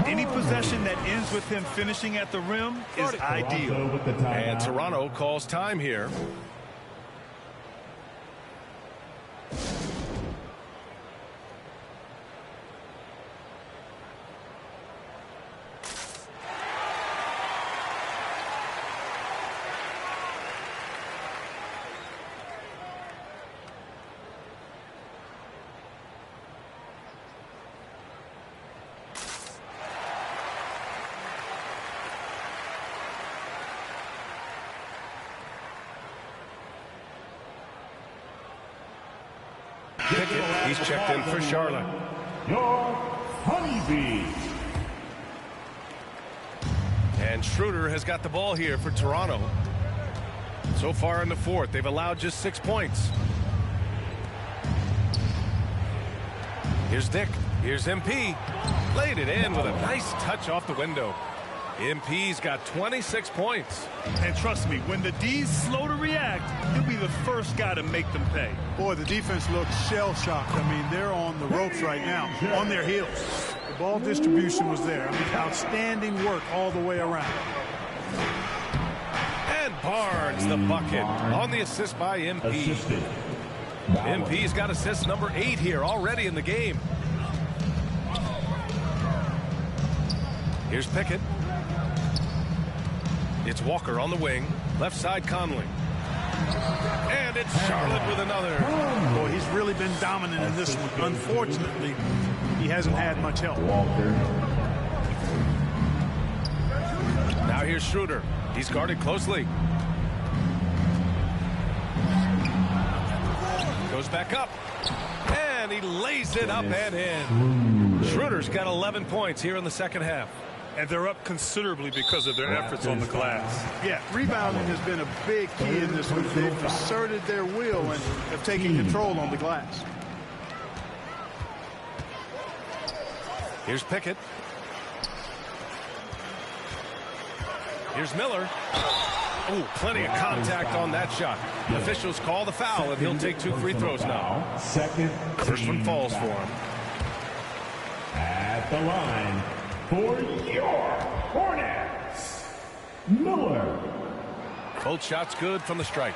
Any possession that ends with him finishing at the rim is ideal. And Toronto calls time here. Pickett, he's checked in for Charlotte. Your Honeybees. And Schroeder has got the ball here for Toronto. So far in the fourth, they've allowed just 6 points. Here's Dick. Here's MP. Laid it in with a nice touch off the window. MP's got 26 points. And trust me, when the D's slow to react, he'll be the first guy to make them pay. Boy, the defense looks shell-shocked. I mean, they're on the ropes right now, on their heels. The ball distribution was there. I mean, outstanding work all the way around. And Barnes, the bucket, on the assist by MP. MP's got assist number 8 here already in the game. Here's Pickett. It's Walker on the wing. Left side, Conley. And it's Charlotte with another. Boy, he's really been dominant in this one. Unfortunately, he hasn't had much help. Now here's Schroeder. He's guarded closely. Goes back up. And he lays it up and in. Schroeder's got 11 points here in the second half. And they're up considerably because of their efforts on the glass. Yeah, rebounding has been a big key in this one. They've asserted their will and have taken control on the glass. Here's Pickett. Here's Miller. Oh, plenty of contact on that shot. Officials call the foul, and he'll take 2 free throws now. First one falls for him. At the line for your Hornets, Miller. Both shots good from the strike.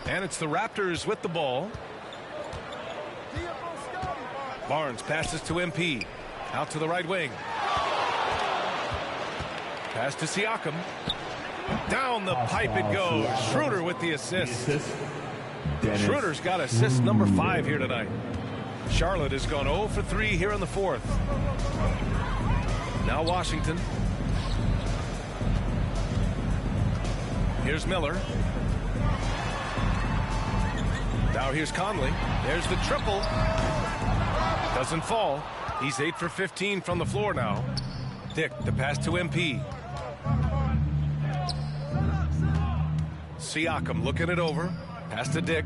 And it's the Raptors with the ball. Barnes passes to MP. Out to the right wing. Pass to Siakam. Down the pipe it goes. Schroeder with the assist. Schroeder's got assist number 5 here tonight. Charlotte has gone 0 for 3 here in the fourth. Now Washington. Here's Miller. Now here's Conley. There's the triple. Doesn't fall. He's 8 for 15 from the floor now. Dick, the pass to MP. Siakam looking it over. Pass to Dick.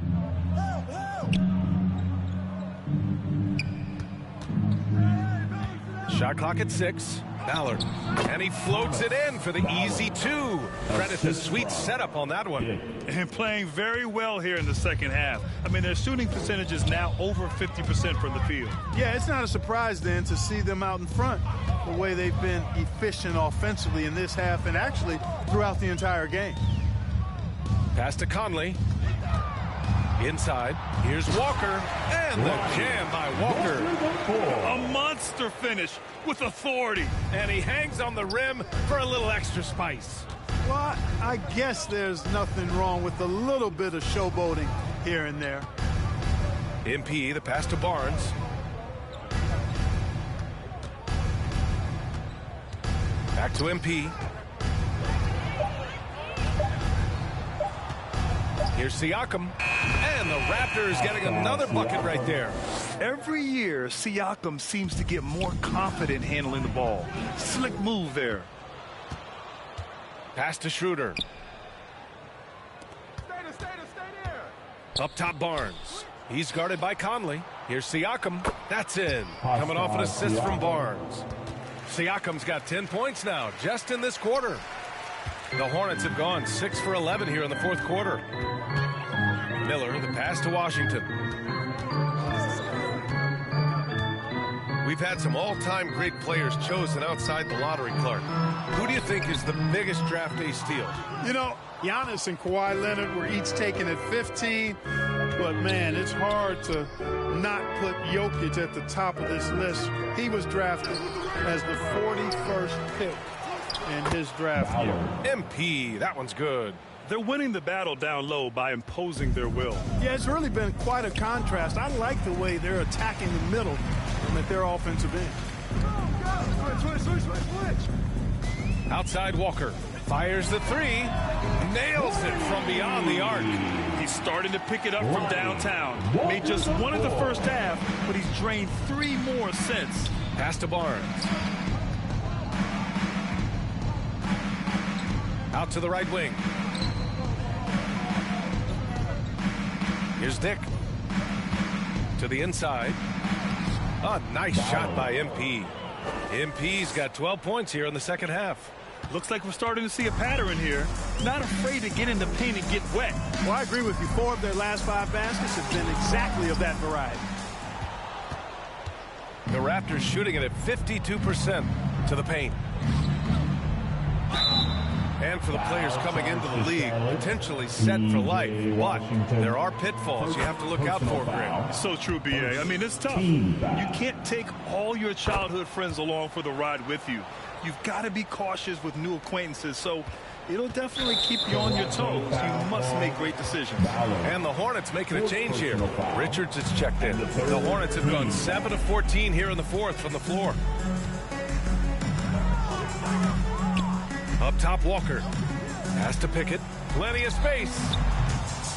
Shot clock at 6. Ballard. And he floats it in for the easy 2. Credit the sweet setup on that one. And playing very well here in the second half. I mean, their shooting percentage is now over 50% from the field. Yeah, it's not a surprise then to see them out in front the way they've been efficient offensively in this half and actually throughout the entire game. Pass to Conley. Inside. Here's Walker. And the jam by Walker. A monster finish with authority. And he hangs on the rim for a little extra spice. Well, I guess there's nothing wrong with a little bit of showboating here and there. MP, the pass to Barnes. Back to MP. Here's Siakam. And the Raptors getting another bucket right there. Every year, Siakam seems to get more confident handling the ball. Slick move there. Pass to Schroeder. Up top, Barnes. He's guarded by Conley. Here's Siakam. That's in. Coming off an assist from Barnes. Siakam's got 10 points now, just in this quarter. The Hornets have gone 6 for 11 here in the fourth quarter. Miller, the pass to Washington. We've had some all-time great players chosen outside the lottery, Clark. Who do you think is the biggest draft day steal? You know, Giannis and Kawhi Leonard were each taken at 15, but man, it's hard to not put Jokic at the top of this list. He was drafted as the 41st pick in his draft year. MP, that one's good. They're winning the battle down low by imposing their will. Yeah, it's really been quite a contrast. I like the way they're attacking the middle at their offensive end. Outside Walker. Fires the three. Nails it from beyond the arc. He's starting to pick it up from downtown. Made just one in the first half, but he's drained 3 more since. Pass to Barnes. Out to the right wing. Here's Dick. To the inside. A nice shot by MP. MP's got 12 points here in the second half. Looks like we're starting to see a pattern here. Not afraid to get in the paint and get wet. Well, I agree with you. 4 of their last 5 baskets have been exactly of that variety. The Raptors shooting it at 52% to the paint. And for the players coming into the league, potentially set for life. But there are pitfalls you have to look out for, Greg. So true, B.A. I mean, it's tough. You can't take all your childhood friends along for the ride with you. You've got to be cautious with new acquaintances. So it'll definitely keep you on your toes. You must make great decisions. And the Hornets making a change here. Richards has checked in. The Hornets have gone 7 of 14 here in the fourth from the floor. Up top, Walker. Has to Pickett. Plenty of space.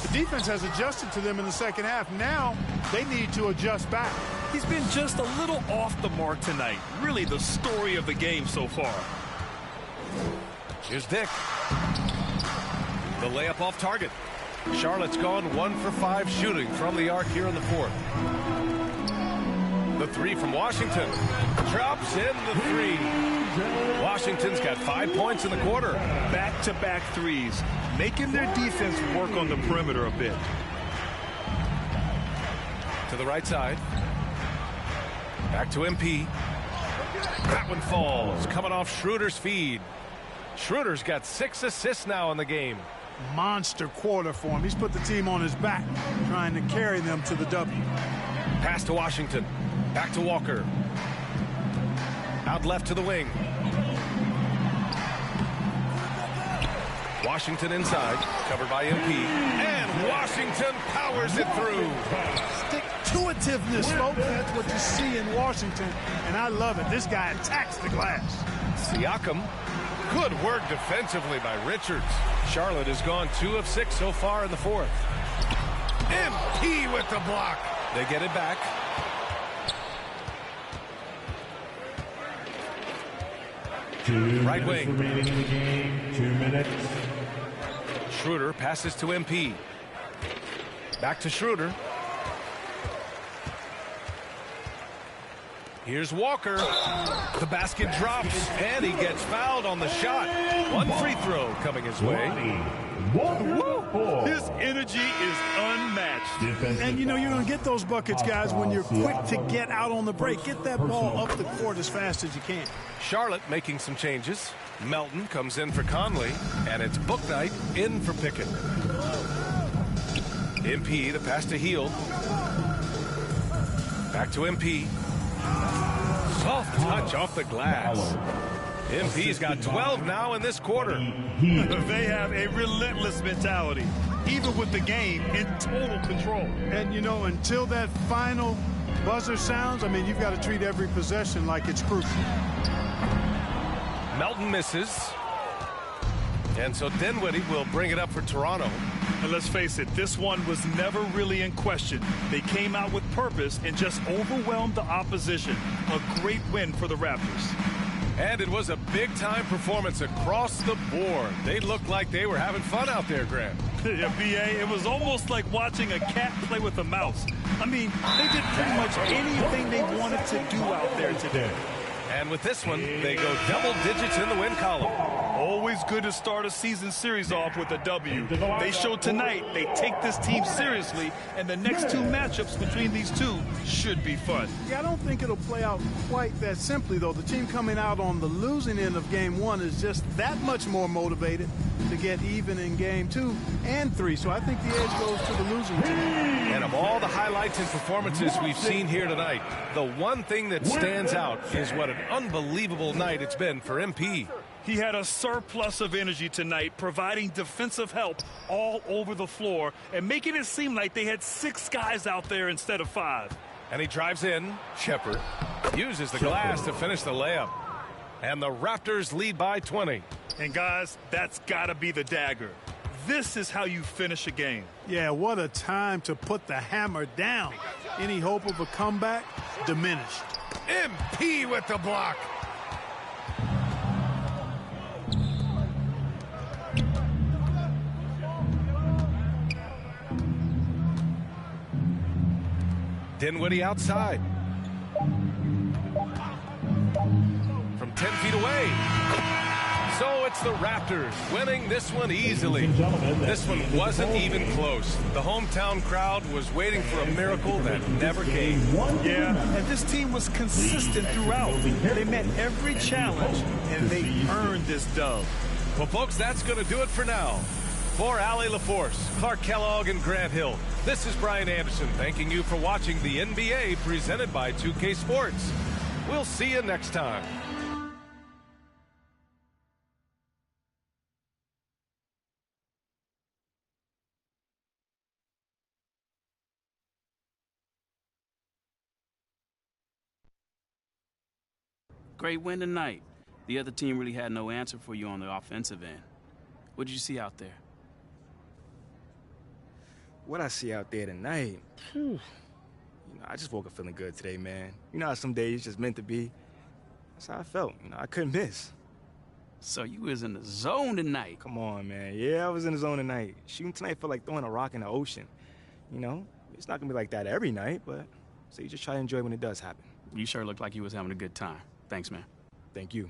The defense has adjusted to them in the second half. Now they need to adjust back. He's been just a little off the mark tonight. Really the story of the game so far. Here's Dick. The layup off target. Charlotte's gone 1 for 5 shooting from the arc here in the fourth. The three from Washington. Drops in the three. Washington's got 5 points in the quarter. Back-to-back threes. Making their defense work on the perimeter a bit. To the right side. Back to MP. That one falls. Coming off Schroeder's feed. Schroeder's got 6 assists now in the game. Monster quarter for him. He's put the team on his back, trying to carry them to the W. Pass to Washington. Back to Walker. Out left to the wing. Washington inside. Covered by MP. And Washington powers it through. Stick-to-itiveness, folks. That's what you see in Washington, and I love it. This guy attacks the glass. Siakam. Good work defensively by Richards. Charlotte has gone 2 of 6 so far in the fourth. MP with the block. They get it back. Right wing. Remaining in the game. 2 minutes. Schroeder passes to MP. Back to Schroeder. Here's Walker. The basket drops, and he gets fouled on the shot. 1 free throw coming his way. His energy is unmatched. And, you know, you're going to get those buckets, guys, when you're quick to get out on the break. Get that ball up the court as fast as you can. Charlotte making some changes. Melton comes in for Conley, and it's Bouknight in for Pickett. MP, the pass to Hield. Back to MP. Soft touch off the glass. MP's got 12 now in this quarter. They have a relentless mentality, even with the game in total control. And, you know, until that final buzzer sounds, I mean, you've got to treat every possession like it's crucial. Melton misses. And so Dinwiddie will bring it up for Toronto. And let's face it, this one was never really in question. They came out with purpose and just overwhelmed the opposition. A great win for the Raptors. And it was a big-time performance across the board. They looked like they were having fun out there, Grant. Yeah, B.A., it was almost like watching a cat play with a mouse. I mean, they did pretty much anything they wanted to do out there today. And with this one, they go double digits in the win column. Always good to start a season series off with a W. They showed tonight they take this team seriously, and the next 2 matchups between these two should be fun. Yeah, I don't think it'll play out quite that simply, though. The team coming out on the losing end of game 1 is just that much more motivated to get even in game 2 and 3. So I think the edge goes to the losing team. And of all the highlights and performances we've seen here tonight, the one thing that stands out is what an unbelievable night it's been for MP. He had a surplus of energy tonight, providing defensive help all over the floor and making it seem like they had 6 guys out there instead of 5. And he drives in. Shepard uses the glass to finish the layup. And the Raptors lead by 20. And guys, that's got to be the dagger. This is how you finish a game. Yeah, what a time to put the hammer down. Any hope of a comeback diminished. MP with the block. Dinwiddie outside. From 10 feet away. So it's the Raptors winning this one easily. This one wasn't even close. The hometown crowd was waiting for a miracle that never came. Yeah, and this team was consistent throughout. They met every challenge, and they earned this dub. Well, folks, that's going to do it for now. For Allie LaForce, Clark Kellogg, and Grant Hill, this is Brian Anderson thanking you for watching the NBA presented by 2K Sports. We'll see you next time. Great win tonight. The other team really had no answer for you on the offensive end. What did you see out there? What I see out there tonight, I just woke up feeling good today, man. You know how some days it's just meant to be. That's how I felt. I couldn't miss. So you was in the zone tonight. Come on, man. Yeah, I was in the zone tonight. Shooting tonight felt like throwing a rock in the ocean. It's not gonna be like that every night, but so you just try to enjoy when it does happen. You sure looked like you was having a good time. Thanks, man. Thank you.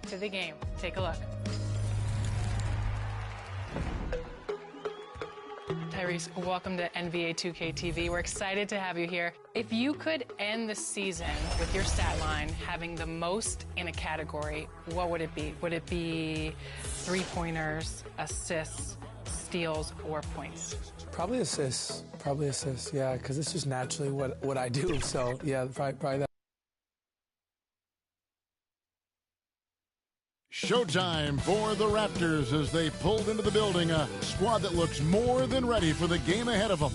To the game. Take a look. Tyrese, welcome to NBA 2K TV. We're excited to have you here. If you could end the season with your stat line having the most in a category, what would it be? Would it be three-pointers, assists, steals, or points? Probably assists. Yeah, because it's just naturally what I do. So, yeah, probably that. Showtime for the Raptors as they pulled into the building, a squad that looks more than ready for the game ahead of them.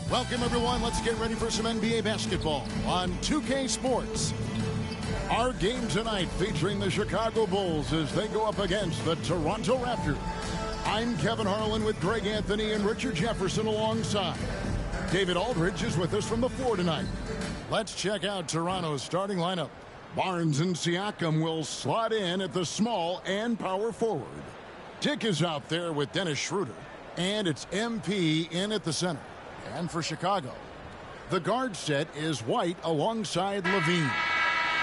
Welcome, everyone. Let's get ready for some NBA basketball on 2K Sports. Our game tonight featuring the Chicago Bulls as they go up against the Toronto Raptors. I'm Kevin Harlan with Greg Anthony and Richard Jefferson alongside. David Aldridge is with us from the floor tonight. Let's check out Toronto's starting lineup. Barnes and Siakam will slot in at the small and power forward. Dick is out there with Dennis Schroeder. And it's MP in at the center. And for Chicago, the guard set is White alongside Levine.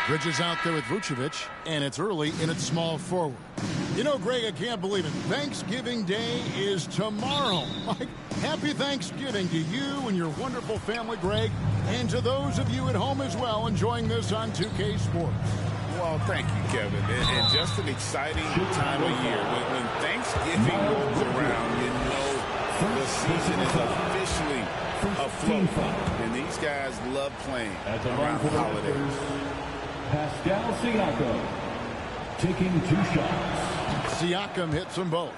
Bridges out there with Vucevic, and it's early in its small forward. You know, Greg, I can't believe it. Thanksgiving Day is tomorrow. Happy Thanksgiving to you and your wonderful family, Greg, and to those of you at home as well enjoying this on 2K Sports. Well, thank you, Kevin. And just an exciting time of year. When Thanksgiving rolls around, you know the season is officially afloat. And these guys love playing around the holidays. Pascal Siakam taking 2 shots. Siakam hits them both.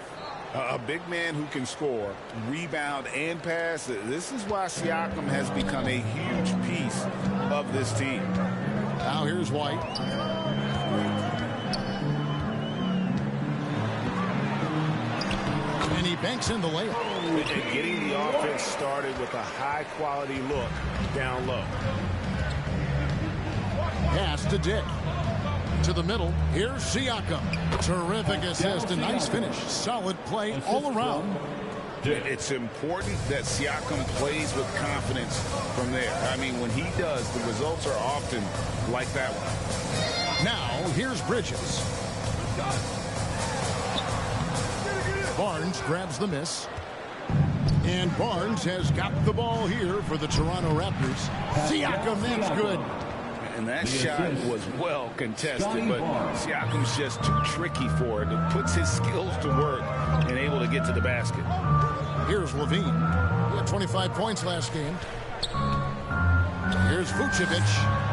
A big man who can score, rebound, and pass. This is why Siakam has become a huge piece of this team. Now here's White. And he banks in the layup. And getting the offense started with a high-quality look down low. Pass to Dick. To the middle. Here's Siakam. Terrific assist. A nice finish. Solid play all around. It's important that Siakam plays with confidence from there. I mean, when he does, the results are often like that one. Now, here's Bridges. Barnes grabs the miss. And Barnes has got the ball here for the Toronto Raptors. Siakam, that's good. And that shot was well contested, but Siakam's just too tricky for it. It puts his skills to work and able to get to the basket. Here's Levine. He had 25 points last game. Here's Vucevic,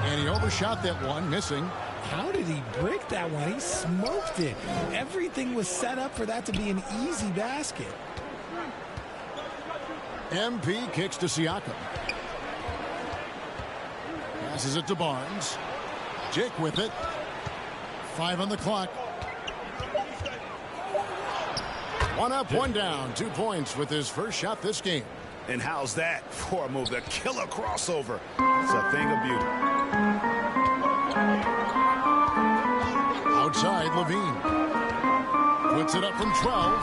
and he overshot that one, missing. How did he break that one? He smoked it. Everything was set up for that to be an easy basket. MP kicks to Siakam. Passes it to Barnes. Jake with it. 5 on the clock. 1 up, 1 down. 2 points with his first shot this game. And how's that for a move? The killer crossover. It's a thing of beauty. Outside, Levine. Puts it up from 12.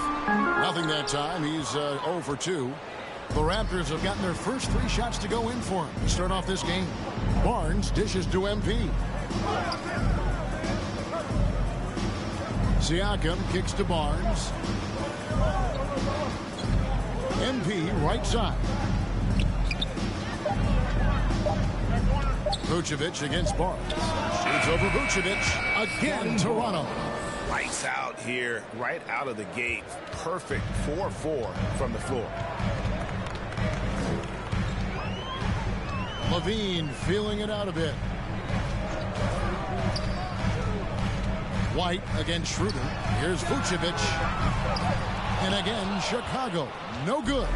Nothing that time. He's 0 for 2. The Raptors have gotten their first 3 shots to go in for him to start off this game. Barnes dishes to MP. Siakam kicks to Barnes. MP right side. Vucevic against Barnes. Shoots over Vucevic. Again, Toronto. Lights out here, right out of the gate. Perfect 4-4 from the floor. Levine feeling it out a bit. White against Schroeder. Here's Vucevic. And again, Chicago. No good.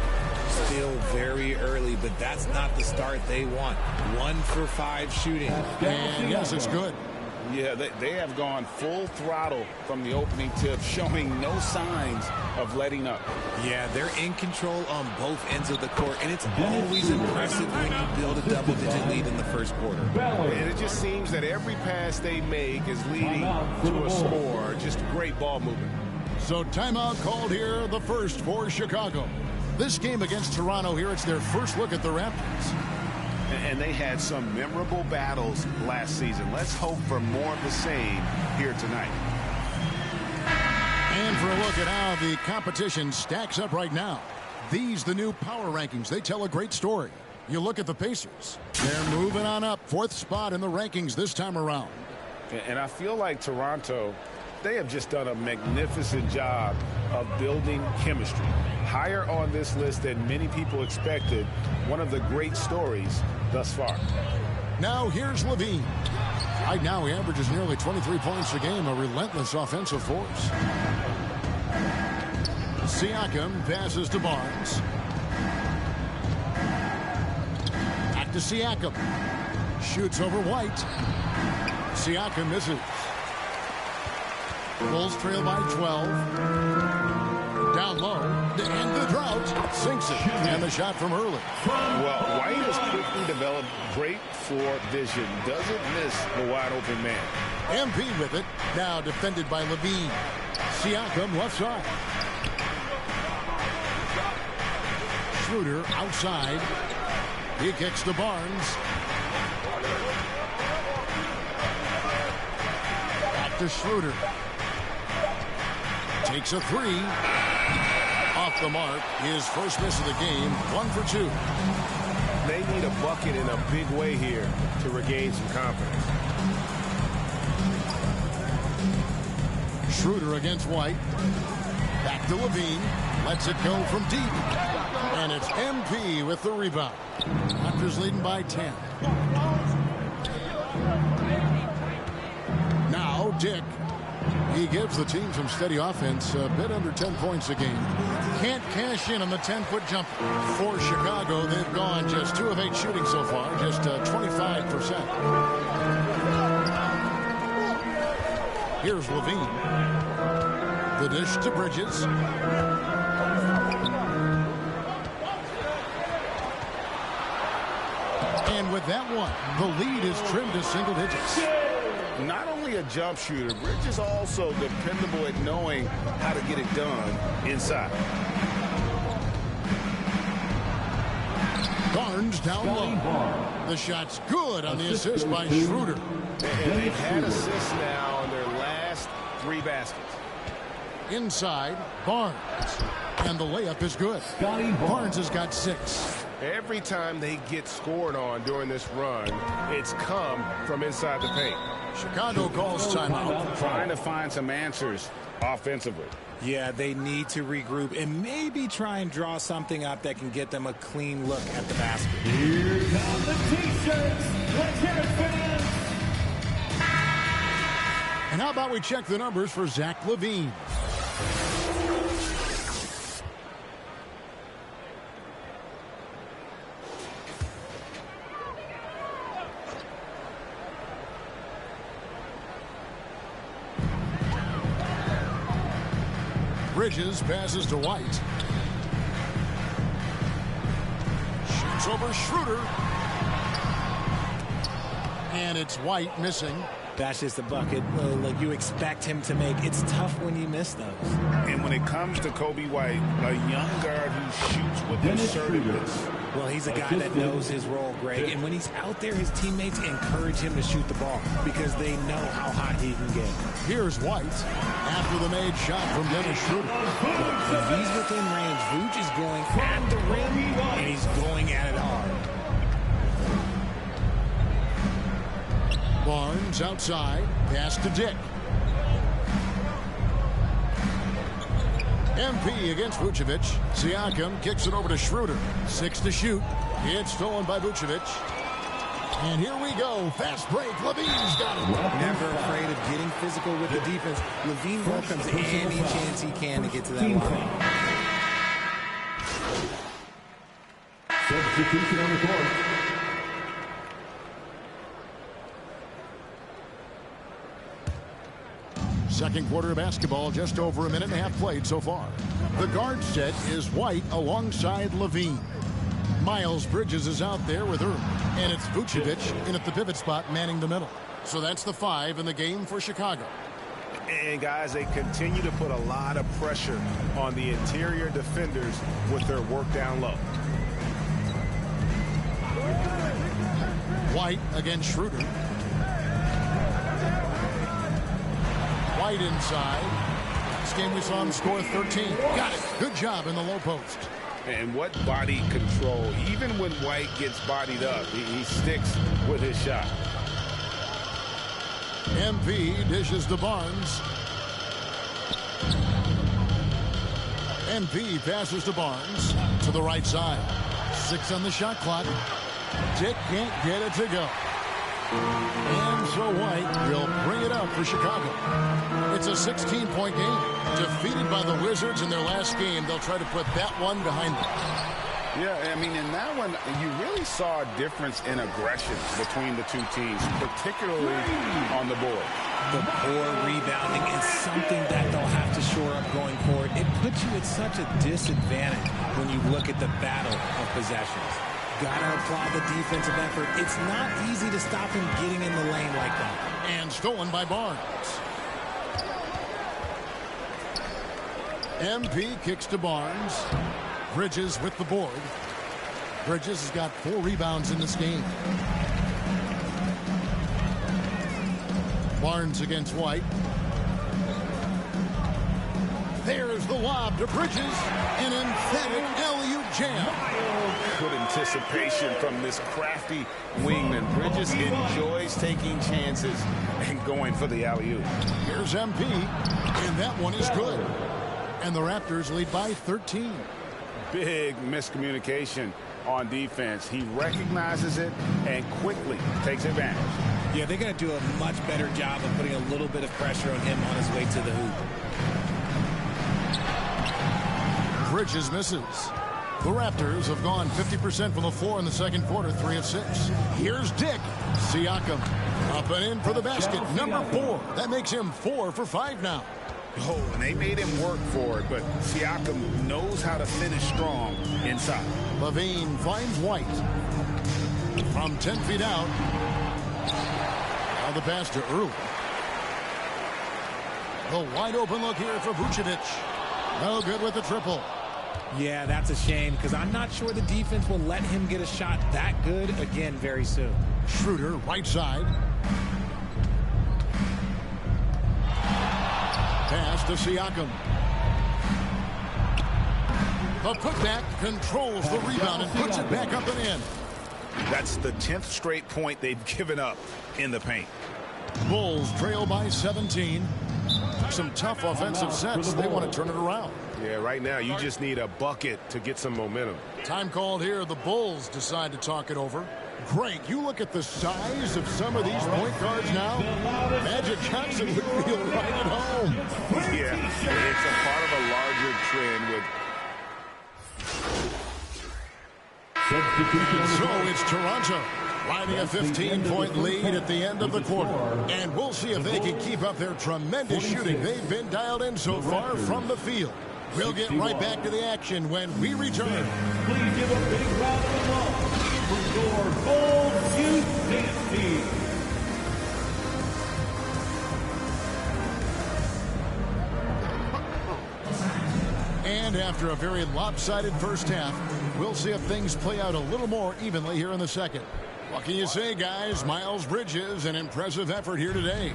Still very early, but that's not the start they want. 1 for 5 shooting. And yes, it's good. Yeah, they have gone full throttle from the opening tip, showing no signs of letting up. Yeah, they're in control on both ends of the court, and it's always impressive when you build a double-digit lead in the first quarter. And it just seems that every pass they make is leading to a score. Just great ball movement. So timeout called here, the first for Chicago. This game against Toronto here, it's their first look at the Raptors. And they had some memorable battles last season. Let's hope for more of the same here tonight. And for a look at how the competition stacks up right now. These, the new power rankings, they tell a great story. You look at the Pacers. They're moving on up. 4th spot in the rankings this time around. And I feel like Toronto, they have just done a magnificent job of building chemistry. Higher on this list than many people expected. One of the great stories thus far. Now here's Levine. Right now he averages nearly 23 points a game, a relentless offensive force. Siakam passes to Barnes. Back to Siakam. Shoots over White. Siakam misses. Bulls trail by 12. Down low, and the drought sinks it. And the shot from early. Well, White has quickly developed great floor vision. Doesn't miss the wide open man. MP with it. Now defended by Levine. Siakam left side. Schroeder outside. He kicks to Barnes. Back to Schroeder. Takes a three. Off the mark. His first miss of the game. 1 for 2. They need a bucket in a big way here to regain some confidence. Schroeder against White. Back to Levine. Lets it go from deep. And it's MP with the rebound. Raptors leading by 10. Now Dick. He gives the team some steady offense, a bit under 10 points a game. Can't cash in on the 10-foot jumper. For Chicago, they've gone just 2 of 8 shooting so far, just 25%. Here's Levine. The dish to Bridges. And with that one, the lead is trimmed to single digits. Not only a jump shooter, Bridges also dependable at knowing how to get it done inside. Barnes down low. The shot's good on the assist by Schroeder. And they've had assists now on their last 3 baskets. Inside, Barnes. And the layup is good. Barnes has got 6. Every time they get scored on during this run, it's come from inside the paint. Chicago calls timeout. Trying to find some answers offensively. Yeah, they need to regroup and maybe try and draw something up that can get them a clean look at the basket. Here come the T-shirts. Let's hear it, fans. And how about we check the numbers for Zach LaVine? Bridges passes to White. Shoots over Schroeder. And it's White missing. That's just a bucket like you expect him to make. It's tough when you miss those. And when it comes to Kobe White, a young guard who shoots with assertiveness. Well, he's a guy that knows his role, Greg. And when he's out there, his teammates encourage him to shoot the ball because they know how hot he can get. Here's White after the made shot from Dennis Schroeder. When he's within range, Vooch is going at the rim, and he's going at it hard. Barnes outside. Pass to Dick. MP against Vucevic. Siakam kicks it over to Schroeder. 6 to shoot. It's stolen by Vucevic. And here we go. Fast break. Levine's got it. Never afraid of getting physical with the defense. Levine welcomes any chance he can to get to that line. Substitution on the court. Second quarter of basketball, just over a minute and a half played so far. The guard set is White alongside Levine. Miles Bridges is out there with her. And it's Vucevic in at the pivot spot manning the middle. So that's the 5 in the game for Chicago. And guys, they continue to put a lot of pressure on the interior defenders with their work down low. White against Schroeder. White inside. This game we saw him score 13. Got it. Good job in the low post. And what body control. Even when White gets bodied up, he sticks with his shot. MP dishes to Barnes. MP passes to Barnes to the right side. 6 on the shot clock. Dick can't get it to go. And so White will bring it up for Chicago. It's a 16-point game. Defeated by the Wizards in their last game, they'll try to put that one behind them. Yeah, I mean, in that one, you really saw a difference in aggression between the two teams, particularly on the board. The poor rebounding is something that they'll have to shore up going forward. It puts you at such a disadvantage when you look at the battle of possessions. Gotta applaud the defensive effort. It's not easy to stop him getting in the lane like that. And stolen by Barnes. MP kicks to Barnes. Bridges with the board. Bridges has got 4 rebounds in this game. Barnes against White. There's the lob to Bridges. An emphatic alley-oop jam. Good anticipation from this crafty wingman. Bridges enjoys taking chances and going for the alley-oop. Here's MP, and that one is good. And the Raptors lead by 13. Big miscommunication on defense. He recognizes it and quickly takes advantage. Yeah, they're going to do a much better job of putting a little bit of pressure on him on his way to the hoop. Bridges misses. The Raptors have gone 50% from the floor in the second quarter, 3 of 6. Here's Dick. Siakam up and in for the basket, number 4. That makes him 4 for 5 now. Oh, and they made him work for it, but Siakam knows how to finish strong inside. Levine finds White. From 10 feet out. Now the pass to Earl. The wide open look here for Vucevic. No good with the triple. Yeah, that's a shame because I'm not sure the defense will let him get a shot that good again very soon. Schroeder, right side. Pass to Siakam. The putback controls the rebound and puts it back up and in. That's the 10th straight point they've given up in the paint. Bulls trail by 17. Some tough offensive sets. They want to turn it around. Yeah, right now you just need a bucket to get some momentum. Time called here. The Bulls decide to talk it over. Greg, you look at the size of some of these point guards now. Magic Johnson would feel right at home. Yeah, it's a part of a larger trend with... So it's Toronto riding a 15-point lead at the end of the quarter. And we'll see if they can keep up their tremendous shooting they've been dialed in so far from the field. We'll get right back to the action when we return. Please give a big round of applause for your Bulls Youth Dance Team. And after a very lopsided first half, we'll see if things play out a little more evenly here in the second. What can you say, guys? Miles Bridges, an impressive effort here today.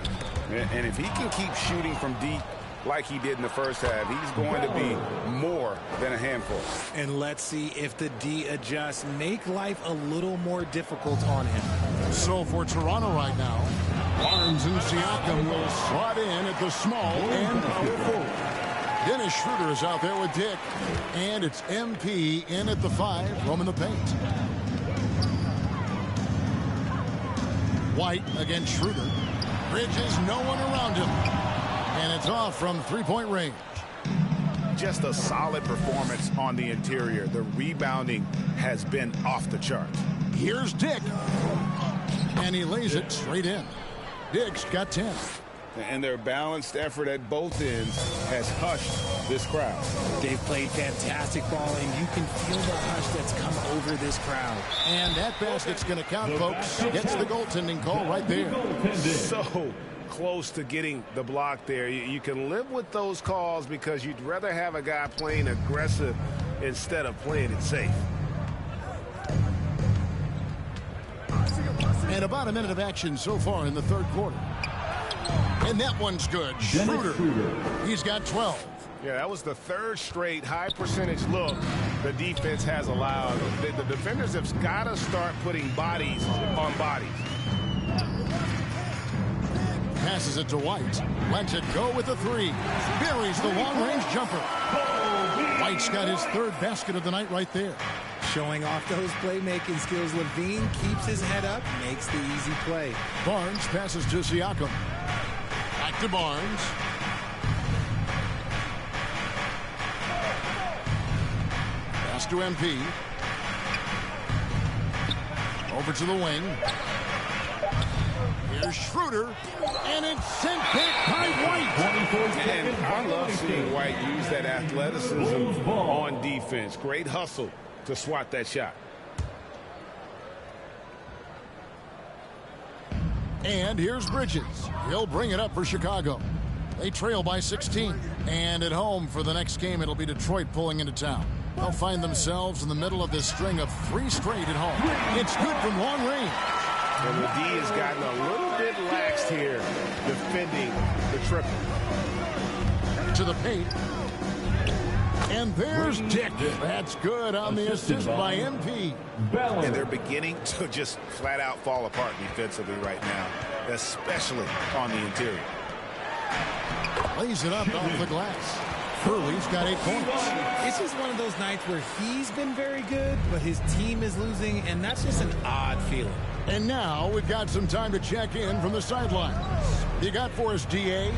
And if he can keep shooting from deep like he did in the first half, he's going to be more than a handful. And let's see if the D adjusts, make life a little more difficult on him. So for Toronto right now, Barnes and Siakam will slot in at the small and power forward. Dennis Schroeder is out there with Dick. And it's MP in at the 5, roaming the paint. White against Schroeder. Bridges, no one around him. And it's off from 3-point range. Just a solid performance on the interior. The rebounding has been off the charts. Here's Dick. And he lays it straight in. Dick's got 10. And their balanced effort at both ends has hushed this crowd. They've played fantastic ball, and you can feel the hush that's come over this crowd. And that basket's going to count, folks. Gets the goaltending call right there. So close to getting the block there. You can live with those calls because you'd rather have a guy playing aggressive instead of playing it safe. And about a minute of action so far in the third quarter. And that one's good. Schroeder. He's got 12. Yeah, that was the third straight high percentage look the defense has allowed. The defenders have got to start putting bodies on bodies. Passes it to White. Lets it go with the 3. Buries the long-range jumper. White's got his 3rd basket of the night right there. Showing off those playmaking skills, Levine keeps his head up, makes the easy play. Barnes passes to Siakam. Back to Barnes. Pass to MP. Over to the wing. Here's Schroeder, and And sent back by White. And I love seeing White use that athleticism on defense. Great hustle to swat that shot. And here's Bridges. He'll bring it up for Chicago. They trail by 16. And at home for the next game, it'll be Detroit pulling into town. They'll find themselves in the middle of this string of 3 straight at home. It's good from long range. And the D has gotten a little bit laxed here defending the triple. To the paint. And there's Dick. That's good on the assist by MP. And they're beginning to just flat out fall apart defensively right now, especially on the interior. Lays it up off the glass. Hurley's got 8 points. It's just one of those nights where he's been very good, but his team is losing, and that's just an odd feeling. And now we've got some time to check in from the sidelines. You got for us, DA?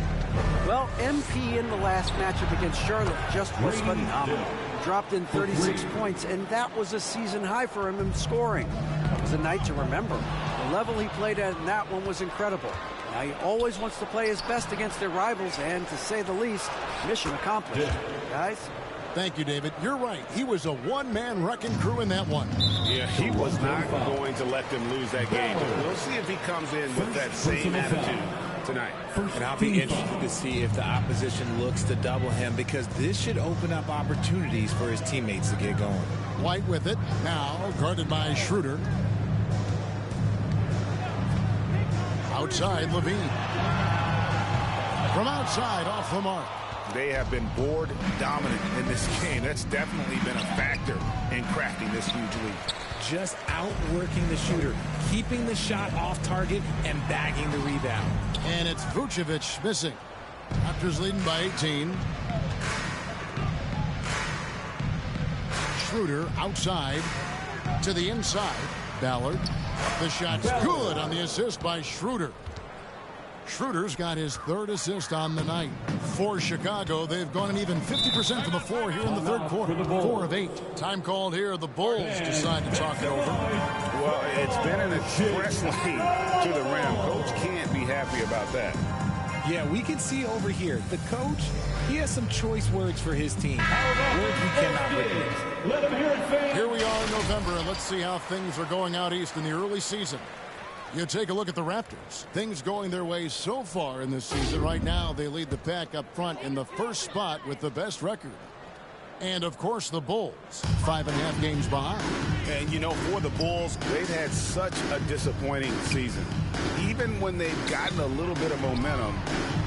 Well, MP in the last matchup against Charlotte just was phenomenal. Dropped in 36 points, and that was a season high for him in scoring. It was a night to remember. The level he played at in that one was incredible. Now he always wants to play his best against their rivals, and to say the least, mission accomplished. Guys? Thank you, David. You're right. He was a one-man wrecking crew in that one. Yeah, he was not going to let them lose that game. We'll see if he comes in with that same attitude tonight. And I'll be interested to see if the opposition looks to double him, because this should open up opportunities for his teammates to get going. White with it. Now guarded by Schroeder. Outside, Levine. From outside, off the mark. They have been board dominant in this game. That's definitely been a factor in crafting this huge lead. Just outworking the shooter, keeping the shot off target, and bagging the rebound. And it's Vucevic missing. Raptors leading by 18. Schroeder outside to the inside. Ballard. The shot's good on the assist by Schroeder. Schroeder's got his 3rd assist on the night. For Chicago, they've gone an even 50% from the floor here in the 3rd quarter. 4 of 8. Time called here. The Bulls decide to talk it over. Well, it's been an express lane to the rim. Coach can't be happy about that. Yeah, we can see over here. The coach, he has some choice words for his team. Words we cannot repeat. Here we are in November, and let's see how things are going out east in the early season. You take a look at the Raptors. Things going their way so far in this season. Right now, they lead the pack up front in the 1st spot with the best record. And, of course, the Bulls, 5.5 games behind. And, you know, for the Bulls, they've had such a disappointing season. Even when they've gotten a little bit of momentum,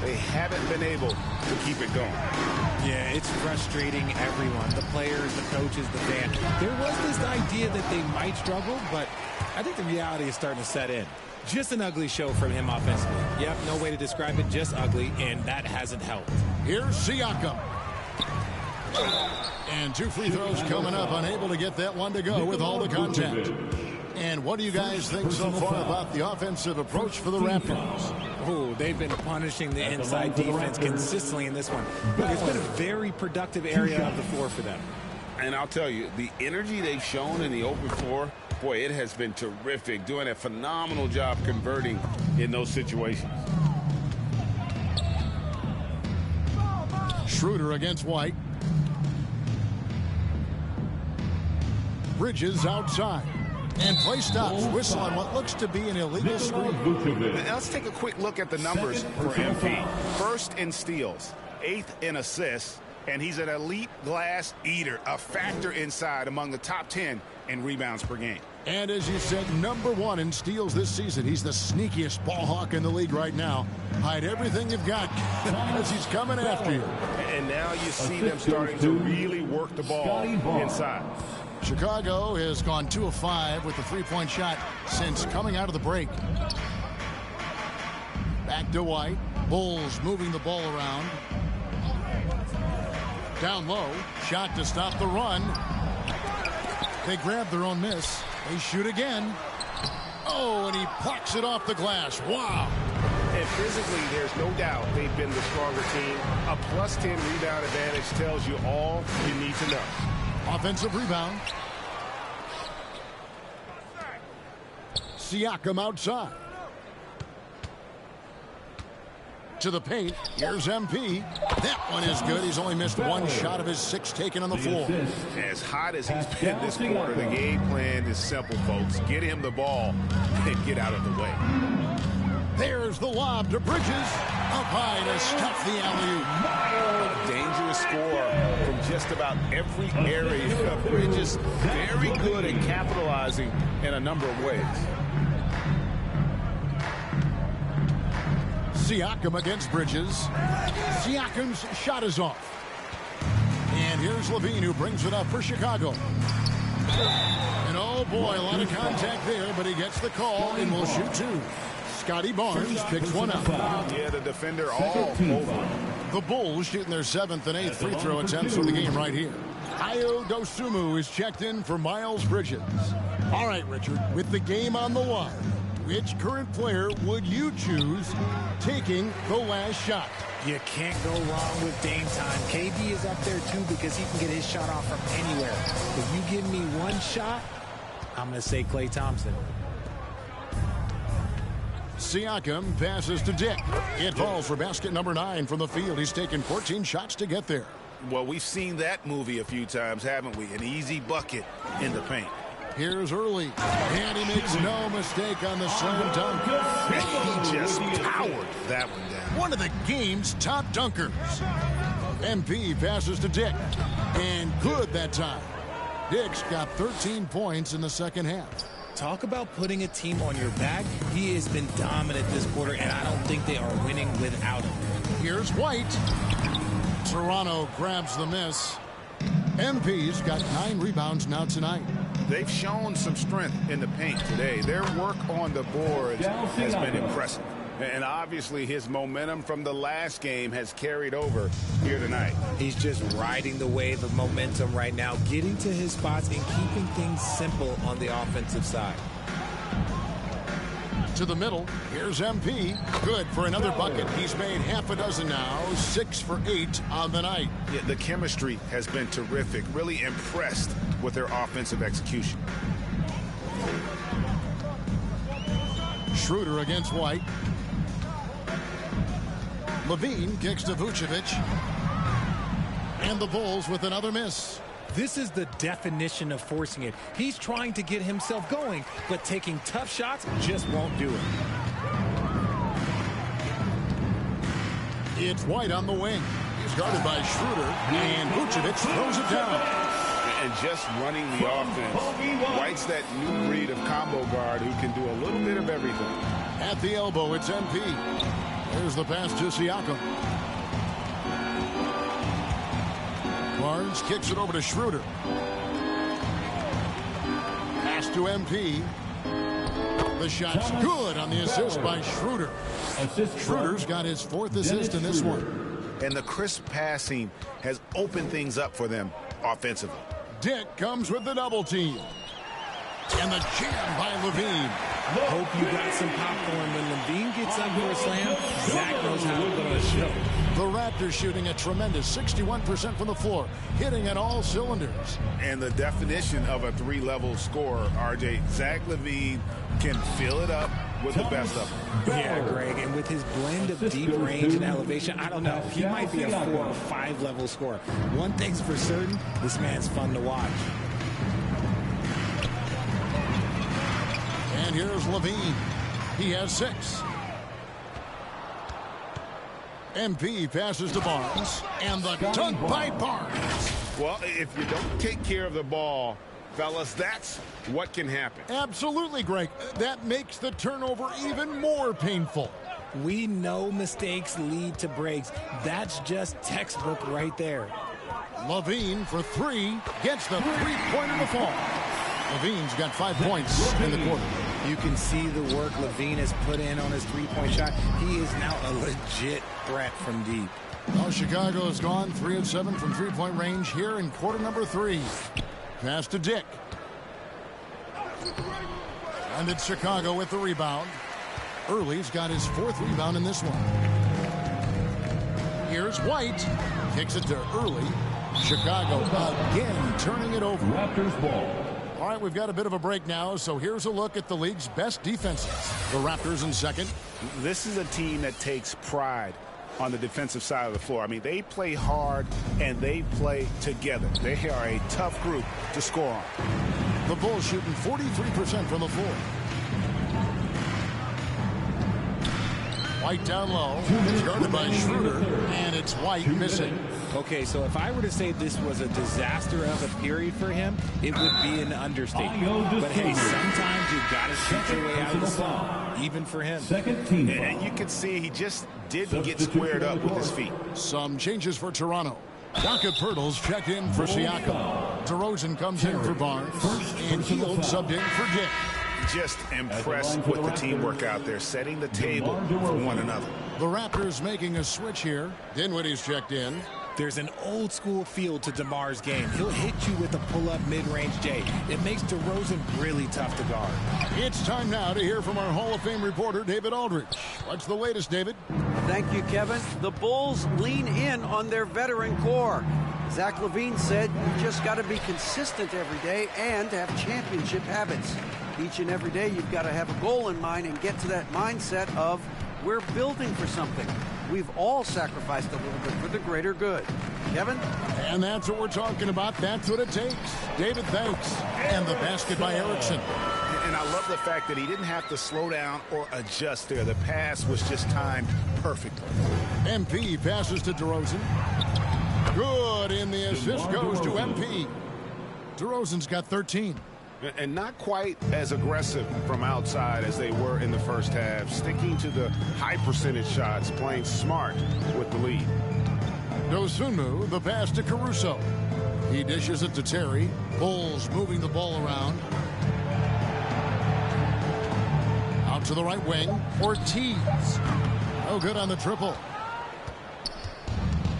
they haven't been able to keep it going. Yeah, it's frustrating everyone, the players, the coaches, the fans. There was this idea that they might struggle, but I think the reality is starting to set in. Just an ugly show from him offensively. Yep, no way to describe it, just ugly, and that hasn't helped. Here's Siakam. And 2 free throws coming up, unable to get that one to go with all the contact. And what do you guys think so far about the offensive approach for the Raptors? Oh, they've been punishing the inside defense consistently in this one. It's been a very productive area of the floor for them. And I'll tell you, the energy they've shown in the open floor, boy, it has been terrific. Doing a phenomenal job converting in those situations. Schroeder against White. Bridges outside. And play stops. Whistle on what looks to be an illegal screen. Now let's take a quick look at the numbers for MP. 1st in steals, 8th in assists, and he's an elite glass eater, a factor inside among the top 10 in rebounds per game. And as you said, #1 in steals this season. He's the sneakiest ball hawk in the league right now. Hide everything you've got as he's coming after you. And now you see them starting to really work the ball inside. Chicago has gone 2 of 5 with the 3-point shot since coming out of the break. Back to White. Bulls moving the ball around. Down low. Shot to stop the run. They grab their own miss. They shoot again. Oh, and he plucks it off the glass. Wow. And physically, there's no doubt they've been the stronger team. A +10 rebound advantage tells you all you need to know. Offensive rebound. Siakam outside. To the paint. Here's MP. That one is good. He's only missed one shot of his 6 taken on the floor. As hot as he's been this quarter, the game plan is simple, folks. Get him the ball and get out of the way. There's the lob to Bridges. Up high to stuff the alley-oop. A dangerous score from just about every area. Bridges very good at capitalizing in a number of ways. Siakam against Bridges. Siakam's shot is off. And here's Levine, who brings it up for Chicago. And oh boy, a lot of contact there, but he gets the call and will shoot 2. Scotty Barnes picks one up. Yeah, the defender all over. The Bulls shooting their 7th and 8th free throw attempts for the game right here. Ayo Dosunmu is checked in for Miles Bridges. All right, Richard, with the game on the line, which current player would you choose taking the last shot? You can't go wrong with Dame time. KD is up there, too, because he can get his shot off from anywhere. If you give me one shot, I'm going to say Klay Thompson. Siakam passes to Dick. It falls for basket number 9 from the field. He's taken 14 shots to get there. Well, we've seen that movie a few times, haven't we? An easy bucket in the paint. Here's Early, and he makes no mistake on the slam dunk. He just powered that one down. One of the game's top dunkers. MP passes to Dick, and good that time. Dick's got 13 points in the second half. Talk about putting a team on your back. He has been dominant this quarter, and I don't think they are winning without him. Here's White. Toronto grabs the miss. MP's got 9 rebounds now tonight. They've shown some strength in the paint today. Their work on the boards has been impressive. And obviously his momentum from the last game has carried over here tonight. He's just riding the wave of momentum right now, getting to his spots and keeping things simple on the offensive side. To the middle, here's MP. Good for another bucket. He's made half a dozen now, 6 for 8 on the night. Yeah, the chemistry has been terrific. Really impressed with their offensive execution. Schroeder against White. Levine kicks to Vucevic. And the Bulls with another miss. This is the definition of forcing it. He's trying to get himself going, but taking tough shots just won't do it. It's White on the wing. He's guarded by Schroeder, and Vucevic throws it down. And just running the offense. White's that new breed of combo guard who can do a little bit of everything. At the elbow, it's MP. There's the pass to Siakam. Barnes kicks it over to Schroeder. Pass to MP. The shot's good on the assist by Schroeder. Schroeder's got his 4th assist in this one. And the crisp passing has opened things up for them offensively. Dick comes with the double team. And the jam by Levine. Hope you got some popcorn. When Levine gets up for a slam, Zach knows how to put on a show. The Raptors shooting a tremendous 61% from the floor, hitting at all cylinders. And the definition of a 3-level scorer, RJ, Zach LaVine can fill it up with the best of them. Yeah, Greg, and with his blend of deep range and elevation, I don't know, he might be a 4 or 5 level scorer. One thing's for certain, this man's fun to watch. And here's Levine. He has 6. MP passes to Barnes, and the dunk by Barnes. Well, if you don't take care of the ball, fellas, that's what can happen. Absolutely, Greg. That makes the turnover even more painful. We know mistakes lead to breaks. That's just textbook right there. Levine for 3 gets the 3-pointer to fall. Levine's got 5 points in the quarter. You can see the work Levine has put in on his 3-point shot. He is now a legit threat from deep. Now Chicago has gone 3 of 7 from 3-point range here in quarter number 3. Pass to Dick. And it's Chicago with the rebound. Early's got his 4th rebound in this one. Here's White. Kicks it to Early. Chicago again turning it over. Raptors ball. All right, we've got a bit of a break now, so here's a look at the league's best defenses. The Raptors in second. This is a team that takes pride on the defensive side of the floor. I mean, they play hard and they play together. They are a tough group to score on. The Bulls shooting 43% from the floor. White down low. It's guarded by Schroeder, and it's White missing. Okay, so if I were to say this was a disaster of a period for him, it would be an understatement. But hey, sometimes you've got to shoot your way out of the slump, even for him. And you can see he just didn't get squared up with his feet. Some changes for Toronto. Jakob Poeltl's checked in for Siakam. DeRozan comes in for Barnes, and Hield subbed in for Dick. Just impressed with the teamwork out there, setting the table for one another. The Raptors making a switch here. Dinwiddie's checked in. There's an old school feel to DeMar's game. He'll hit you with a pull-up mid-range J. It makes DeRozan really tough to guard. It's time now to hear from our Hall of Fame reporter, David Aldridge. What's the latest, David? Thank you, Kevin. The Bulls lean in on their veteran core. Zach LaVine said you just got to be consistent every day and have championship habits. Each and every day you've got to have a goal in mind and get to that mindset of we're building for something. We've all sacrificed a little bit for the greater good. Kevin? And that's what we're talking about. That's what it takes. David, thanks. And the basket by Erickson. And I love the fact that he didn't have to slow down or adjust there. The pass was just timed perfectly. MP passes to DeRozan. Good, and the assist goes to MP. DeRozan's got 13. And not quite as aggressive from outside as they were in the first half. Sticking to the high percentage shots, playing smart with the lead. Dosunmu, the pass to Caruso. He dishes it to Terry. Bulls moving the ball around. Out to the right wing. Ortiz. No good on the triple.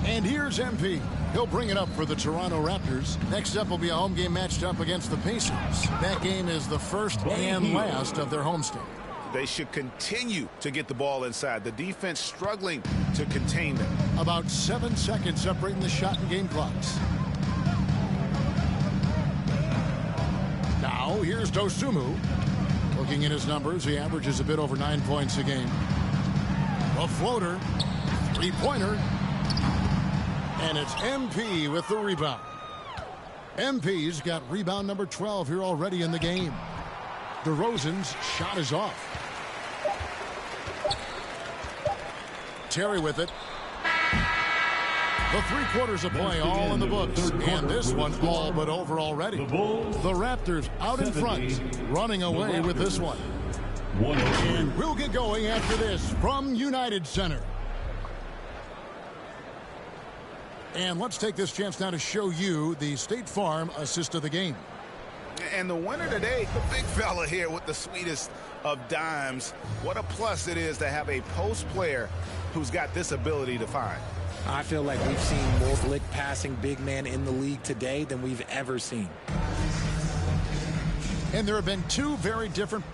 And here's MP. He'll bring it up for the Toronto Raptors. Next up will be a home game matched up against the Pacers. That game is the first and last of their homestand. They should continue to get the ball inside. The defense struggling to contain them. About 7 seconds separating the shot and game clocks. Now here's Dosunmu. Looking at his numbers, he averages a bit over 9 points a game. A floater. Three-pointer. And it's MP with the rebound. MP's got rebound number 12 here already in the game. DeRozan's shot is off. Terry with it. The 3 quarters of play all in the books. And this one all but over already. The Raptors out in front, running away with this one. And we'll get going after this from United Center. And let's take this chance now to show you the State Farm assist of the game. And the winner today, the big fella here with the sweetest of dimes. What a plus it is to have a post player who's got this ability to find. I feel like we've seen more slick passing big man in the league today than we've ever seen. And there have been 2 very different...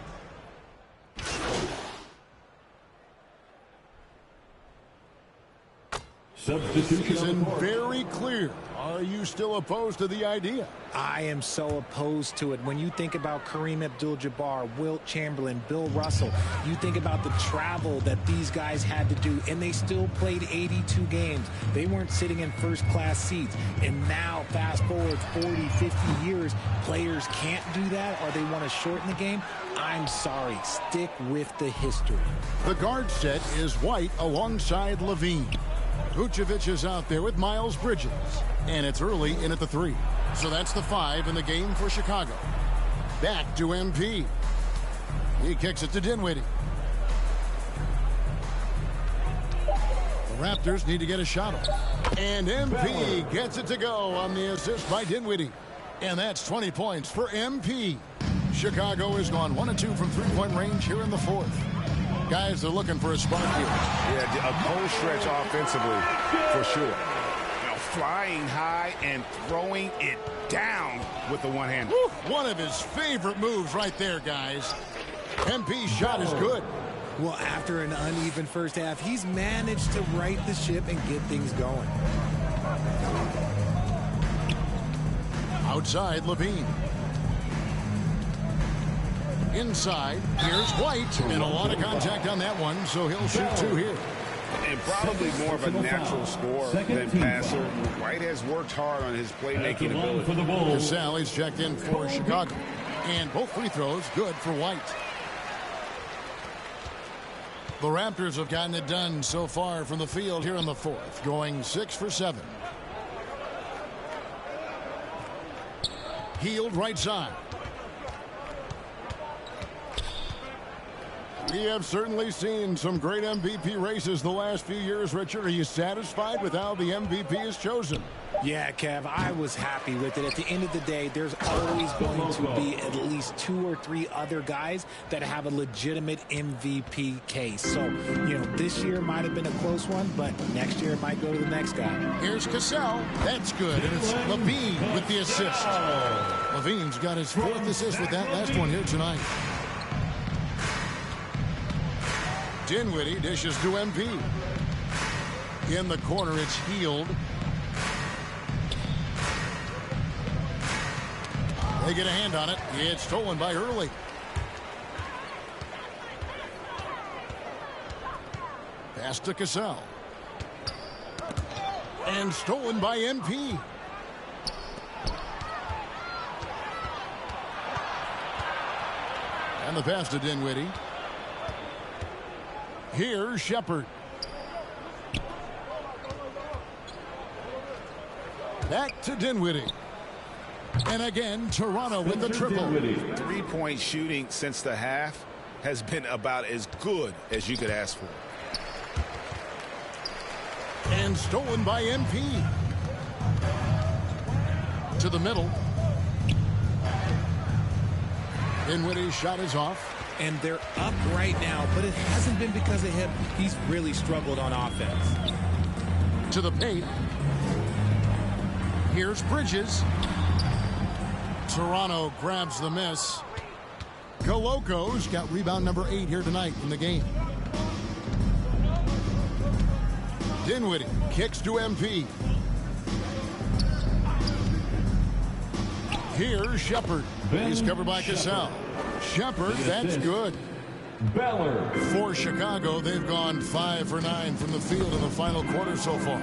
Substitution very clear. Are you still opposed to the idea? I am so opposed to it. When you think about Kareem Abdul-Jabbar, Wilt Chamberlain, Bill Russell, you think about the travel that these guys had to do, and they still played 82 games. They weren't sitting in first-class seats. And now, fast forward 40, 50 years, players can't do that, or they want to shorten the game. I'm sorry. Stick with the history. The guard set is White alongside Levine. Vucevic is out there with Miles Bridges. And it's early in at the 3. So that's the 5 in the game for Chicago. Back to MP. He kicks it to Dinwiddie. The Raptors need to get a shot off. And MP gets it to go on the assist by Dinwiddie. And that's 20 points for MP. Chicago has gone 1 of 2 from three-point range here in the 4th. Guys, they're looking for a spark here. Yeah, a cold stretch offensively for sure. You know, flying high and throwing it down with the one-hander. One of his favorite moves right there, guys. MP's shot is good. Well, after an uneven first half, he's managed to right the ship and get things going. Outside, Levine. Inside, here's White, and a lot of contact on that one, so he'll shoot 2 here. And probably more of a natural scorer than passer. White has worked hard on his playmaking ability. Cassell is checked in for Chicago. And both free throws good for White. The Raptors have gotten it done so far from the field here in the fourth, going 6 for 7. Healed right side. We have certainly seen some great MVP races the last few years, Richard. Are you satisfied with how the MVP is chosen? Yeah, Kev, I was happy with it. At the end of the day, there's always going to be at least 2 or 3 other guys that have a legitimate MVP case. So, this year might have been a close one, but next year it might go to the next guy. Here's Cassell. That's good. And it's Levine with the assist. Levine's got his 4th assist with that last one here tonight. Dinwiddie dishes to MP. In the corner, it's Healed. They get a hand on it. It's stolen by Early. Pass to Cassell. And stolen by MP. And the pass to Dinwiddie. Here's Shepard. Back to Dinwiddie. And again, Toronto with the triple. 3-point shooting since the half has been about as good as you could ask for. And stolen by MP. To the middle. Dinwiddie's shot is off. And they're up right now, but it hasn't been because of him. He's really struggled on offense. To the paint. Here's Bridges. Toronto grabs the miss. Coloco's got rebound number 8 here tonight in the game. Dinwiddie kicks to MP. Here's Shepard. He's covered by Cassell. Shepard, that's good. For Chicago, they've gone 5 for 9 from the field in the final quarter so far.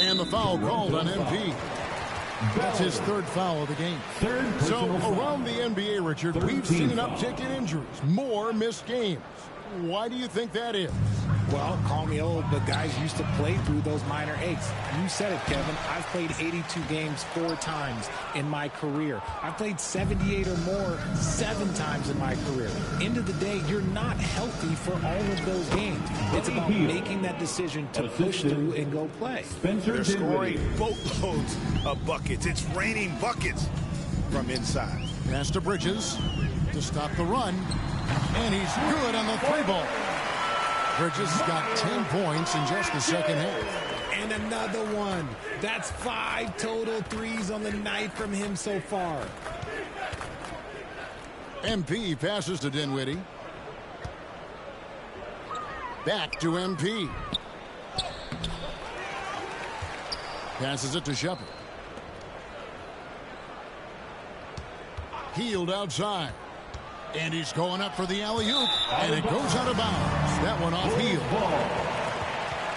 And the foul called on MP. That's his 3rd foul of the game. So around the NBA, Richard, we've seen an uptick in injuries, more missed games. Why do you think that is? Well, call me old, but guys used to play through those minor aches. You said it, Kevin. I've played 82 games 4 times in my career. I've played 78 or more 7 times in my career. End of the day, you're not healthy for all of those games. It's about making that decision to push through and go play. They're scoring boatloads of buckets. It's raining buckets from inside. Pass to Bridges to stop the run. And he's good on the 3-ball. Bridges has got 10 points in just the second half. And another one. That's 5 total threes on the night from him so far. MP passes to Dinwiddie. Back to MP. Passes it to Shepard. Healed outside. And he's going up for the alley-oop. And it goes out of bounds. That one off Healed.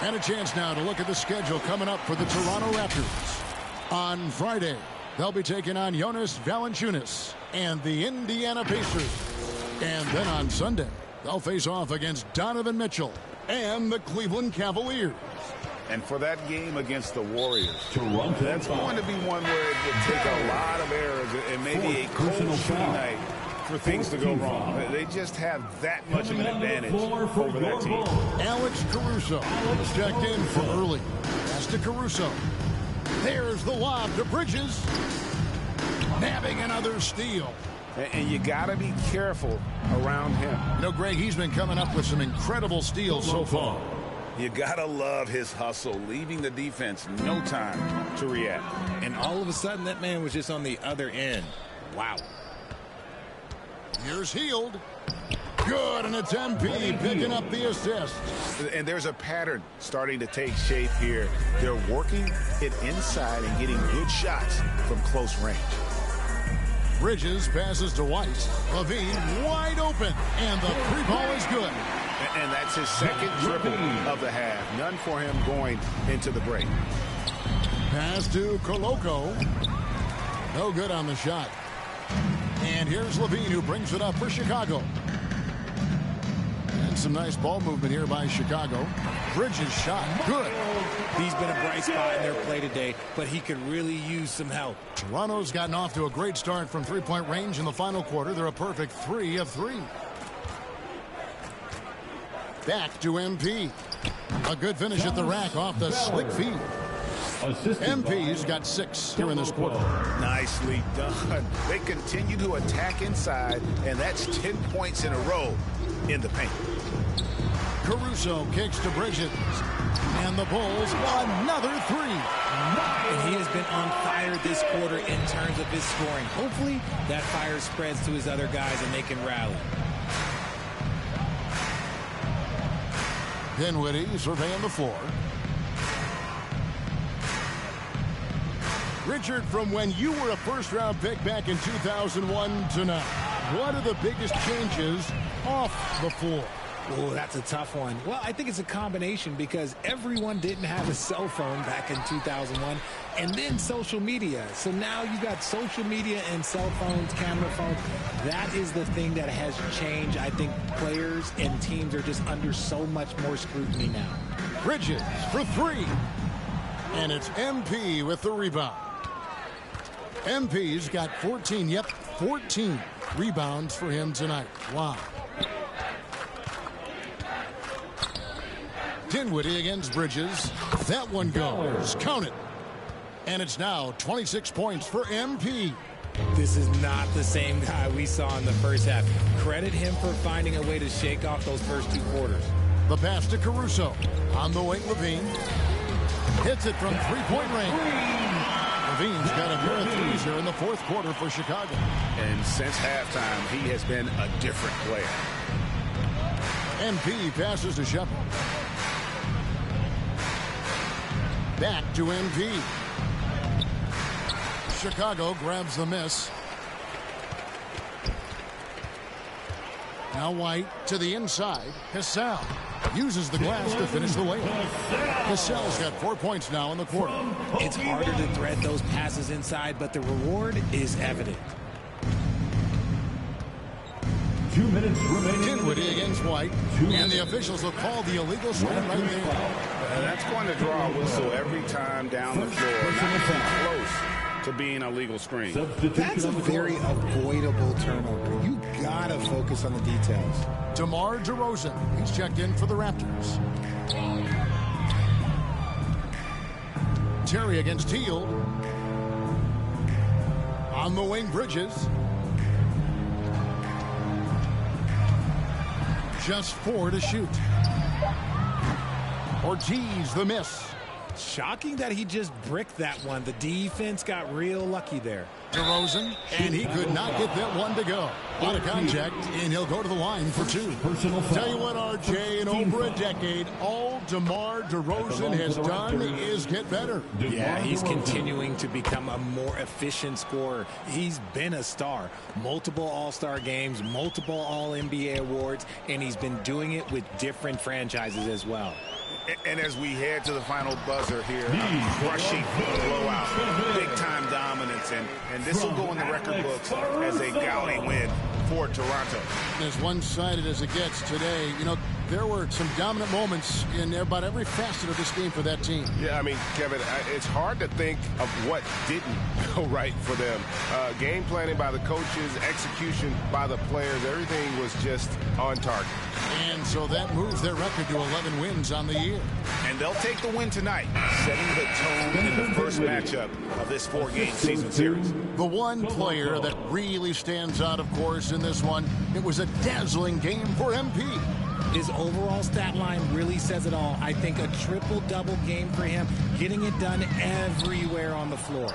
And a chance now to look at the schedule coming up for the Toronto Raptors. On Friday, they'll be taking on Jonas Valanciunas and the Indiana Pacers. And then on Sunday, they'll face off against Donovan Mitchell and the Cleveland Cavaliers. And for that game against the Warriors, that's going to be one where it would take a lot of errors and maybe a cold shooting night for things to go wrong. They just have that much of an advantage over that team. Alex Caruso is checked in for Early. Pass to Caruso. There's the lob to Bridges. Nabbing another steal. And you got to be careful around him. You know, Greg, he's been coming up with some incredible steals so far. You got to love his hustle, leaving the defense no time to react. And all of a sudden, that man was just on the other end. Wow. Here's Healed. Good, and it's MP picking up the assist. And there's a pattern starting to take shape here. They're working it inside and getting good shots from close range. Bridges passes to White. Levine wide open, and the three ball is good. And that's his second triple of the half. None for him going into the break. Pass to Coloco. No good on the shot. And here's Levine, who brings it up for Chicago. And some nice ball movement here by Chicago. Bridges shot. Good. He's been a bright spot in their play today, but he could really use some help. Toronto's gotten off to a great start from three-point range in the final quarter. They're a perfect 3 of 3. Back to MP. A good finish at the rack off the slick feed. MP's got 6 here in this quarter. Nicely done. They continue to attack inside, and that's 10 points in a row in the paint. Caruso kicks to Bridges. And the Bulls, another 3. And he has been on fire this quarter in terms of his scoring. Hopefully, that fire spreads to his other guys and they can rally. Dinwiddie surveying the floor. Richard, from when you were a first-round pick back in 2001 to now, what are the biggest changes off the floor? Oh, that's a tough one. Well, I think it's a combination because everyone didn't have a cell phone back in 2001 and then social media. So now you got social media and cell phones, camera phones. That is the thing that has changed. I think players and teams are just under so much more scrutiny now. Bridges for 3. And it's MP with the rebound. MP's got 14, 14 rebounds for him tonight. Wow. Dinwiddie against Bridges. That one goes. Count it. And it's now 26 points for MP. This is not the same guy we saw in the first half. Credit him for finding a way to shake off those first 2 quarters. The pass to Caruso. On the wing, Levine. Hits it from three-point range. Levine's got a pair of threes here in the fourth quarter for Chicago. And since halftime, he has been a different player. MP passes to Shepard. Back to MP. Chicago grabs the miss. Now White to the inside. Cassell uses the glass to finish the layup. Cassell's got 4 points now in the quarter. It's harder to thread those passes inside, but the reward is evident. 2 minutes remaining. Dinwiddie against White. And the officials will call the illegal screen right there. That's going to draw a whistle every time down the floor. Not even close to being a legal screen. That's a very avoidable turnover. You gotta focus on the details. DeMar DeRozan. He's checked in for the Raptors. Terry against Teal. On the wing, Bridges. Just 4 to shoot. Ortiz the miss. Shocking that he just bricked that one. The defense got real lucky there. DeRozan, and he could not get that one to go. Out of contact, and he'll go to the line for 2. Tell you what, RJ, in over a decade, all DeMar DeRozan has done is get better. Yeah, he's continuing to become a more efficient scorer. He's been a star. Multiple All-Star games, multiple All-NBA awards, and he's been doing it with different franchises as well. And as we head to the final buzzer here, crushing blowout, big-time dominance, and this will go in the record books as a gaudy win for Toronto. As one-sided as it gets today, you know, there were some dominant moments in about every facet of this game for that team. Yeah, I mean, Kevin, it's hard to think of what didn't go right for them. Game planning by the coaches, execution by the players, everything was just on target. And so that moves their record to 11 wins on the year. And they'll take the win tonight, setting the tone in the first matchup of this 4-game season series. The one player that really stands out, of course, in this one, it was a dazzling game for MP. His overall stat line really says it all. I think a triple-double game for him, getting it done everywhere on the floor.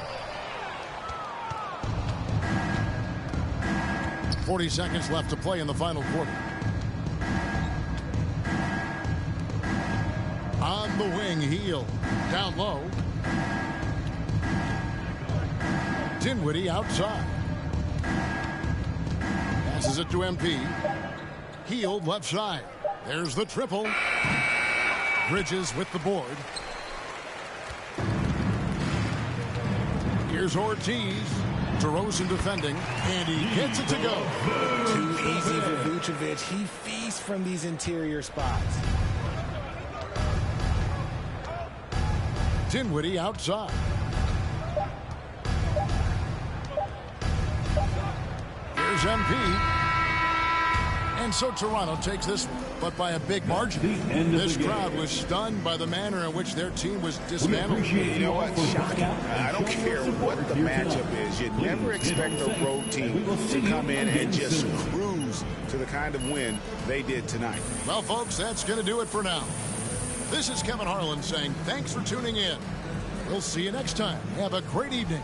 40 seconds left to play in the final quarter. On the wing, Heel. Down low. Dinwiddie outside. Passes it to MP. Healed left side. There's the triple. Bridges with the board. Here's Ortiz. DeRozan defending, and he gets it to go. Too easy for Vucevic. He feasts from these interior spots. Dinwiddie outside. Here's MP. And so Toronto takes this one, but by a big margin. This crowd was stunned by the manner in which their team was dismantled. You know what? Shocking. I don't care what the matchup is. You never expect a road team to come in and just cruise to the kind of win they did tonight. Well, folks, that's going to do it for now. This is Kevin Harlan saying thanks for tuning in. We'll see you next time. Have a great evening.